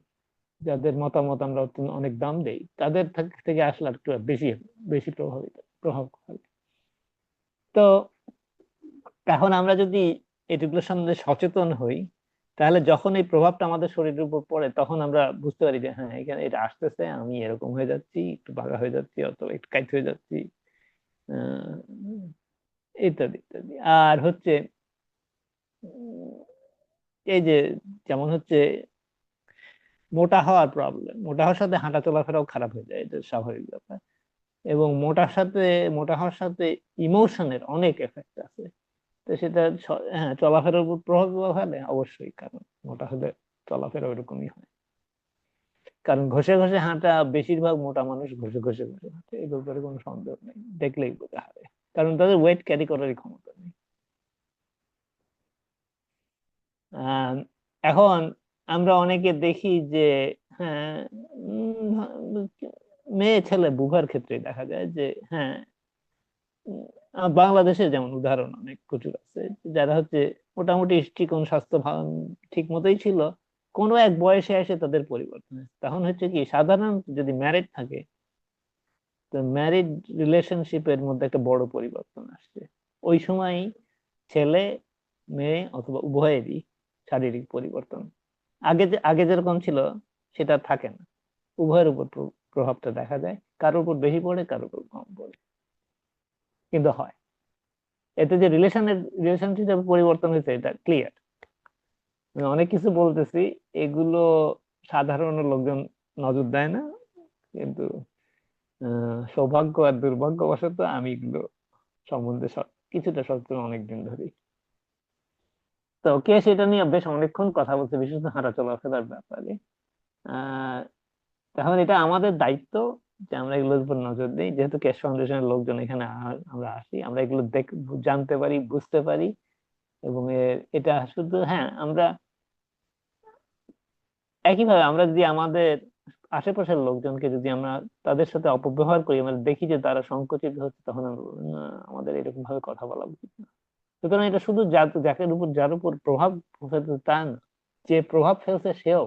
যাদের মতামত আমরা অনেক দাম দেই, তাদের থেকে আসলে একটু বেশি বেশি প্রভাব ফেলে। তো এখন আমরা যদি এগুলোর সম্বন্ধে সচেতন হই, তাহলে যখন এই প্রভাবটা আমাদের শরীরের উপর পড়ে, তখন আমরা বুঝতে পারি যে হ্যাঁ, এখানে এটা আসতেছে, আমি এরকম হয়ে যাচ্ছি, একটু বাঁকা হয়ে যাচ্ছি, অথবা একটু কাইত হয়ে যাচ্ছি, আহ ইত্যাদি ইত্যাদি। আর হচ্ছে উম, এই যে, যেমন হচ্ছে মোটা হওয়ার সাথে হাঁটা চলাফেরাও খারাপ হয়ে যায়, এটা স্বাভাবিক ব্যাপার। এবং মোটা হওয়ার সাথে ইমোশনের অনেক এফেক্ট আছে। তো সেটা হ্যাঁ, চলাফেরার উপর প্রভাব ফেলে অবশ্যই, কারণ মোটা হলে চলাফেরা ওইরকমই হয়। কারণ ঘষে ঘষে হাঁটা, বেশিরভাগ মোটা মানুষ ঘষে ঘষে ঘষে হাঁটে, এই ব্যাপারে কোনো সন্দেহ নেই, দেখলেই বোঝা যাবে। কারণ তাদের ওয়েট ক্যারি করারই ক্ষমতা নেই। আহ এখন আমরা অনেকে দেখি যে, হ্যাঁ, মেয়ে ছেলে বুভার ক্ষেত্রে দেখা যায় যে, হ্যাঁ, বাংলাদেশে যেমন উদাহরণ অনেক প্রচুর আছে, যারা হচ্ছে মোটামুটি চিকন স্বাস্থ্য ঠিক মতোই ছিল, কোনো এক বয়সে এসে তাদের পরিবর্তন হয়েছে। তখন হচ্ছে কি, সাধারণত যদি ম্যারিড থাকে, তো ম্যারিড রিলেশনশিপের মধ্যে একটা বড় পরিবর্তন আসছে। ওই সময় ছেলে মেয়ে অথবা উভয়েরই শারীরিক পরিবর্তন আগে যেরকম ছিল সেটা থাকে না। উভয়ের উপর প্রভাবটা দেখা যায়, কারোর উপর বেশি পড়ে, কারোর উপর কম পড়ে। কিন্তু হয়। এতে যে রিলেশনশিপের পরিবর্তন হয়েছে এটা ক্লিয়ার। অনেক কিছু বলতেছি, এগুলো সাধারণ লোকজন নজর দেয় না, কিন্তু সৌভাগ্য আর দুর্ভাগ্যবশত আমি এগুলো সম্বন্ধে কিছুটা সচেতন অনেকদিন ধরেই। তো কে সেটা নিয়ে বেশ অনেকক্ষণ কথা বলছে, বিশেষ করে হাঁটা চলাফেরার ব্যাপারে। আহ এখন এটা আমাদের দায়িত্ব যে আমরা এগুলোর উপর নজর দিই, যেহেতু কেশ ফাউন্ডেশনের লোকজন এখানে আমরা আসি, আমরা এগুলো জানতে পারি, বুঝতে পারি। এবং এটা শুধু, হ্যাঁ, আমরা একইভাবে আমরা যদি আমাদের আশেপাশের লোকজনকে যদি আমরা তাদের সাথে অপব্যবহার করি, আমরা দেখি যে তারা সংকুচিত হচ্ছে, তখন আমরা বলবো, না, আমাদের এরকম ভাবে কথা বলা উচিত না। সুতরাং এটা শুধু যার উপর প্রভাব ফেলছে তা না, যে প্রভাব ফেলছে সেও,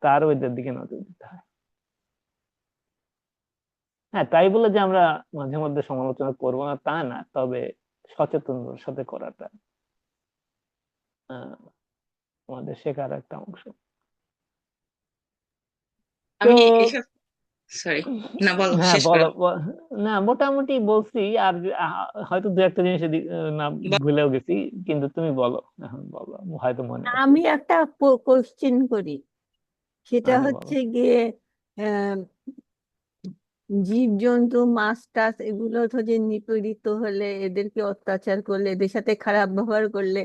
তারও এদের দিকে নজর দিতে হয়। হ্যাঁ, তাই বলে যে আমরা মাঝে মধ্যে সমালোচনা করবো না তা না, তবে সচেতনতার সাথে করাটা আহ আমাদের শেখার একটা অংশ। তো আমি এসব, সরি, না বলো, হ্যাঁ, শেষ করো। বলো না, মোটামুটি বলছি। আর হয়তো দু একটা জিনিস না ভুলেও গেছি, কিন্তু তুমি বলো, এখন বলো, হয়তো মনে আছে। আমি একটা কোশ্চেন করি, সেটা আচ্ছা, বলো। হচ্ছে গিয়ে আহ, জীবজন্তু মাছ টাছ এগুলো তো যে নিপীড়িত হলে, এদেরকে অত্যাচার করলে, এদের সাথে খারাপ ব্যবহার করলে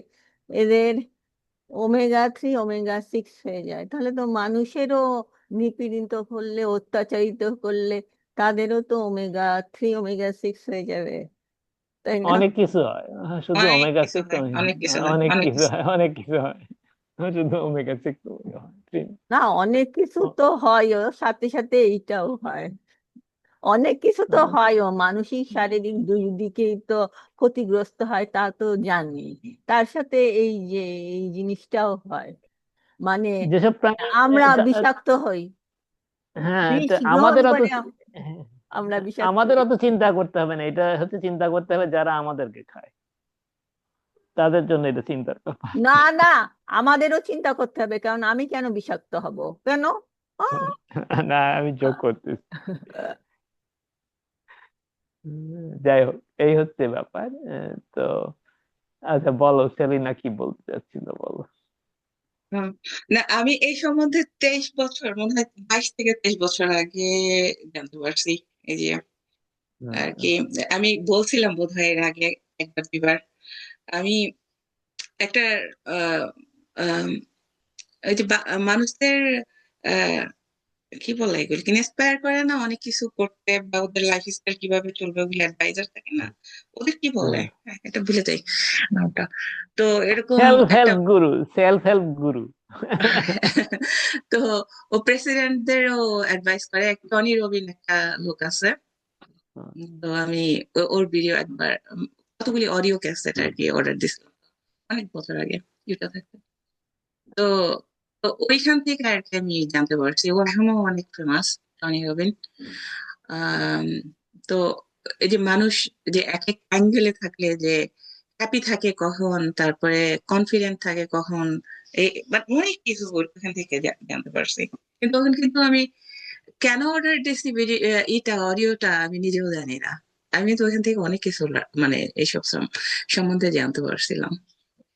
এদের ওমেগা 3 ওমেগা 6 হয়ে যায়, তাহলে তো মানুষেরও নিপীড়িত করলে, অত্যাচারিত করলে তাদেরও তো ওমেগা 3 ওমেগা 6 হয়ে যাবে, তাই না? অনেক কিছু হয়, শুধু অনেক ওমেগা কিছু সিক্স হয়, অনেক কিছু হয়, অনেক অনেক কিছু কিছু। হয়, অনেক কিছু হয়, শুধু ওমেগা 6 হয়, না, অনেক কিছু তো হয়, ওর সাথে সাথে এইটাও হয়। অনেক কিছু তো হয়, ও মানসিক শারীরিক দুই দিকেই তো ক্ষতিগ্রস্ত হয়, তা তো জানি। তার সাথে এই যে এই জিনিসটাও হয়, মানে যেসব প্রাণী আমরা বিষাক্ত হই, হ্যাঁ, বিষ এটা গ্রহণ আমাদের অত করে হ্যাঁ, আমরা বিষাক্ত আমাদের হই। অত চিন্তা করতে হবে না, এটা হচ্ছে চিন্তা করতে হবে যারা আমাদেরকে খায়, তাদের জন্য এটা চিন্তার ব্যাপার। না, না, আমাদেরও চিন্তা করতে হবে, কারণ আমি কেন বিষাক্ত হব, কেন? আহ! না, আমি যোগ করতেছি। যাই হোক, এই হচ্ছে ব্যাপার। তো আচ্ছা, বলো, সেলিনা কি বলতে চাচ্ছিল, বলো। হুম। না, আমি এই সম্বন্ধে 23 বছর, মনে হয় 22 থেকে 23 বছর আগে জানতে পারছি। এই যে আর কি, আমি বলছিলাম বোধহয় এর আগে একবার দুইবার। আমি একটা আহ আম, ওই যে মানুষদের আহ কি বলে, এগুলো ইন্সপায়ার করে না অনেক কিছু করতে, বা ওদের লাইফ স্টাইল কিভাবে চলবে, ওগুলো অ্যাডভাইজার থাকে না, ওদের কি বলে, হ্যাঁ, এটা ভুলে যাই নামটা। তো এরকম একটা সেলফ হেল্প গুরু। তো ও প্রেসিডেন্টদেরও অ্যাডভাইস করে। এক টনি রবিন একটা লোক আছে। তো আমি ওর ভিডিও একবার, কতগুলি অডিও ক্যাসেট আর কি অর্ডার দিছিলাম অনেক বছর আগে, ইউটিউব থেকে। তো তো ওইখান থেকে আর কি আমি জানতে পারছি, ও এখনো অনেক ফেমাস, টনি রবিন। আম, তো এই যে মানুষ যে এক এক অ্যাঙ্গেলে থাকলে যে হ্যাপি থাকে কখন, তারপরে কনফিডেন্ট থাকে কখন, এই মানে অনেক কিছু ওখান থেকে জানতে পারছি। কিন্তু ওখানে কিন্তু আমি কেন অর্ডার দিছি এটা অডিওটা আমি নিজেও জানি না। আমি তো ওখান থেকে অনেক কিছু মানে এইসব সম্বন্ধে জানতে পারছিলাম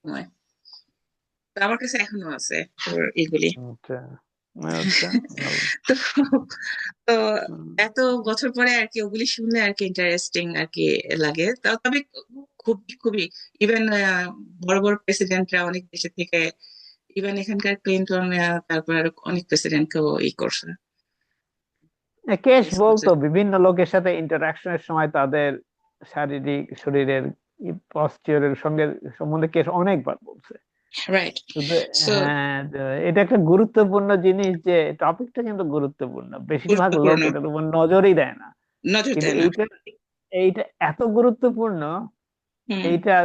সময়। তো আমার কাছে এখনো আছে ওর এগুলি। আচ্ছা, আচ্ছা, ভালো। তো তো এত বছর পরে আর কি ওগুলি শুনলে আর কি ইন্টারেস্টিং আর কি লাগে। তবে খুবই খুবই, ইভেন বড় বড় প্রেসিডেন্টরা অনেক দেশে থেকে, ইভেন এখানকার ক্লিন্টন, তারপর আরো অনেক প্রেসিডেন্টকেও করছে। কেশ বলতো বিভিন্ন লোকের সাথে ইন্টারাকশনের সময় তাদের শরীরের পশ্চারের সম্বন্ধে কেশ অনেকবার বলছে। রাইট। শুধু সো হ্যাঁ, তো এটা একটা গুরুত্বপূর্ণ জিনিস, যে টপিকটা কিন্তু গুরুত্বপূর্ণ, বেশিরভাগ লোক গুরুত্বপূর্ণ, এটার উপর নজরই দেয় না। নজর কিন্তু দেয় না। এইটা এইটা এত গুরুত্বপূর্ণ। হুম। এইটা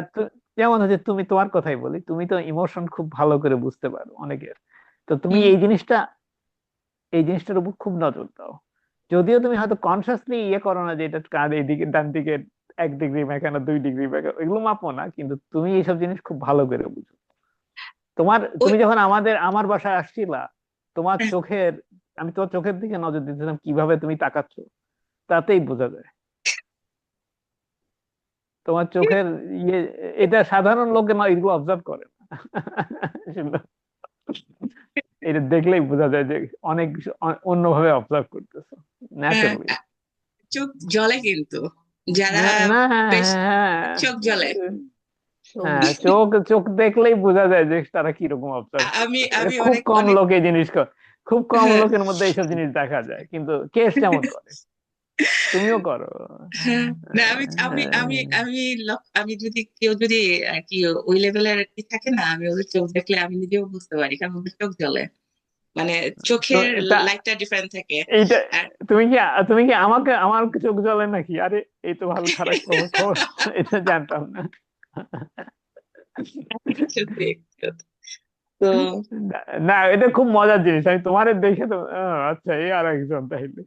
যেমন হচ্ছে, তুমি তোমার কথাই বলি, তুমি তো ইমোশন খুব ভালো করে বুঝতে পারো অনেকের। তো তুমি হুম। এই জিনিসটার উপর খুব নজর দাও। যদিও তুমি হয়তো কনসিয়াসলি করো না যে এটা কার এইদিকে ডান দিকে 1 ডিগ্রি বাঁকানো, 2 ডিগ্রি বাঁকানো, এগুলো মাপো না, কিন্তু তুমি এইসব জিনিস খুব ভালো করে বুঝো। ওই তুমি যখন আমার বাসায় আসছিলা, তোমার চোখের আমি তোমার চোখের দিকে নজর দিতেছিলাম, কিভাবে তুমি তাকাচ্ছ, তাতেই বোঝা যায়। তোমার চোখের ইয়ে, এটা সাধারণ লোকে না এগুলো অবজার্ভ করে না। এটা দেখলেই বোঝা যায় যে অনেক কিছু অন্যভাবে অবজার্ভ করতেছো, হ্যাঁ, ন্যাচারালি। চোখ জ্বলে কিন্তু যারা না না, হ্যাঁ বেশ হ্যাঁ চোখ জ্বলে। হ্যাঁ হ্যাঁ, চোখ চোখ দেখলেই বোঝা যায় যে তারা কিরকম অবজার্ভ আমি করতেছে। এটা আমি খুব অনেক কম অনেক লোক এই জিনিস খুব কম হ্যাঁ লোকের মধ্যে এইসব জিনিস দেখা যায়, কিন্তু কেস যেমন করে তুমিও করো। হ্যাঁ, না আমি আমি আমি হ্যাঁ, আমি আমি যদি কেউ যদি আর কি ওই লেভেলের কি থাকে না, আমি ওদের চোখ দেখলে আমি নিজেও বুঝতে পারি, কারণ ওদের চোখ জ্বলে, মানে তো চোখের তা লাইটটা ডিফারেন্ট থাকে। এইটা, আর তুমি কি তুমি কি আমাকে আমার চোখ জ্বলে নাকি? আরে এই তো ভালো খারাপ খবর খবর, এটা জানতাম না। সত্যি তো না না, এটা খুব মজার জিনিস, আমি তোমার দেখে তো আচ্ছা এই আর একজন তাইলে।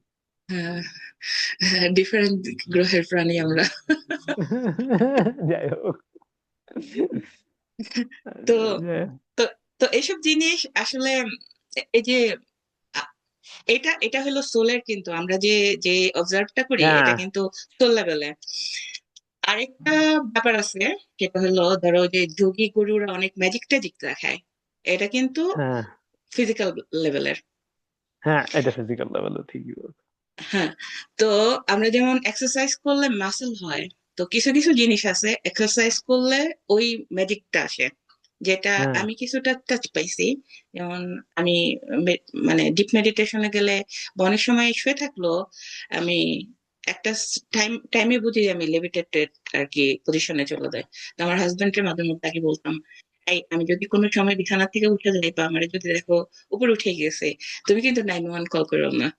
ডিফারেন্ট গ্রহের প্রাণী আমরা। যাই হোক। তো যাই তো তো এইসব জিনিস আসলে এই যে আ- এটা এটা হলো সোলের, কিন্তু আমরা যে যে অবজার্ভটা করি হ্যাঁ এটা কিন্তু সোল লেভেলে। আরেকটা ব্যাপার আছে, যেটা হলো ধরো যে যোগী গুরুরা অনেক ম্যাজিক ট্যাজিক দেখায়, এটা কিন্তু হ্যাঁ ফিজিক্যাল লেভেলের। হ্যাঁ, এটা ফিজিক্যাল লেভেলে ঠিকই বলছো। হ্যাঁ, তো আমরা যেমন এক্সারসাইজ করলে মাসেল হয়, তো কিছু কিছু জিনিস আছে এক্সারসাইজ করলে ওই ম্যাজিকটা আসে, যেটা হ্যাঁ আমি কিছুটা টাচ পাইছি। যেমন আমি মানে ডিপ মেডিটেশনে গেলে বা অনেক সময় শুয়ে থাকলো আমি একটা টাইমে বুঝি যে আমি লেভিটেটেড আর কি পজিশনে চলে যায়। তো আমার হাজবেন্ডের মাধ্যমে তাকে বলতাম, এই আমি যদি কোনো সময় বিছানা থেকে উঠে যাই বা আমার যদি দেখো উপরে উঠে গেছে, তুমি কিন্তু 911 কল করো না।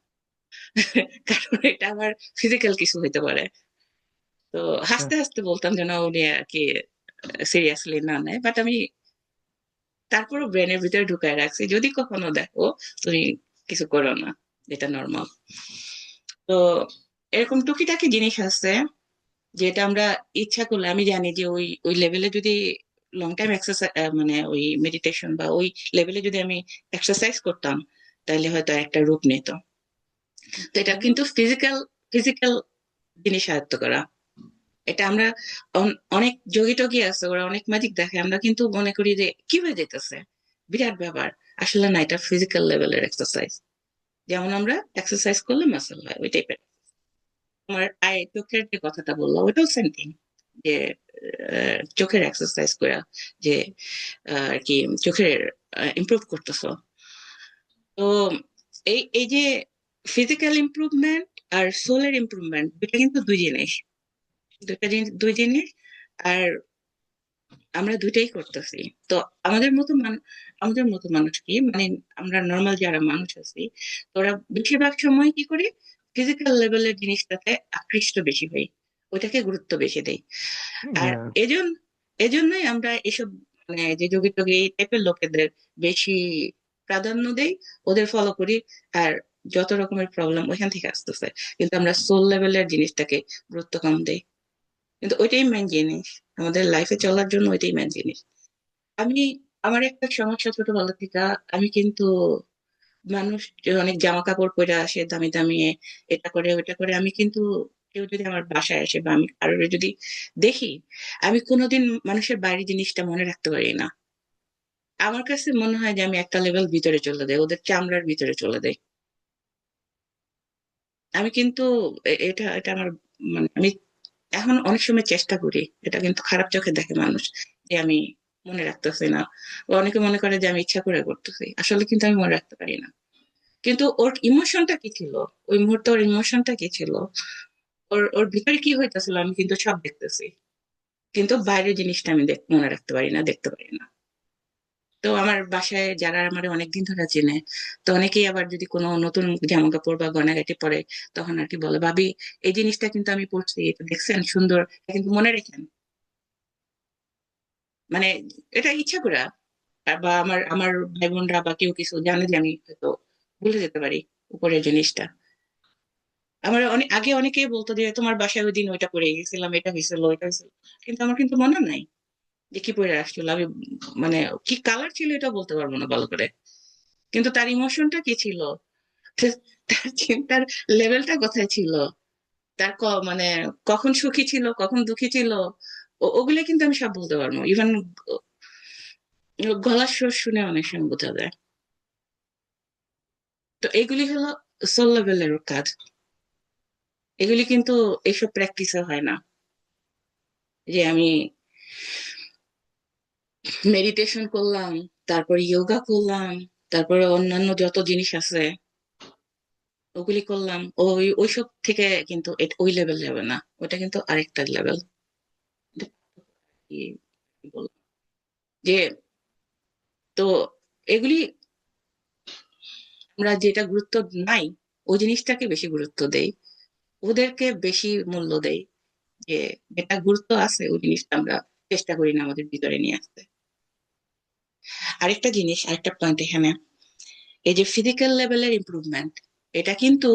কারণ এটা আমার ফিজিক্যাল কিছু হইতে পারে। তো হ্যাঁ হাসতে হাসতে বলতাম যেন উনি আর কি সিরিয়াসলি না নেয়, বাট আমি তারপরও ব্রেনের ভিতরে ঢুকায় রাখছি, যদি কখনো দেখো তুমি কিছু করো না, এটা নর্মাল। তো এরকম টুকিটাকি জিনিস আছে যেটা আমরা ইচ্ছা করলে, আমি জানি যে ওই ওই লেভেলে যদি লং টাইম এক্সারসাইজ মানে ওই মেডিটেশন বা ওই লেভেলে যদি আমি এক্সারসাইজ করতাম, তাহলে হয়তো একটা রূপ নিত। তো এটা কিন্তু ফিজিক্যাল ফিজিক্যাল জিনিস আয়ত্ত করা। এটা আমরা অনেক যোগী টোগী আছে, ওরা অনেক ম্যাজিক দেখে, আমরা কিন্তু মনে করি যে কি হয়ে যেতেছে, বিরাট ব্যাপার। আসলে না, এটা ফিজিক্যাল লেভেলের এক্সারসাইজ। যেমন আমরা এক্সারসাইজ করলে মাসেল হয়, ওই টাইপের। আমার আই চোখের যে কথাটা বললাম ওইটাও সেম থিং, যে চোখের এক্সারসাইজ করা, যে আর কি চোখের ইমপ্রুভ করতেছো। তো এই এই যে ফিজিক্যাল ইমপ্রুভমেন্ট আর সোলের ইমপ্রুভমেন্ট, দুটা কিন্তু দুই জিনিস, দুই জিনিস। আর আমরা দুইটাই করতেছি। তো আমাদের মতো আমাদের মতো মানুষ কি মানে, আমরা নর্মাল যারা মানুষ আছি, তোরা বেশিরভাগ সময় কি করি, ফিজিক্যাল লেভেলের জিনিসটাতে আকৃষ্ট বেশি হই, ওইটাকে গুরুত্ব বেশি দেই। আর হ্যাঁ এজন্য এজন্যই আমরা এসব মানে যে যোগী টোগী এই টাইপের লোকেদের বেশি প্রাধান্য দেই, ওদের ফলো করি। আর যত রকমের প্রবলেম ওইখান থেকে আসতেছে, কিন্তু আমরা সোল লেভেলের জিনিসটাকে গুরুত্ব কম দেই। কিন্তু ওইটাই মেন জিনিস, আমাদের লাইফে চলার জন্য ওইটাই মেন জিনিস। আমি আমার একটা সমস্যা ছোটবেলা থেকে, আমি কিন্তু মানুষ যে অনেক জামা কাপড় পরে আসে দামি দামি, এটা করে ওইটা করে, আমি কিন্তু কেউ যদি আমার বাসায় আসে বা আমি কারোর যদি দেখি, আমি কোনোদিন মানুষের বাইরের জিনিসটা মনে রাখতে পারি না। আমার কাছে মনে হয় যে আমি একটা লেভেল ভিতরে চলে যাই, ওদের চামড়ার ভিতরে চলে যাই। আমি কিন্তু এটা এটা আমার মানে আমি এখন অনেক সময় চেষ্টা করি, এটা কিন্তু খারাপ চোখে দেখে মানুষ, যে আমি মনে রাখতেছি না। ও অনেকে মনে করে যে আমি ইচ্ছা করে করতেছি, আসলে কিন্তু আমি মনে রাখতে পারি না। কিন্তু ওর ইমোশনটা কি ছিল, ওই মুহূর্তে ওর ইমোশনটা কি ছিল, ওর ওর ভিতরে কি হইতেছিল, আমি কিন্তু সব দেখতেছি, কিন্তু বাইরের জিনিসটা আমি মনে রাখতে পারি না, দেখতে পারি না। তো আমার বাসায় যারা আমার অনেকদিন ধরে চেনে, তো অনেকেই আবার যদি কোনো নতুন জামা কাপড় বা গয়নাগাটি পরে, তখন আর কি বলে, ভাবি এই জিনিসটা কিন্তু আমি পরছি, এটা দেখছেন সুন্দর, এটা কিন্তু মনে রেখেন। মানে এটা ইচ্ছা করে। বা আমার আমার ভাই বোনরা বা কেউ কিছু জানে যে আমি হয়তো ভুলে যেতে পারি উপরের জিনিসটা। আমার অনেক আগে অনেকেই বলতো যে তোমার বাসায় ওই দিন ওইটা পরে গেছিলাম, এটা হয়েছিল ওইটা হয়েছিল, কিন্তু আমার কিন্তু মনে নাই যে কি পরে আসছিল আমি, মানে কি কালার ছিল এটা বলতে পারবো না ভালো করে, কিন্তু তার ইমোশনটা কি ছিল, তার চিন্তার লেভেলটা কোথায় ছিল, তার মানে কখন সুখী ছিল কখন দুঃখী ছিল ওগুলো কিন্তু আমি সব বলতে পারবো, ইভেন গলার স্বর শুনে অনেক সময় বোঝা যায়। তো এগুলি হলো সোল লেভেলের কাজ। এগুলি কিন্তু এইসব প্র্যাকটিসে হয় না, যে আমি মেডিটেশন করলাম, তারপর যোগা করলাম, তারপরে অন্যান্য যত জিনিস আছে ওগুলি করলাম, ওইসব থেকে কিন্তু ওই লেভেল যাবে না, ওটা কিন্তু আরেকটা লেভেল। কি বলবো, যে তো এগুলি আমরা যেটা গুরুত্ব নাই ওই জিনিসটাকে বেশি গুরুত্ব দেই, ওদেরকে বেশি মূল্য দেই, যে যেটা গুরুত্ব আছে ওই জিনিসটা আমরা চেষ্টা করি না আমাদের ভিতরে নিয়ে আসতে। আরেকটা জিনিস, আরেকটা পয়েন্ট এখানে, এই যে ফিজিক্যাল লেভেলের ইমপ্রুভমেন্ট, এটা কিন্তু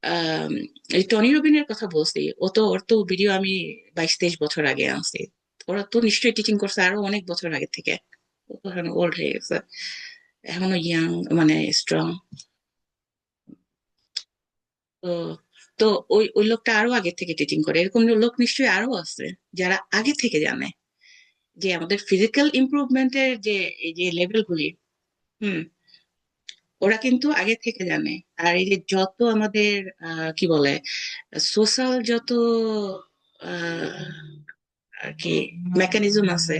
আহ এই টনি রবিনের কথা বলছি, ওর তো ভিডিও আমি 22-23 বছর আগে আনছি। ওরা তো নিশ্চয়ই টিচিং করছে আরো অনেক বছর আগে থেকে, ও তো এখন ওল্ড হয়ে গেছে, এখনো ইয়াং, মানে স্ট্রং। তো তো ওই ওই লোকটা আরো আগে থেকে টিচিং করে, এরকম লোক নিশ্চয়ই আরো আছে যারা আগে থেকে জানে যে আমাদের ফিজিক্যাল ইমপ্রুভমেন্টের যে এই যে লেভেল গুলি, হুম, ওরা কিন্তু আগে থেকে জানে। আর এই যে যত আমাদের কি বলে সোশ্যাল যত আহ আর কি মেকানিজম আছে,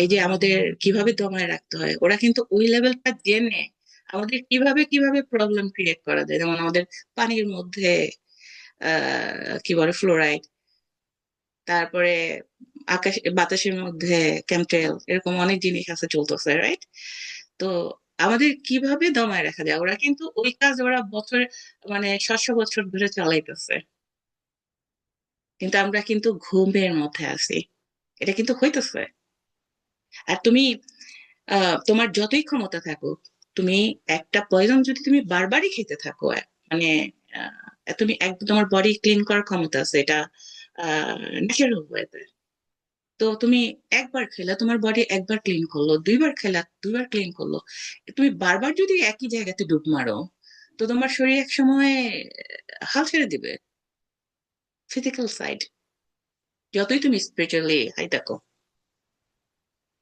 এই যে আমাদের কিভাবে দমায় রাখতে হয়, ওরা কিন্তু ওই লেভেলটা জেনে আমাদের কিভাবে কিভাবে প্রবলেম ক্রিয়েট করা যায়। যেমন আমাদের পানির মধ্যে কি বলে ফ্লোরাইড, তারপরে আকাশ বাতাসের মধ্যে কেমট্রেল, এরকম অনেক জিনিস আছে চলতেছে, রাইট? তো আমাদের কিভাবে দমায় রাখা যায়, ওরা কিন্তু ওই কাজ ওরা বছর, মানে 700 বছর ধরে চালাইতেছে, কিন্তু আমরা কিন্তু ঘুমের মধ্যে আছি। এটা কিন্তু হইতেছে। আর তুমি তোমার যতই ক্ষমতা থাকুক, তুমি একটা পয়জন যদি তুমি বারবারই খেতে থাকো, মানে তুমি একদম তোমার বডি ক্লিন করার ক্ষমতা আছে, এটা ন্যাচারাল ওয়েতে। তো তুমি একবার খেলা তোমার বডি একবার ক্লিন করলো, দুইবার খেলা দুইবার ক্লিন করলো, তুমি বারবার যদি একই জায়গাতে ডুব মারো তো তোমার শরীর এক সময় হাল ছেড়ে দিবে, ফিজিক্যাল সাইড, যতই তুমি স্পিরিচুয়ালি হাই থাকো।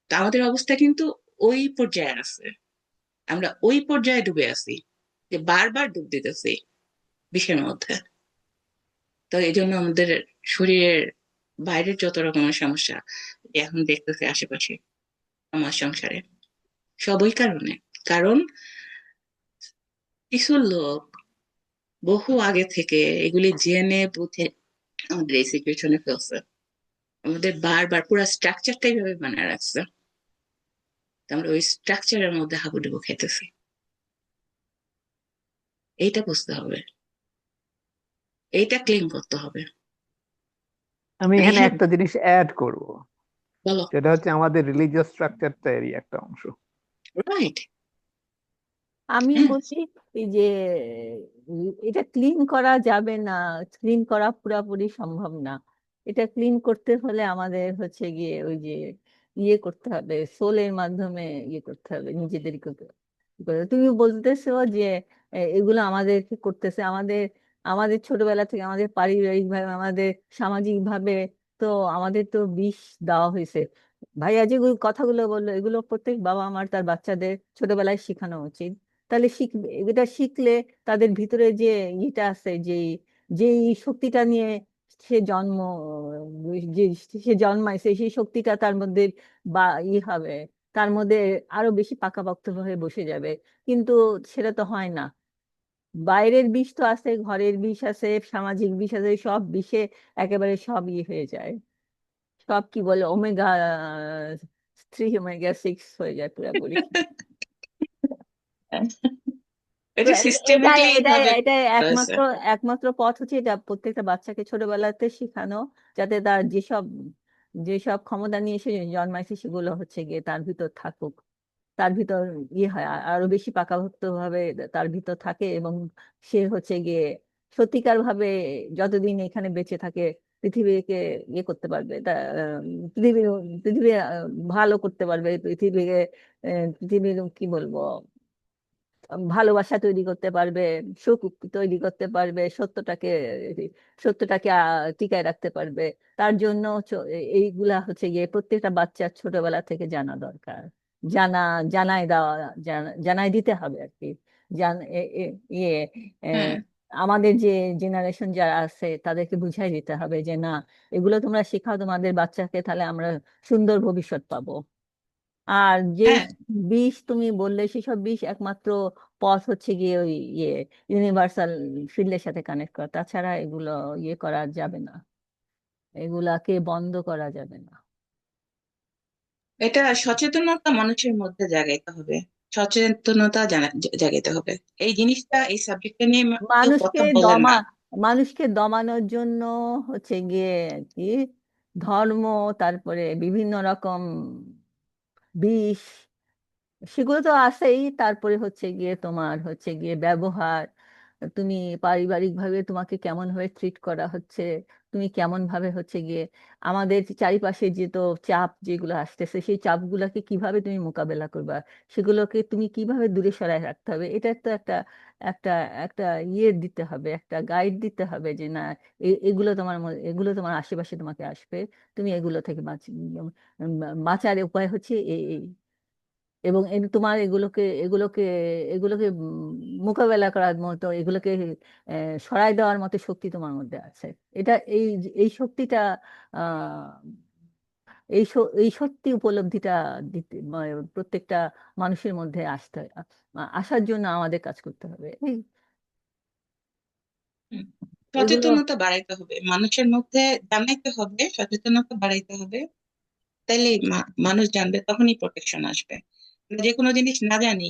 তো আমাদের অবস্থা কিন্তু ওই পর্যায়ে আছে, আমরা ওই পর্যায়ে ডুবে আছি, যে বারবার ডুব দিতেছি বিষের মধ্যে। তো এই জন্য আমাদের শরীরের বাইরের যত রকমের সমস্যা এখন দেখতেছে আশেপাশে আমার সংসারে, সব ওই কারণে। কারণ কিছু লোক বহু আগে থেকে এগুলি জেনে বুঝে আমাদের এই সিচুয়েশনে ফেলছে, আমাদের বারবার পুরো স্ট্রাকচারটা এইভাবে বানায় রাখছে, তো আমরা ওই স্ট্রাকচারের মধ্যে হাবুডুবু খেতেছি। এইটা বুঝতে হবে, এইটা ক্লিন করতে হবে। আমি আর এখানে এখানে একটা জিনিস অ্যাড করব, বলো। সেটা হচ্ছে আমাদের রিলিজিয়াস স্ট্রাকচারটারই একটা অংশ। রাইট। আমি হ্যাঁ। বলছি এই যে এটা ক্লিন করা যাবে না, ক্লিন করা পুরাপুরি সম্ভব না। এটা ক্লিন করতে হলে আমাদের হচ্ছে গিয়ে ওই যে ইয়ে করতে হবে, সোলের মাধ্যমে ইয়ে করতে হবে নিজেদেরকে। তুমি বলতেছো যে এগুলো আমাদেরকে করতেছে, আমাদের আমাদের ছোটবেলা থেকে আমাদের পারিবারিক ভাবে আমাদের সামাজিক ভাবে, তো আমাদের তো বিষ দেওয়া হয়েছে। ভাইয়া যে কথাগুলো বললো এগুলো প্রত্যেক বাবা মার তার বাচ্চাদের ছোটবেলায় শেখানো উচিত। তাহলে শিখবে, এটা শিখলে তাদের ভিতরে যে ইটা আছে, যে যে শক্তিটা নিয়ে সে জন্ম, যে সে জন্মাইছে সেই শক্তিটা তার মধ্যে বা হবে, তার মধ্যে আরো বেশি পাকাপোক্ত হয়ে বসে যাবে। কিন্তু সেটা তো হয় না। বাইরের বিষ তো আছে, ঘরের বিষ আছে, সামাজিক বিষ আছে, সব বিষে একেবারে সব হয়ে যায়। সব কি বলে ওমেগা 3 ওমেগা 6 হয়ে যায় পুরোপুরি। তো এটা এটা সিস্টেমেটিকলি এটা ভাবে এটা রয়েছে। একমাত্র একমাত্র পথ হচ্ছে এটা প্রত্যেকটা বাচ্চাকে ছোটবেলাতে শেখানো, যাতে তার যেসব যেসব ক্ষমতা নিয়ে সে জন্মাইছে সেগুলো হচ্ছে গিয়ে তার ভিতর থাকুক, তার ভিতর হয় আরো বেশি পাকাপোক্ত ভাবে তার ভিতর থাকে, এবং সে হচ্ছে গিয়ে সত্যিকার ভাবে যতদিন এখানে বেঁচে থাকে পৃথিবীকে করতে পারবে, তা পৃথিবী পৃথিবী ভালো করতে পারবে, পৃথিবীকে পৃথিবীর কি বলবো ভালোবাসা তৈরি করতে পারবে, সুখ তৈরি করতে পারবে, সত্যটাকে টিকায় রাখতে পারবে। তার জন্য এইগুলা হচ্ছে গিয়ে প্রত্যেকটা বাচ্চার ছোটবেলা থেকে জানা দরকার। জানা জানাই দেওয়া, জানাই দিতে হবে আর কি। জান এ- এ- ইয়ে এ, হ্যাঁ, আমাদের যে জেনারেশন যারা আছে তাদেরকে বুঝাই দিতে হবে যে না, এগুলো তোমরা শেখাও তোমাদের বাচ্চাকে, তাহলে আমরা সুন্দর ভবিষ্যৎ পাবো। আর যে হ্যাঁ, বিষ তুমি বললে, সেসব বিষ একমাত্র পথ হচ্ছে গিয়ে ওই ইয়ে ইউনিভার্সাল ফিল্ডের সাথে কানেক্ট করা। তাছাড়া এগুলো ইয়ে করা যাবে না, এগুলাকে বন্ধ করা যাবে না। এটা সচেতনতা মানুষের মধ্যে জাগাইতে হবে, সচেতনতা জাগাইতে হবে। এই জিনিসটা, এই সাবজেক্টটা নিয়ে কেউ মানুষকে কথা বলেন দমা না। মানুষকে দমানোর জন্য হচ্ছে গিয়ে কি ধর্ম, তারপরে বিভিন্ন রকম বিষ, সেগুলো তো আছেই। তারপরে হচ্ছে গিয়ে তোমার হচ্ছে গিয়ে ব্যবহার, তুমি পারিবারিক ভাবে তোমাকে কেমন ভাবে ট্রিট করা হচ্ছে, তুমি কেমন ভাবে হচ্ছে গিয়ে আমাদের চারিপাশে যে তো চাপ যেগুলো আসতেছে, সেই চাপগুলোকে কিভাবে তুমি মোকাবেলা করবা, সেগুলোকে তুমি কিভাবে দূরে সরায় রাখতে হবে। এটা তো একটা একটা একটা ইয়ে দিতে হবে, একটা গাইড দিতে হবে যে না, এগুলো তোমার আশেপাশে তোমাকে আসবে, তুমি এগুলো থেকে বাঁচার উপায় হচ্ছে এই এই। এবং তোমার এগুলোকে মোকাবেলা করার মতো, এগুলোকে সরায় দেওয়ার মতো শক্তি তোমার মধ্যে আছে। এটা এই শক্তিটা, আহ এই সত্যি উপলব্ধিটা দিতে প্রত্যেকটা মানুষের মধ্যে আসার জন্য আমাদের কাজ করতে হবে হুম। এগুলো। সচেতনতা বাড়াইতে হবে মানুষের মধ্যে, জানাইতে হবে, সচেতনতা বাড়াইতে হবে। তাইলে মানুষ জানবে, তখনই প্রোটেকশন আসবে। আমরা যে কোনো জিনিস না জানি,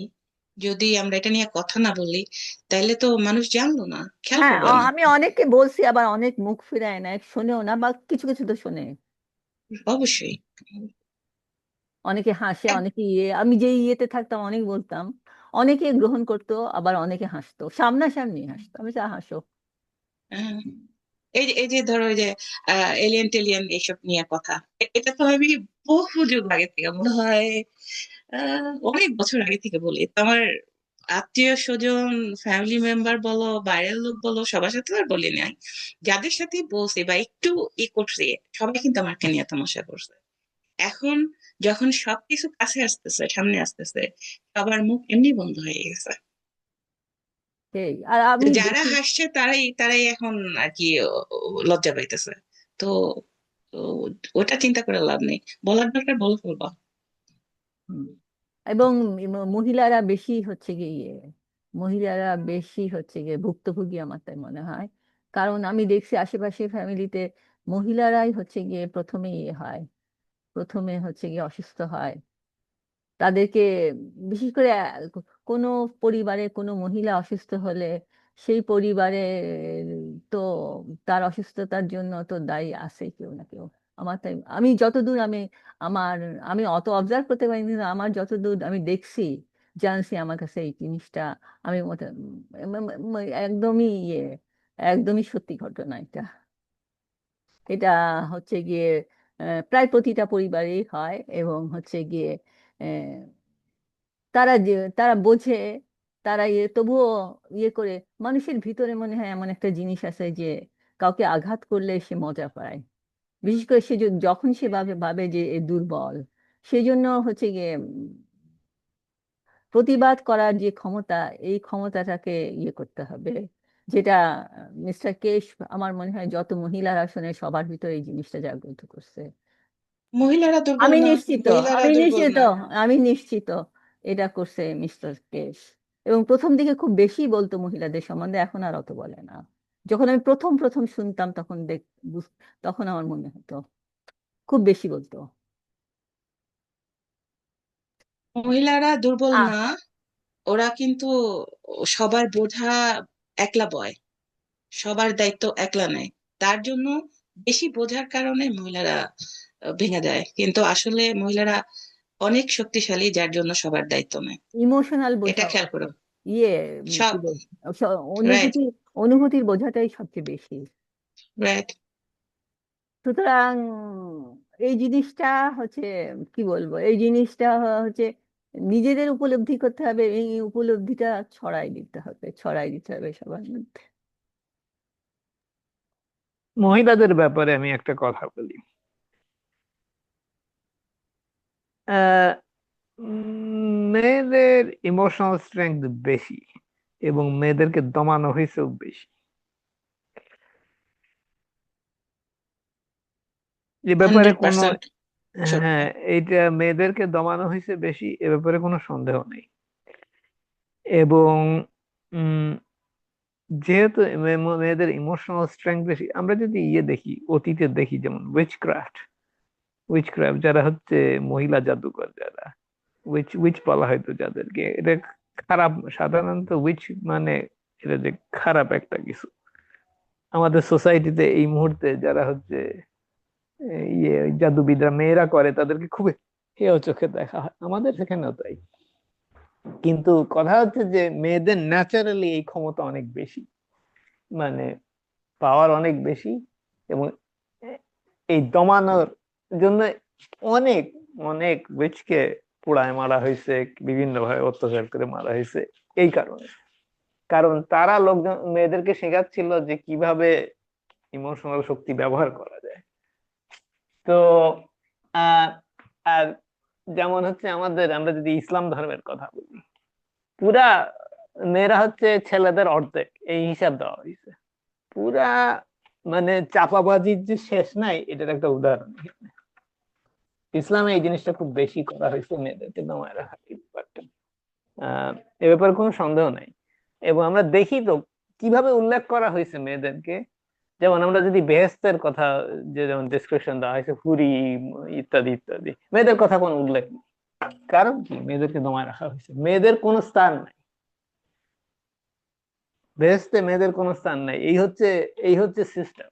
যদি আমরা এটা নিয়ে কথা না বলি, তাইলে তো মানুষ জানলো না, খেয়াল হ্যাঁ, করবে না। আমি অনেককে বলছি, আবার অনেক মুখ ফিরায় না, শোনেও না, বা কিছু কিছু তো শোনে। অবশ্যই। অনেকে হাসে, এক- অনেকে আমি যে ইয়েতে থাকতাম অনেক বলতাম, অনেকে গ্রহণ করতো, আবার অনেকে হাসতো, সামনাসামনি হাসতো, আমি যা হাসো। আহ, এই যে ধরো, এই যে এলিয়েন টেলিয়েন এইসব নিয়ে কথা, এটা তো আমি বহু যুগ আগে থেকে, মনে হয় অনেক বছর আগে থেকে বলি। তো আমার আত্মীয় স্বজন, ফ্যামিলি মেম্বার বলো, বাইরের লোক বলো, সবার সাথে আর বলি নাই। যাদের সাথে বলছি বা একটু করছি, সবাই কিন্তু আমাকে নিয়ে তামাশা করছে। এখন যখন সবকিছু কাছে আসতেছে, সামনে আসতেছে, সবার মুখ এমনি বন্ধ হয়ে গেছে। সেই আর তো আমি যারা দেখি। হাসছে তারাই তারাই এখন আর কি লজ্জা পাইতেছে। তো তো ওটা চিন্তা করে লাভ নেই, বলার দরকার বলে ফেলবা। হুম, এবং মহিলারা বেশি হচ্ছে গিয়ে মহিলারা বেশি হচ্ছে গিয়ে ভুক্তভোগী, আমার তাই মনে হয়। কারণ আমি দেখছি আশেপাশে ফ্যামিলিতে মহিলারাই হচ্ছে গিয়ে প্রথমে হয়, প্রথমে হচ্ছে গিয়ে অসুস্থ হয়। তাদেরকে বিশেষ করে কোনো পরিবারে কোনো মহিলা অসুস্থ হলে, সেই পরিবারে তো তার অসুস্থতার জন্য তো দায়ী আছে কেউ না কেউ। আমার তাই, আমি যতদূর আমার আমি অত অবজার্ভ করতে পারিনি, কিন্তু আমার যতদূর আমি দেখছি, জানছি, আমার কাছে এই জিনিসটা আমি একদমই একদমই সত্যি ঘটনা এটা। এটা হচ্ছে গিয়ে প্রায় প্রতিটা পরিবারেই হয়, এবং হচ্ছে গিয়ে তারা বোঝে, তারা তবুও করে। মানুষের ভিতরে মনে হয় এমন একটা জিনিস আছে যে কাউকে আঘাত করলে সে মজা পায়। বিশেষ করে সে যখন সে ভাবে ভাবে যে এ দুর্বল, সেই জন্য হচ্ছে গিয়ে প্রতিবাদ করার যে ক্ষমতা, এই ক্ষমতাটাকে করতে হবে। যেটা মিস্টার কেশ, আমার মনে হয় যত মহিলারা শোনে সবার ভিতরে এই জিনিসটা জাগ্রত করছে। মহিলারা দুর্বল আমি না, নিশ্চিত, মহিলারা আমি দুর্বল নিশ্চিত, না। আমি নিশ্চিত এটা করছে মিস্টার কেশ। এবং প্রথম দিকে খুব বেশি বলতো মহিলাদের সম্বন্ধে, এখন আর অত বলে না। যখন আমি প্রথম প্রথম শুনতাম তখন তখন আমার মনে হতো খুব বেশি বলতো। মহিলারা দুর্বল আহ না, ওরা কিন্তু সবার বোঝা একলা বয়, সবার দায়িত্ব একলা নেয়। তার জন্য বেশি বোঝার কারণে মহিলারা ভেঙে যায়, কিন্তু আসলে মহিলারা অনেক শক্তিশালী, যার জন্য সবার দায়িত্ব নেয়। ইমোশনাল এটা বোঝাও, খেয়াল করো। ইয়ে কি সব। বল, রাইট। অনুভূতির বোঝাটাই সবচেয়ে বেশি। রাইট। সুতরাং এই জিনিসটা হচ্ছে, কি বলবো, এই জিনিসটা হচ্ছে নিজেদের উপলব্ধি করতে হবে, এই উপলব্ধিটা ছড়াই দিতে হবে সবার মধ্যে। মহিলাদের ব্যাপারে আমি একটা কথা বলি। আহ মেয়েদের ইমোশনাল স্ট্রেংথ বেশি এবং মেয়েদেরকে দমানো হয়েছেও বেশি। এ ব্যাপারে কোনো 100% সত্য। হ্যাঁ, এইটা মেয়েদেরকে দমানো হয়েছে বেশি, এ ব্যাপারে কোনো সন্দেহ নেই। এবং উম যেহেতু মেয়েদের ইমোশনাল স্ট্রেংথ বেশি, আমরা যদি দেখি, অতীতে দেখি, যেমন উইচক্রাফট যারা হচ্ছে মহিলা জাদুকর, যারা উইচ বলা হয়তো যাদেরকে, এটা খারাপ। সাধারণত উইচ মানে এটা যে খারাপ একটা কিছু। আমাদের সোসাইটিতে এই মুহূর্তে যারা হচ্ছে জাদুবিদ্যা মেয়েরা করে, তাদেরকে খুব হেয় চোখে দেখা হয়, আমাদের সেখানেও তাই। কিন্তু কথা হচ্ছে যে মেয়েদের ন্যাচারালি এই ক্ষমতা অনেক বেশি, মানে পাওয়ার অনেক বেশি। এবং এই দমানোর জন্য অনেক অনেক উইচকে পোড়ায় মারা হয়েছে, বিভিন্ন ভাবে অত্যাচার করে মারা হয়েছে এই কারণে। কারণ তারা লোকজন মেয়েদেরকে শেখাচ্ছিল যে কিভাবে ইমোশনাল শক্তি ব্যবহার করা যায়। তো আহ আর যেমন হচ্ছে আমরা যদি ইসলাম ধর্মের কথা বলি, পুরা মেয়েরা হচ্ছে ছেলেদের অর্ধেক, এই হিসাব দেওয়া হয়েছে। পুরা মানে চাপাবাজির যে শেষ নাই, এটার একটা উদাহরণ এখানে। ইসলামে এই জিনিসটা খুব বেশি করা হয়েছে, মেয়েদেরকে দমায় রাখা এই ব্যাপারটা। এ ব্যাপারে কোনো সন্দেহ নাই। এবং আমরা দেখি তো কিভাবে উল্লেখ করা হয়েছে মেয়েদেরকে। যেমন আমরা যদি বেহেস্তের কথা, যে যেমন ডিসক্রিপশন দেওয়া হয়েছে, হুরি ইত্যাদি ইত্যাদি, মেয়েদের কথা কোনো উল্লেখ নেই। কারণ কি? মেয়েদেরকে দমায় রাখা হয়েছে, মেয়েদের কোনো স্থান নাই বেহেস্তে, মেয়েদের কোনো স্থান নাই। এই হচ্ছে সিস্টেম।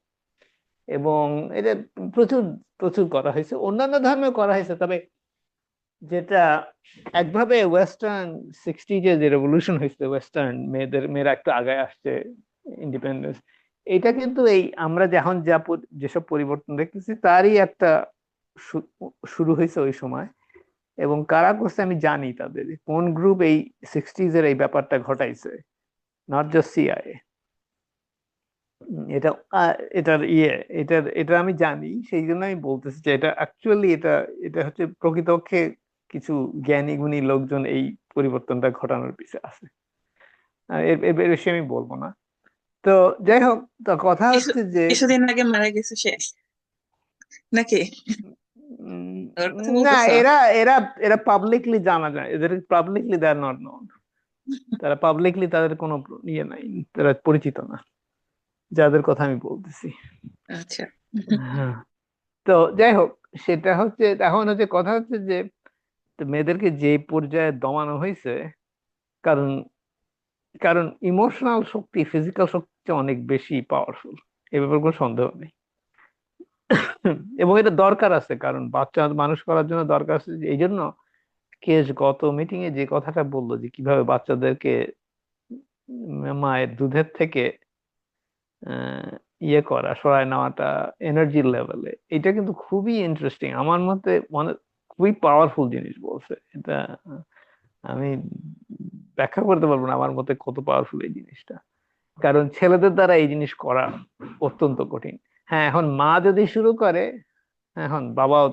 এবং এটা প্রচুর প্রচুর করা হয়েছে, অন্যান্য ধর্মে করা হয়েছে। তবে যেটা একভাবে ওয়েস্টার্ন 60s যে রেভলিউশন হয়েছে, মেয়েরা একটু আগায় আসছে, ইন্ডিপেন্ডেন্স, এটা কিন্তু এই আমরা যখন যেসব পরিবর্তন দেখতেছি তারই একটা শুরু হয়েছে ওই সময়। এবং কারা করছে আমি জানি, তাদের কোন গ্রুপ এই 60s এর এই ব্যাপারটা ঘটাইছে, নট জাস্ট সিআইএ। এটা এটার এটা আমি জানি, সেই জন্য আমি বলতেছি যে এটা অ্যাকচুয়ালি এটা এটা হচ্ছে প্রকৃতপক্ষে কিছু জ্ঞানী গুণী লোকজন এই পরিবর্তনটা ঘটানোর পিছে আছে। এর বেশি আমি বলবো না। তো যাই হোক, তো কথা হচ্ছে যে কিছুদিন আগে মারা গেছে সে নাকি? উম, ওর কথা না, বলতেছ? এরা এরা এরা পাবলিকলি জানা যায়, এদের publicly they are not known. তারা পাবলিকলি, তাদের কোনো ইয়ে নাই, তারা পরিচিত না, যাদের কথা আমি বলতেছি। আচ্ছা। হ্যাঁ। তো যাই হোক, সেটা হচ্ছে, এখন হচ্ছে কথা হচ্ছে যে মেয়েদেরকে যে পর্যায়ে দমানো হয়েছে, কারণ কারণ ইমোশনাল শক্তি ফিজিক্যাল শক্তি অনেক বেশি পাওয়ারফুল, এ ব্যাপারে কোনো সন্দেহ নেই। এবং এটা দরকার আছে, কারণ বাচ্চা মানুষ করার জন্য দরকার আছে। এই জন্য কেস গত মিটিং এ যে কথাটা বললো যে কিভাবে বাচ্চাদেরকে মায়ের দুধের থেকে আহ, করা, সরায় নেওয়াটা এনার্জি লেভেলে, এটা কিন্তু খুবই ইন্টারেস্টিং আমার মতে, মনে খুবই পাওয়ারফুল জিনিস বলছে এটা। আমি ব্যাখ্যা করতে পারবো না আমার মতে কত পাওয়ারফুল এই জিনিসটা। কারণ ছেলেদের দ্বারা এই জিনিস করা অত্যন্ত কঠিন। হ্যাঁ, এখন মা যদি শুরু করে, এখন বাবাও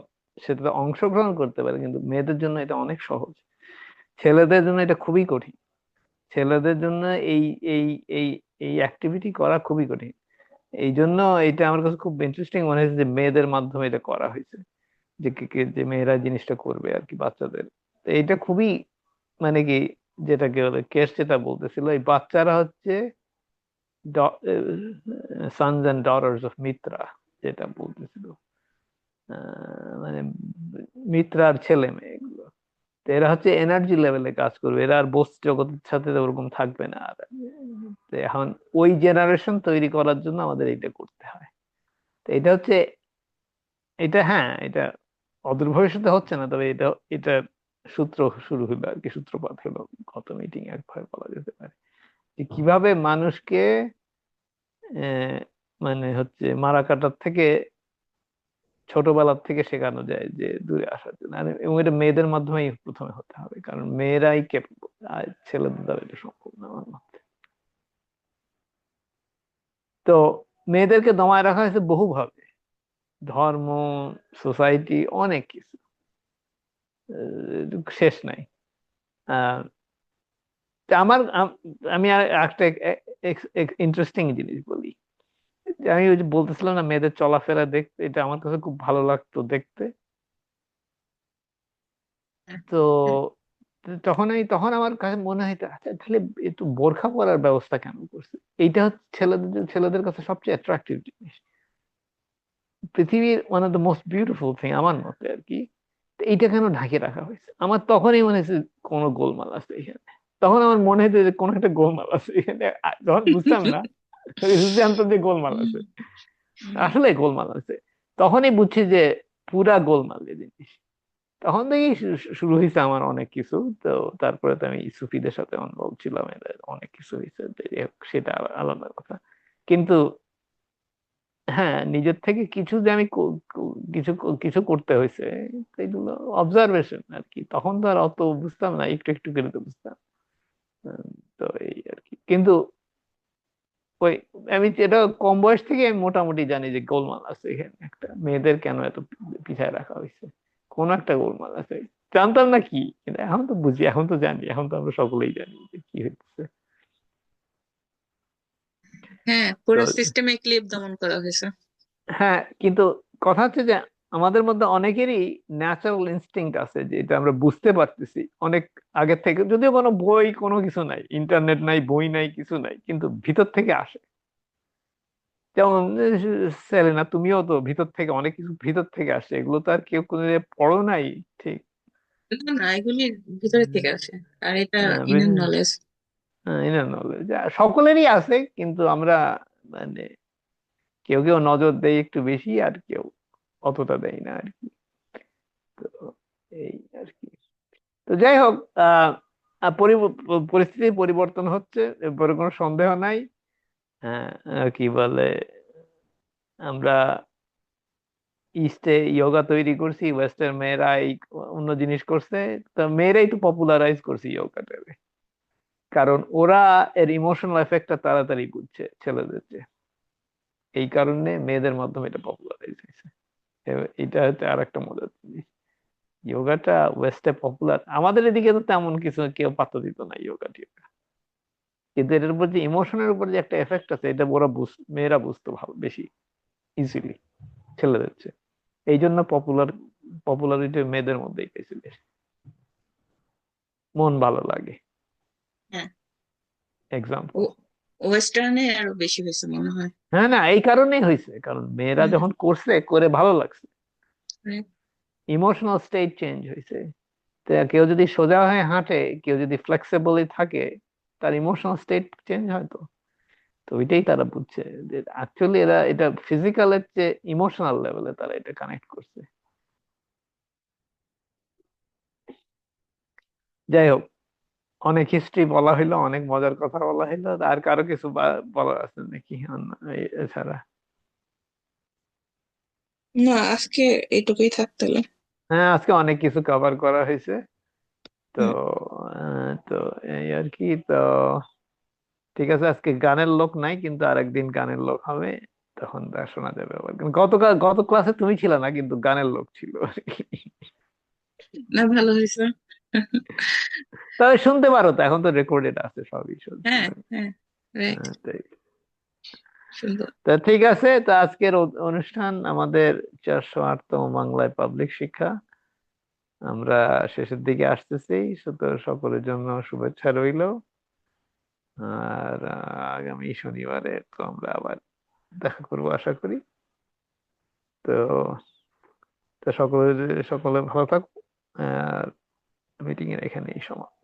সেটাতে অংশগ্রহণ করতে পারে, কিন্তু মেয়েদের জন্য এটা অনেক সহজ, ছেলেদের জন্য এটা খুবই কঠিন। ছেলেদের জন্য এই এই এই এই অ্যাক্টিভিটি করা খুবই কঠিন। এই জন্য এটা আমার কাছে খুব ইন্টারেস্টিং মনে হয়েছে যে মেয়েদের মাধ্যমে এটা করা হয়েছে, যে যে মেয়েরা জিনিসটা করবে আর কি বাচ্চাদের। তো এইটা খুবই মানে কি, যেটাকে বলে কেস যেটা বলতেছিল, এই বাচ্চারা হচ্ছে sons and daughters of Mitra, যেটা বলতেছিল, মানে মিত্রার ছেলে মেয়ে এগুলো। তো এরা হচ্ছে এনার্জি লেভেলে কাজ করবে, এরা আর বস্তু জগতের সাথে ওরকম থাকবে না আর। তো এখন ওই জেনারেশন তৈরি করার জন্য আমাদের এটা করতে হয়। তো এটা হচ্ছে, হ্যাঁ, এটা অদূর ভবিষ্যতে হচ্ছে না, তবে এটা সূত্র শুরু হলো আর কি, সূত্রপাত হলো গত মিটিং একভাবে বলা যেতে পারে, যে কিভাবে মানুষকে মানে হচ্ছে মারা কাটার থেকে ছোটবেলা থেকে শেখানো যায় যে দূরে আসার জন্য, এবং এটা মেয়েদের মাধ্যমেই প্রথমে হতে হবে, কারণ মেয়েরাই কেপেবল, আর ছেলেদের দ্বারা এটা সম্ভব না আমার মতে। তো মেয়েদেরকে দমায় রাখা হয়েছে বহুভাবে, ধর্ম, সোসাইটি, অনেক কিছু, শেষ নাই। আহ তা আমি আর একটা ইন্টারেস্টিং জিনিস বলি, যে আমি ওই যে বলতেছিলাম না মেয়েদের চলাফেরা দেখতে, এটা আমার কাছে খুব ভালো লাগতো দেখতে। হ্যাঁ, তো তখন আমার কাছে মনে হইতো, আচ্ছা তাহলে একটু বোরখা পরার ব্যবস্থা কেন করছে? এইটা হচ্ছে ছেলেদের কাছে সবচেয়ে অ্যাট্রাকটিভ জিনিস, পৃথিবীর one of the most beautiful thing আমার মতে আর কি। তো এইটা কেন ঢাকে রাখা হয়েছে? আমার তখনই মনে হয়েছে কোনো গোলমাল আছে এখানে। তখন আমার মনে হতো যে কোনো একটা গোলমাল আছে এখানে, যখন বুঝতাম না জানতাম যে গোলমাল আছে, আসলে গোলমাল আছে। তখনই বুঝছি যে পুরা গোলমাল এই জিনিস। তখন থেকেই শুরু হয়েছে আমার অনেক কিছু। তো তারপরে তো আমি সুফিদের সাথে ইনভলভ ছিলাম, এদের অনেক কিছু হয়েছে, তো সেটা আলাদা কথা। কিন্তু হ্যাঁ, নিজের থেকে কিছু যে আমি কিছু কিছু করতে হয়েছে, তো এগুলো অবজারভেশন আর কি। তখন তো আর অত বুঝতাম না, একটু একটু করে তো বুঝতাম। উম, তো এই আর কি। কিন্তু ওই আমি এটা কম বয়স থেকে আমি মোটামুটি জানি যে গোলমাল আছে এখানে একটা, মেয়েদের কেন এত পিছায় রাখা হয়েছে, কোন একটা গোলমাল আছে। জানতাম না কি, কিন্তু এখন তো বুঝি, এখন তো জানি, এখন তো আমরা সকলেই জানি যে কি হচ্ছে। হ্যাঁ, তো পুরো সিস্টেমে ক্লিপ দমন করা হয়েছে। হ্যাঁ, কিন্তু কথা হচ্ছে যে আমাদের মধ্যে অনেকেরই ন্যাচারাল ইনস্টিংক্ট আছে, যে এটা আমরা বুঝতে পারতেছি অনেক আগে থেকে, যদিও কোনো বই কোনো কিছু নাই, ইন্টারনেট নাই, বই নাই, কিছু নাই, কিন্তু ভিতর থেকে আসে। যেমন সেলেনা, তুমিও তো ভিতর থেকে অনেক কিছু ভিতর থেকে আসে, এগুলো তো আর কেউ কোনো জায়গায় পড়ো নাই। ঠিক। না না, এগুলি ভিতরে থেকে আসে, আর এটা ইনার বিভিন্ন নলেজ। ইনার নলেজ সকলেরই আছে, কিন্তু আমরা মানে কেউ কেউ নজর দেয় একটু বেশি, আর কেউ অতটা দেয় না আর কি। তো এই আর কি। তো যাই হোক, আহ পরিস্থিতির পরিবর্তন হচ্ছে, এরপরে কোনো সন্দেহ নাই। হ্যাঁ, কি বলে, আমরা ইস্টে ইয়োগা তৈরি করছি, ওয়েস্টার্ন মেয়েরা এই অন্য জিনিস করছে, তো মেয়েরাই তো পপুলারাইজ করছে ইয়োগাটাকে, কারণ ওরা এর ইমোশনাল এফেক্টটা তাড়াতাড়ি বুঝছে ছেলেদের চেয়ে। এই কারণে মেয়েদের মাধ্যমে এটা পপুলারাইজ হয়েছে। এটা হচ্ছে আর একটা মজার জিনিস, ইয়োগাটা ওয়েস্টে পপুলার, আমাদের এদিকে তো তেমন কিছু কেউ পাত্তা দিত না ইয়োগা টিয়োগা, কিন্তু এটার উপর যে ইমোশনের উপর যে একটা এফেক্ট আছে, এটা ওরা মেয়েরা বুঝতো ভালো বেশি ইজিলি ছেলেদের চেয়ে। এই জন্য পপুলারিটি মেয়েদের মধ্যেই পেয়েছে বেশি, মন ভালো লাগে। হ্যাঁ, এক্সাম্পল। ওয়েস্টার্নে আরো বেশি হয়েছে মনে হয়। হ্যাঁ, না এই কারণেই হয়েছে, কারণ মেয়েরা হুম, যখন করছে, করে ভালো লাগছে, right. ইমোশনাল স্টেট চেঞ্জ হয়েছে। তো কেউ যদি সোজা হয়ে হাঁটে, কেউ যদি ফ্লেক্সিবলি থাকে, তার ইমোশনাল স্টেট চেঞ্জ হয়। তো তো ওইটাই তারা বুঝছে যে অ্যাকচুয়ালি এরা এটা ফিজিক্যালের চেয়ে ইমোশনাল লেভেলে তারা এটা কানেক্ট করছে। যাই হোক, অনেক হিস্ট্রি বলা হইলো, অনেক মজার কথা বলা হইলো, আর কারো কিছু বলার আছে নাকি এছাড়া? না, আজকে এইটুকুই থাকতে হলো। হ্যাঁ, আজকে অনেক কিছু কভার করা হয়েছে। তো হুম, তো এই আর কি। তো ঠিক আছে, আজকে গানের লোক নাই, কিন্তু আরেকদিন গানের লোক হবে, তখন তা শোনা যাবে আবার। কিন্তু গত ক্লাসে তুমি ছিল না, কিন্তু গানের লোক ছিল আর কি। না, ভালো হয়েছে। তবে শুনতে পারো তো, এখন তো রেকর্ডেড আছে সবই হ্যাঁ হ্যাঁ, রাইট, তাই। সুন্দর। তা ঠিক আছে, তো আজকের অনুষ্ঠান আমাদের 408তম বাংলায় পাবলিক শিক্ষা, আমরা শেষের দিকে আসতেছি। তো সকলের জন্য শুভেচ্ছা রইলো। আর আগামী শনিবারে তো আমরা আবার দেখা করবো আশা করি। তো তো সকলে সকলে ভালো থাকো। আর মিটিং এর এখানেই সমাপ্ত।